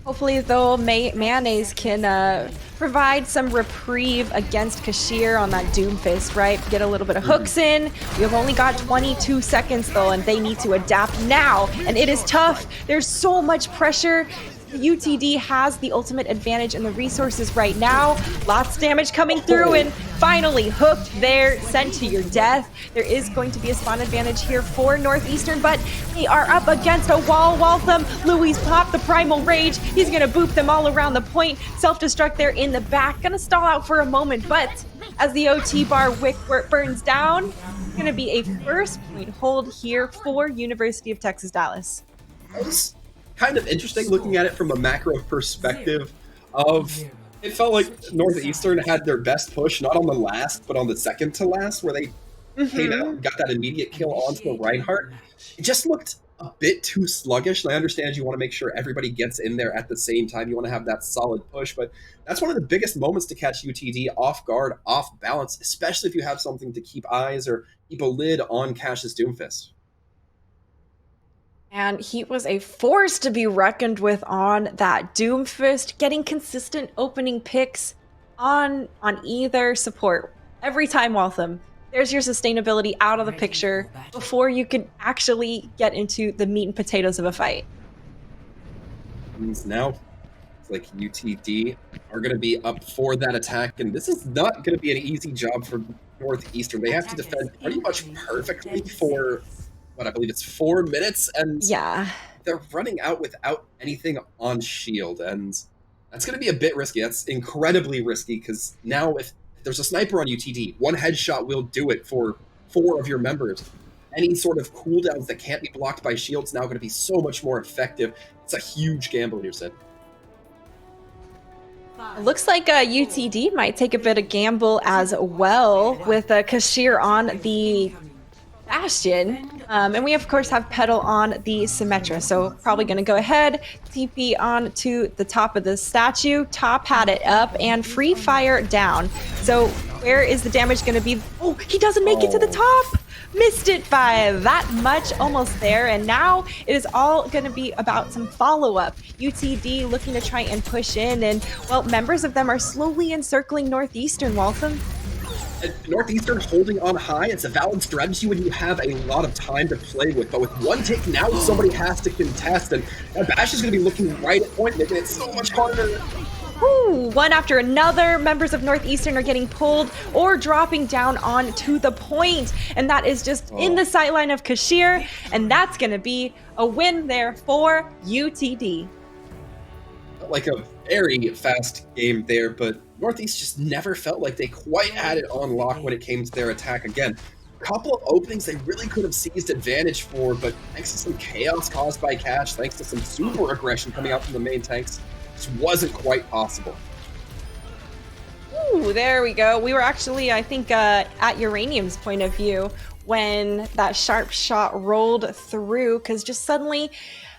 Hopefully, though, Mayonnaise can provide some reprieve against Cashier on that Doomfist, right? Get a little bit of hooks in. We have only got 22 seconds, though, and they need to adapt now. And it is tough. There's so much pressure. UTD has the ultimate advantage in the resources right now. Lots of damage coming through, and finally hooked there, sent to your death. There is going to be a spawn advantage here for Northeastern, but they are up against a wall. Waltham, Louis popped the Primal Rage. He's going to boop them all around the point. Self-destruct there in the back. Going to stall out for a moment, but as the OT bar wick burns down, it's going to be a first point hold here for University of Texas Dallas. Kind of interesting looking at it from a macro perspective of it felt like Northeastern had their best push not on the last but on the second to last where they came out, got that immediate kill onto the Reinhardt. It just looked a bit too sluggish, and I understand you want to make sure everybody gets in there at the same time. You want to have that solid push, but that's one of the biggest moments to catch UTD off guard, off balance, especially if you have something to keep eyes or keep a lid on Cash's Doomfist. And he was a force to be reckoned with on that Doomfist, getting consistent opening picks on either support. Every time, Waltham, there's your sustainability out of the picture before you could actually get into the meat and potatoes of a fight. Now, it's like UTD are going to be up for that attack, and this is not going to be an easy job for Northeastern. They have to defend pretty much perfectly for I believe it's 4 minutes, and they're running out without anything on shield, and that's going to be a bit risky. That's incredibly risky, because now if there's a sniper on UTD, one headshot will do it for 4 of your members. Any sort of cooldowns that can't be blocked by shields now going to be so much more effective. It's a huge gamble here, Sid. It looks like UTD might take a bit of gamble as well with Cashier on the Bastion. And we, of course, have Petal on the Symmetra. So probably going to go ahead, TP on to the top of the statue. Top had it up and Free Fire down. So where is the damage going to be? Oh, he doesn't make it to the top. Missed it by that much, almost there. And now it is all going to be about some follow-up. UTD looking to try and push in. And, well, members of them are slowly encircling Northeastern, Waltham. And Northeastern holding on high, it's a valid strategy when you have a lot of time to play with. But with one tick, now somebody has to contest. And Bash is going to be looking right at point, making it so much harder. Ooh, one after another, members of Northeastern are getting pulled or dropping down onto the point. And that is just in the sightline of Kashir. And that's going to be a win there for UTD. Like a very fast game there, but Northeast just never felt like they quite had it on lock when it came to their attack again. A couple of openings they really could have seized advantage for, but thanks to some chaos caused by Cash, thanks to some super aggression coming out from the main tanks, this wasn't quite possible. Ooh, there we go. We were actually, I think, at Uranium's point of view when that sharp shot rolled through, because just suddenly,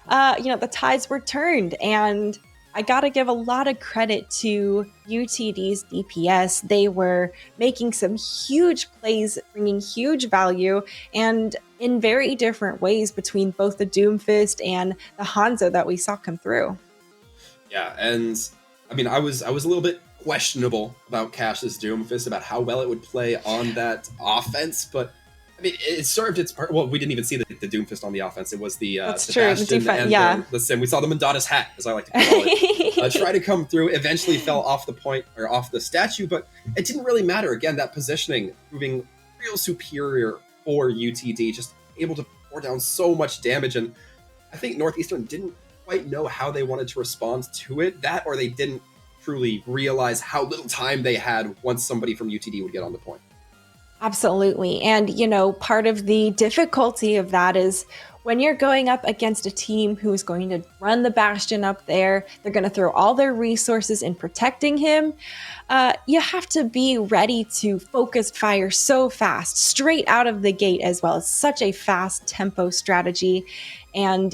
the tides were turned. And I gotta give a lot of credit to UTD's DPS. They were making some huge plays, bringing huge value, and in very different ways between both the Doomfist and the Hanzo that we saw come through. Yeah, and I mean, I was a little bit questionable about Cash's Doomfist, about how well it would play on that offense, but I mean, it served its part. Well, we didn't even see the Doomfist on the offense. It was the Bastion and the Sim. We saw the Mandata's hat, as I like to call it, try to come through. Eventually fell off the point, or off the statue, but it didn't really matter. Again, that positioning proving real superior for UTD, just able to pour down so much damage. And I think Northeastern didn't quite know how they wanted to respond to it. That, or they didn't truly realize how little time they had once somebody from UTD would get on the point. Absolutely. And, part of the difficulty of that is when you're going up against a team who is going to run the Bastion up there, they're going to throw all their resources in protecting him. You have to be ready to focus fire so fast, straight out of the gate as well. It's such a fast tempo strategy. And,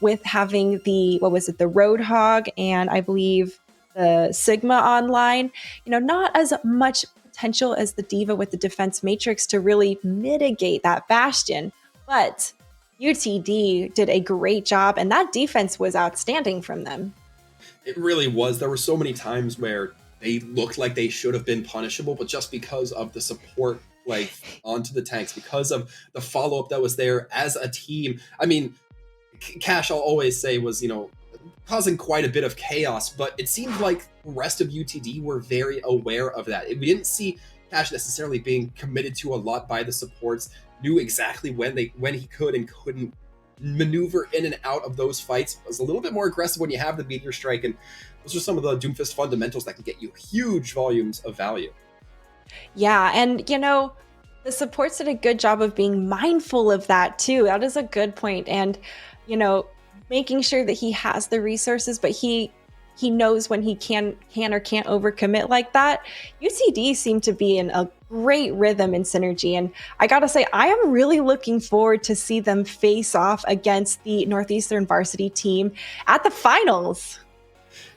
with having the Roadhog and I believe the Sigma online, not as much potential as the Diva with the Defense Matrix to really mitigate that Bastion. But UTD did a great job, and that defense was outstanding from them. It really was. There were so many times where they looked like they should have been punishable, but just because of the support onto the tanks, because of the follow-up that was there as a team. I mean, Cash, I'll always say, was, causing quite a bit of chaos, but it seemed like the rest of UTD were very aware of that. We didn't see Cash necessarily being committed to a lot by the supports, knew exactly when he could and couldn't maneuver in and out of those fights. It was a little bit more aggressive when you have the Meteor Strike, and those are some of the Doomfist fundamentals that can get you huge volumes of value. Yeah, and the supports did a good job of being mindful of that too. That is a good point. And making sure that he has the resources, but he knows when he can or can't overcommit like that. UTD seemed to be in a great rhythm and synergy, and I gotta say, I am really looking forward to see them face off against the Northeastern varsity team at the finals.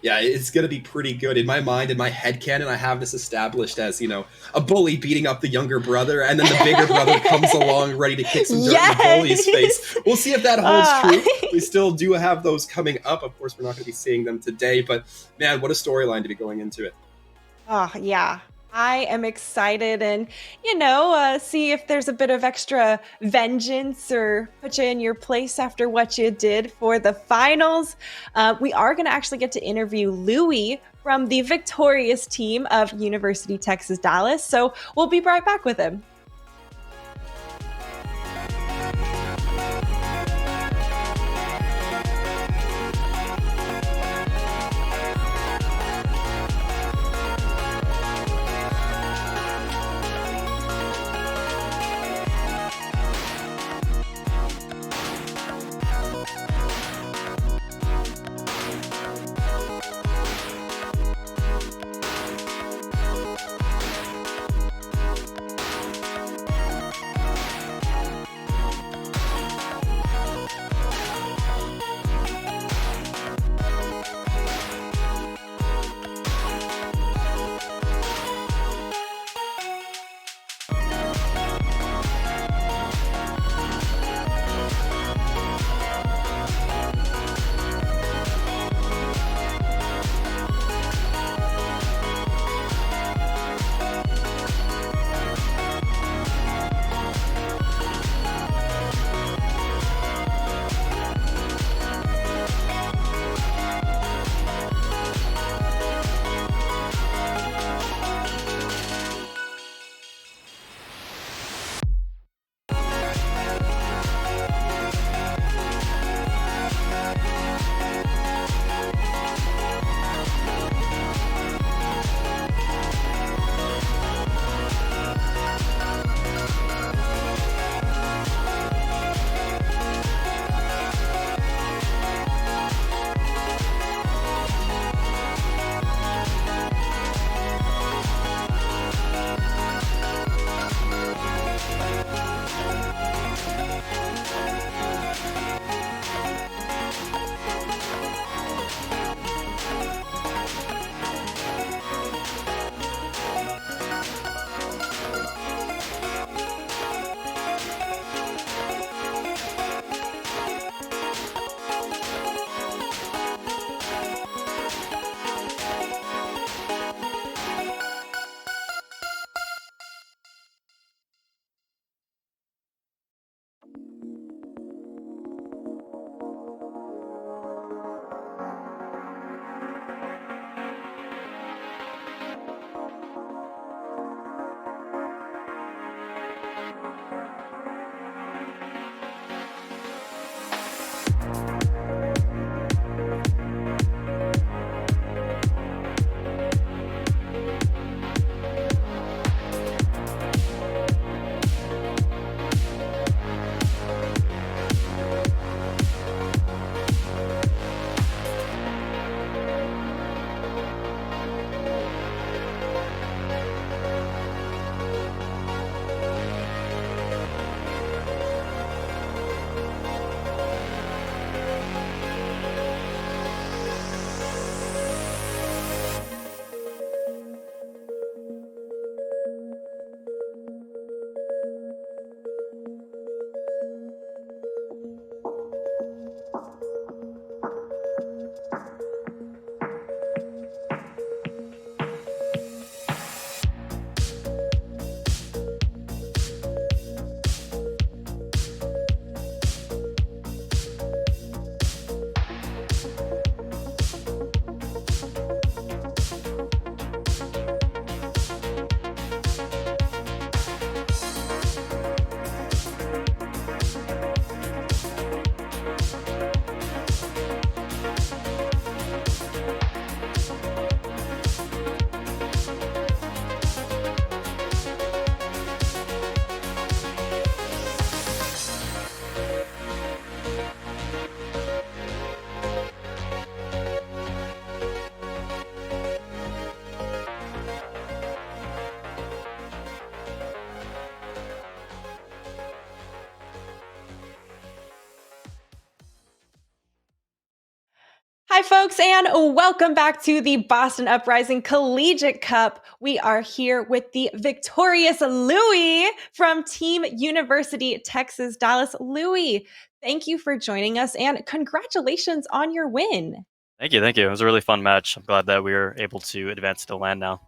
Yeah, it's going to be pretty good. In my mind, in my headcanon, I have this established as, a bully beating up the younger brother, and then the bigger brother comes along ready to kick some dirt in the bully's face. We'll see if that holds true. We still do have those coming up. Of course, we're not going to be seeing them today, but man, what a storyline to be going into it. Oh, yeah. I am excited and, see if there's a bit of extra vengeance or put you in your place after what you did for the finals. We are going to actually get to interview Louis from the victorious team of University Texas Dallas. So we'll be right back with him. Hi, folks, and welcome back to the Boston Uprising Collegiate Cup. We are here with the victorious Louie from Team University Texas Dallas. Louie, thank you for joining us, and congratulations on your win. Thank you. It was a really fun match. I'm glad that we were able to advance to LAN now.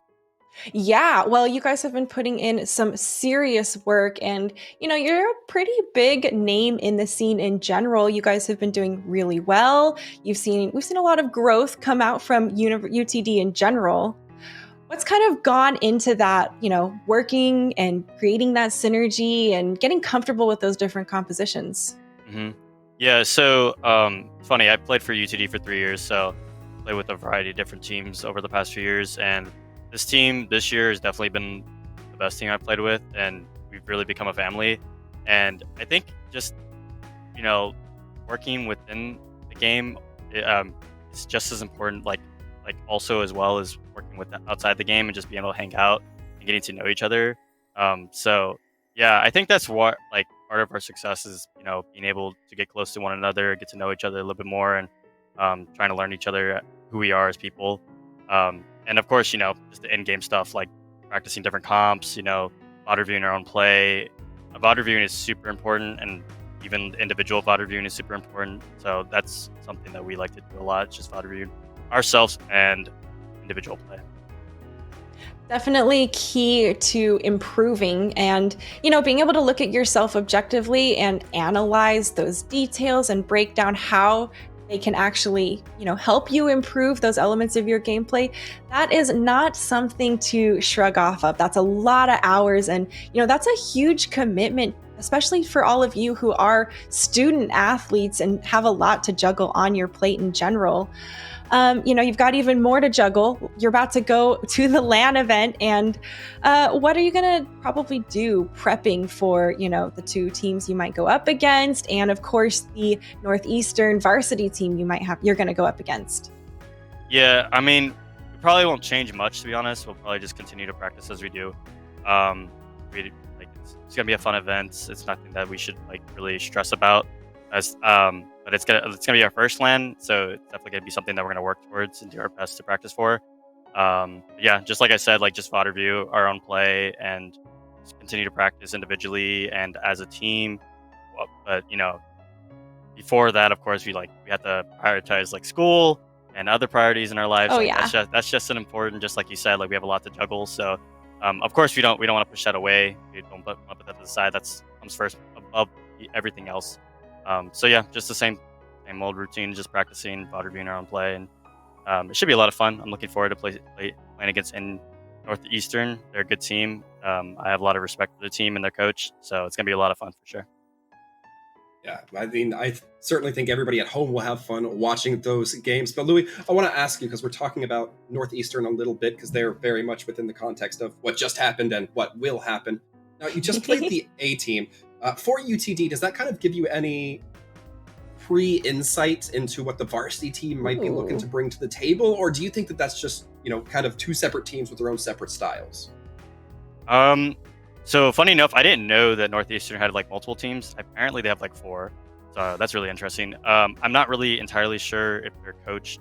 Yeah, well, you guys have been putting in some serious work, and you're a pretty big name in the scene in general. You guys have been doing really well. We've seen a lot of growth come out from UTD in general. What's kind of gone into that, working and creating that synergy and getting comfortable with those different compositions? hmm Yeah, so funny, I played for UTD for 3 years, so I played with a variety of different teams over the past few years, and this team this year has definitely been the best team I've played with, and we've really become a family. And I think just, working within the game is just as important, like also as well as working with outside the game and just being able to hang out and getting to know each other. So yeah, I think that's what part of our success is, being able to get close to one another, get to know each other a little bit more, and trying to learn each other, who we are as people. And of course, just the in-game stuff like practicing different comps, VOD reviewing our own play. VOD reviewing is super important, and even individual VOD reviewing is super important. So that's something that we like to do a lot, just VOD reviewing ourselves and individual play. Definitely key to improving and, being able to look at yourself objectively and analyze those details and break down how they can actually, help you improve those elements of your gameplay. That is not something to shrug off of. That's a lot of hours, and, that's a huge commitment, especially for all of you who are student athletes and have a lot to juggle on your plate in general. You've got even more to juggle. You're about to go to the LAN event, and what are you going to probably do prepping for, the two teams you might go up against, and of course the Northeastern varsity team you're going to go up against? Yeah, I mean, we probably won't change much, to be honest. We'll probably just continue to practice as we do. It's gonna be a fun event. It's nothing that we should really stress about, but it's gonna be our first LAN, so it's definitely gonna be something that we're gonna work towards and do our best to practice for. Yeah, just like I said, just VOD review our own play and just continue to practice individually and as a team. But before that, of course, we have to prioritize school and other priorities in our lives. Oh, yeah. That's just an important, just like you said, we have a lot to juggle. So of course we don't want to push that away. We don't put that to the side. That's comes first above everything else. So yeah, just the same old routine, just practicing, VOD reviewing our own play, and it should be a lot of fun. I'm looking forward to playing against Northeastern. They're a good team. I have a lot of respect for the team and their coach, so it's gonna be a lot of fun for sure. Yeah, I mean, I certainly think everybody at home will have fun watching those games. But Louis, I want to ask you, because we're talking about Northeastern a little bit, because they're very much within the context of what just happened and what will happen. Now, you just played the A team. For UTD, does that kind of give you any pre-insight into what the varsity team might be looking to bring to the table? Or do you think that that's just, kind of two separate teams with their own separate styles? So funny enough, I didn't know that Northeastern had multiple teams. Apparently they have 4. So that's really interesting. I'm not really entirely sure if their coach,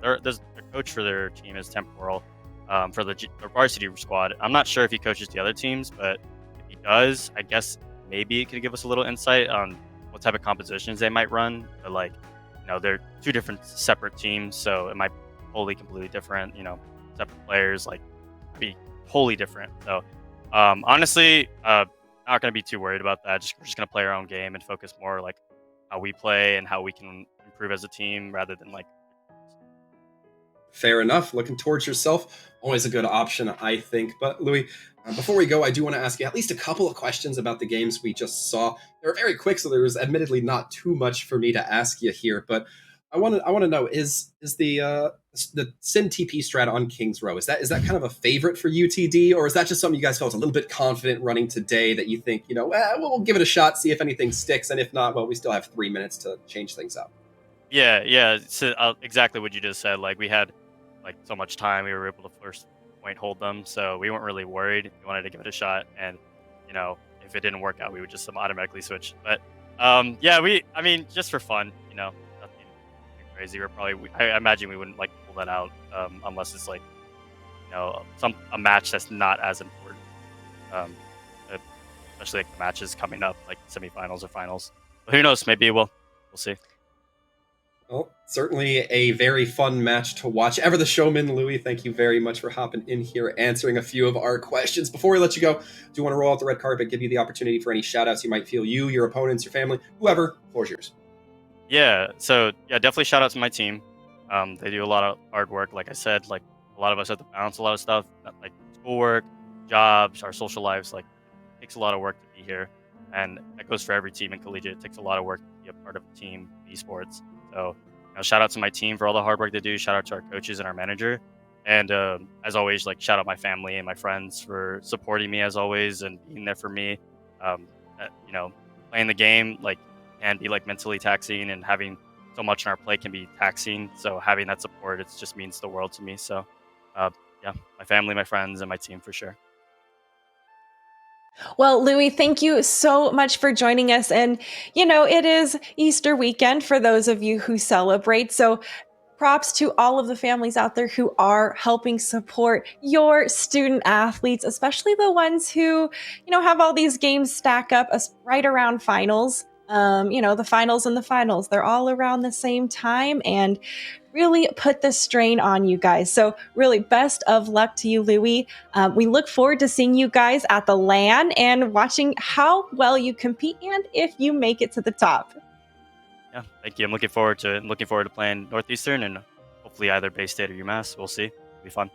their coach for their team is temporal, for their varsity squad. I'm not sure if he coaches the other teams, but if he does, I guess maybe it could give us a little insight on what type of compositions they might run. But they're two different separate teams, so it might be completely different. Separate players, be wholly different. So. Honestly, not gonna be too worried about that. We're just gonna play our own game and focus more how we play and how we can improve as a team rather than Fair enough. Looking towards yourself, always a good option, I think. But Louis, before we go, I do want to ask you at least a couple of questions about the games we just saw. They were very quick, so there was admittedly not too much for me to ask you here. But I want to know is the Sim TP strat on Kings Row, is that kind of a favorite for UTD, or is that just something you guys felt a little bit confident running today that you think we'll give it a shot, see if anything sticks, and if not, well, we still have 3 minutes to change things up? Yeah. So exactly what you just said. We had so much time, we were able to first point hold them, so we weren't really worried. We wanted to give it a shot, and if it didn't work out, we would just automatically switch. But yeah, just for fun, nothing crazy. I imagine we wouldn't like pull that out unless it's like, you know, a match that's not as important. Especially like the matches coming up, like semifinals or finals. But who knows? Maybe we'll see. Well, certainly a very fun match to watch. Ever the showman, Louis, thank you very much for hopping in here, answering a few of our questions. Before we let you go, do you want to roll out the red carpet, give you the opportunity for any shout-outs you might feel, you, your opponents, your family, whoever, floor's yours. Yeah, so yeah, definitely shout out to my team. They do a lot of hard work. Like I said, like a lot of us have to balance a lot of stuff, like schoolwork, jobs, our social lives. Like it takes a lot of work to be here, and that goes for every team in Collegiate. It takes a lot of work to be a part of a team in esports. So, you know, shout out to my team for all the hard work they do. Shout out to our coaches and our manager, and as always, like shout out my family and my friends for supporting me as always and being there for me. You know, playing the game like can be like mentally taxing, and having so much on our plate can be taxing. So having that support, it just means the world to me. So, yeah, my family, my friends, and my team for sure. Well, Louis, thank you so much for joining us. And, you know, it is Easter weekend for those of you who celebrate. So props to all of the families out there who are helping support your student athletes, especially the ones who, you know, have all these games stack up right around finals. You know, the finals and the finals, they're all around the same time and really put the strain on you guys. So really best of luck to you, Louis. We look forward to seeing you guys at the LAN and watching how well you compete and if you make it to the top. Yeah, thank you. I'm looking forward to it. I'm looking forward to playing Northeastern and hopefully either Bay State or UMass. We'll see. It'll be fun.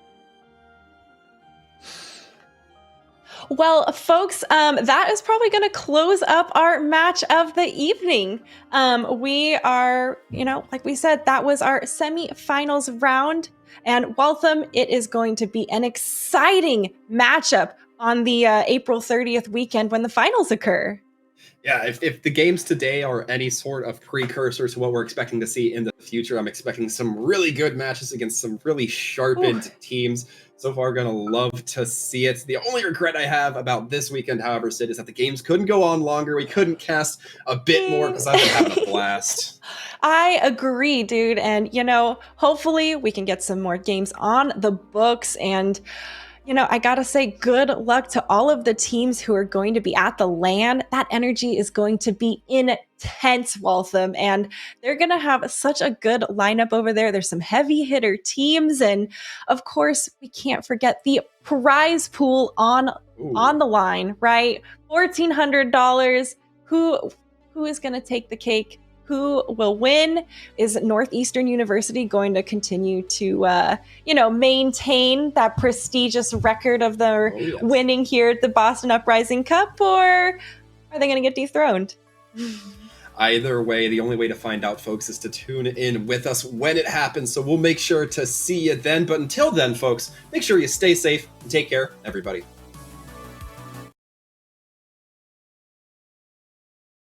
Well, folks, that is probably going to close up our match of the evening. We are, you know, like we said, that was our semifinals round. And Waltham, it is going to be an exciting matchup on the April 30th weekend when the finals occur. Yeah, if the games today are any sort of precursor to what we're expecting to see in the future, I'm expecting some really good matches against some really sharpened teams. So far, gonna love to see it. The only regret I have about this weekend, however, Sid, is that the games couldn't go on longer. We couldn't cast a bit more because I've been having a blast. I agree, dude. And, you know, hopefully we can get some more games on the books. And, you know, I gotta say, good luck to all of the teams who are going to be at the LAN. That energy is going to be intense, Waltham, and they're gonna have such a good lineup over there. There's some heavy hitter teams, and of course, we can't forget the prize pool on the line, right? $1,400. Who is gonna take the cake? Who will win? Is Northeastern University going to continue to, you know, maintain that prestigious record of their winning here at the Boston Uprising Cup, or are they going to get dethroned? Either way, the only way to find out, folks, is to tune in with us when it happens. So we'll make sure to see you then. But until then, folks, make sure you stay safe and take care, everybody.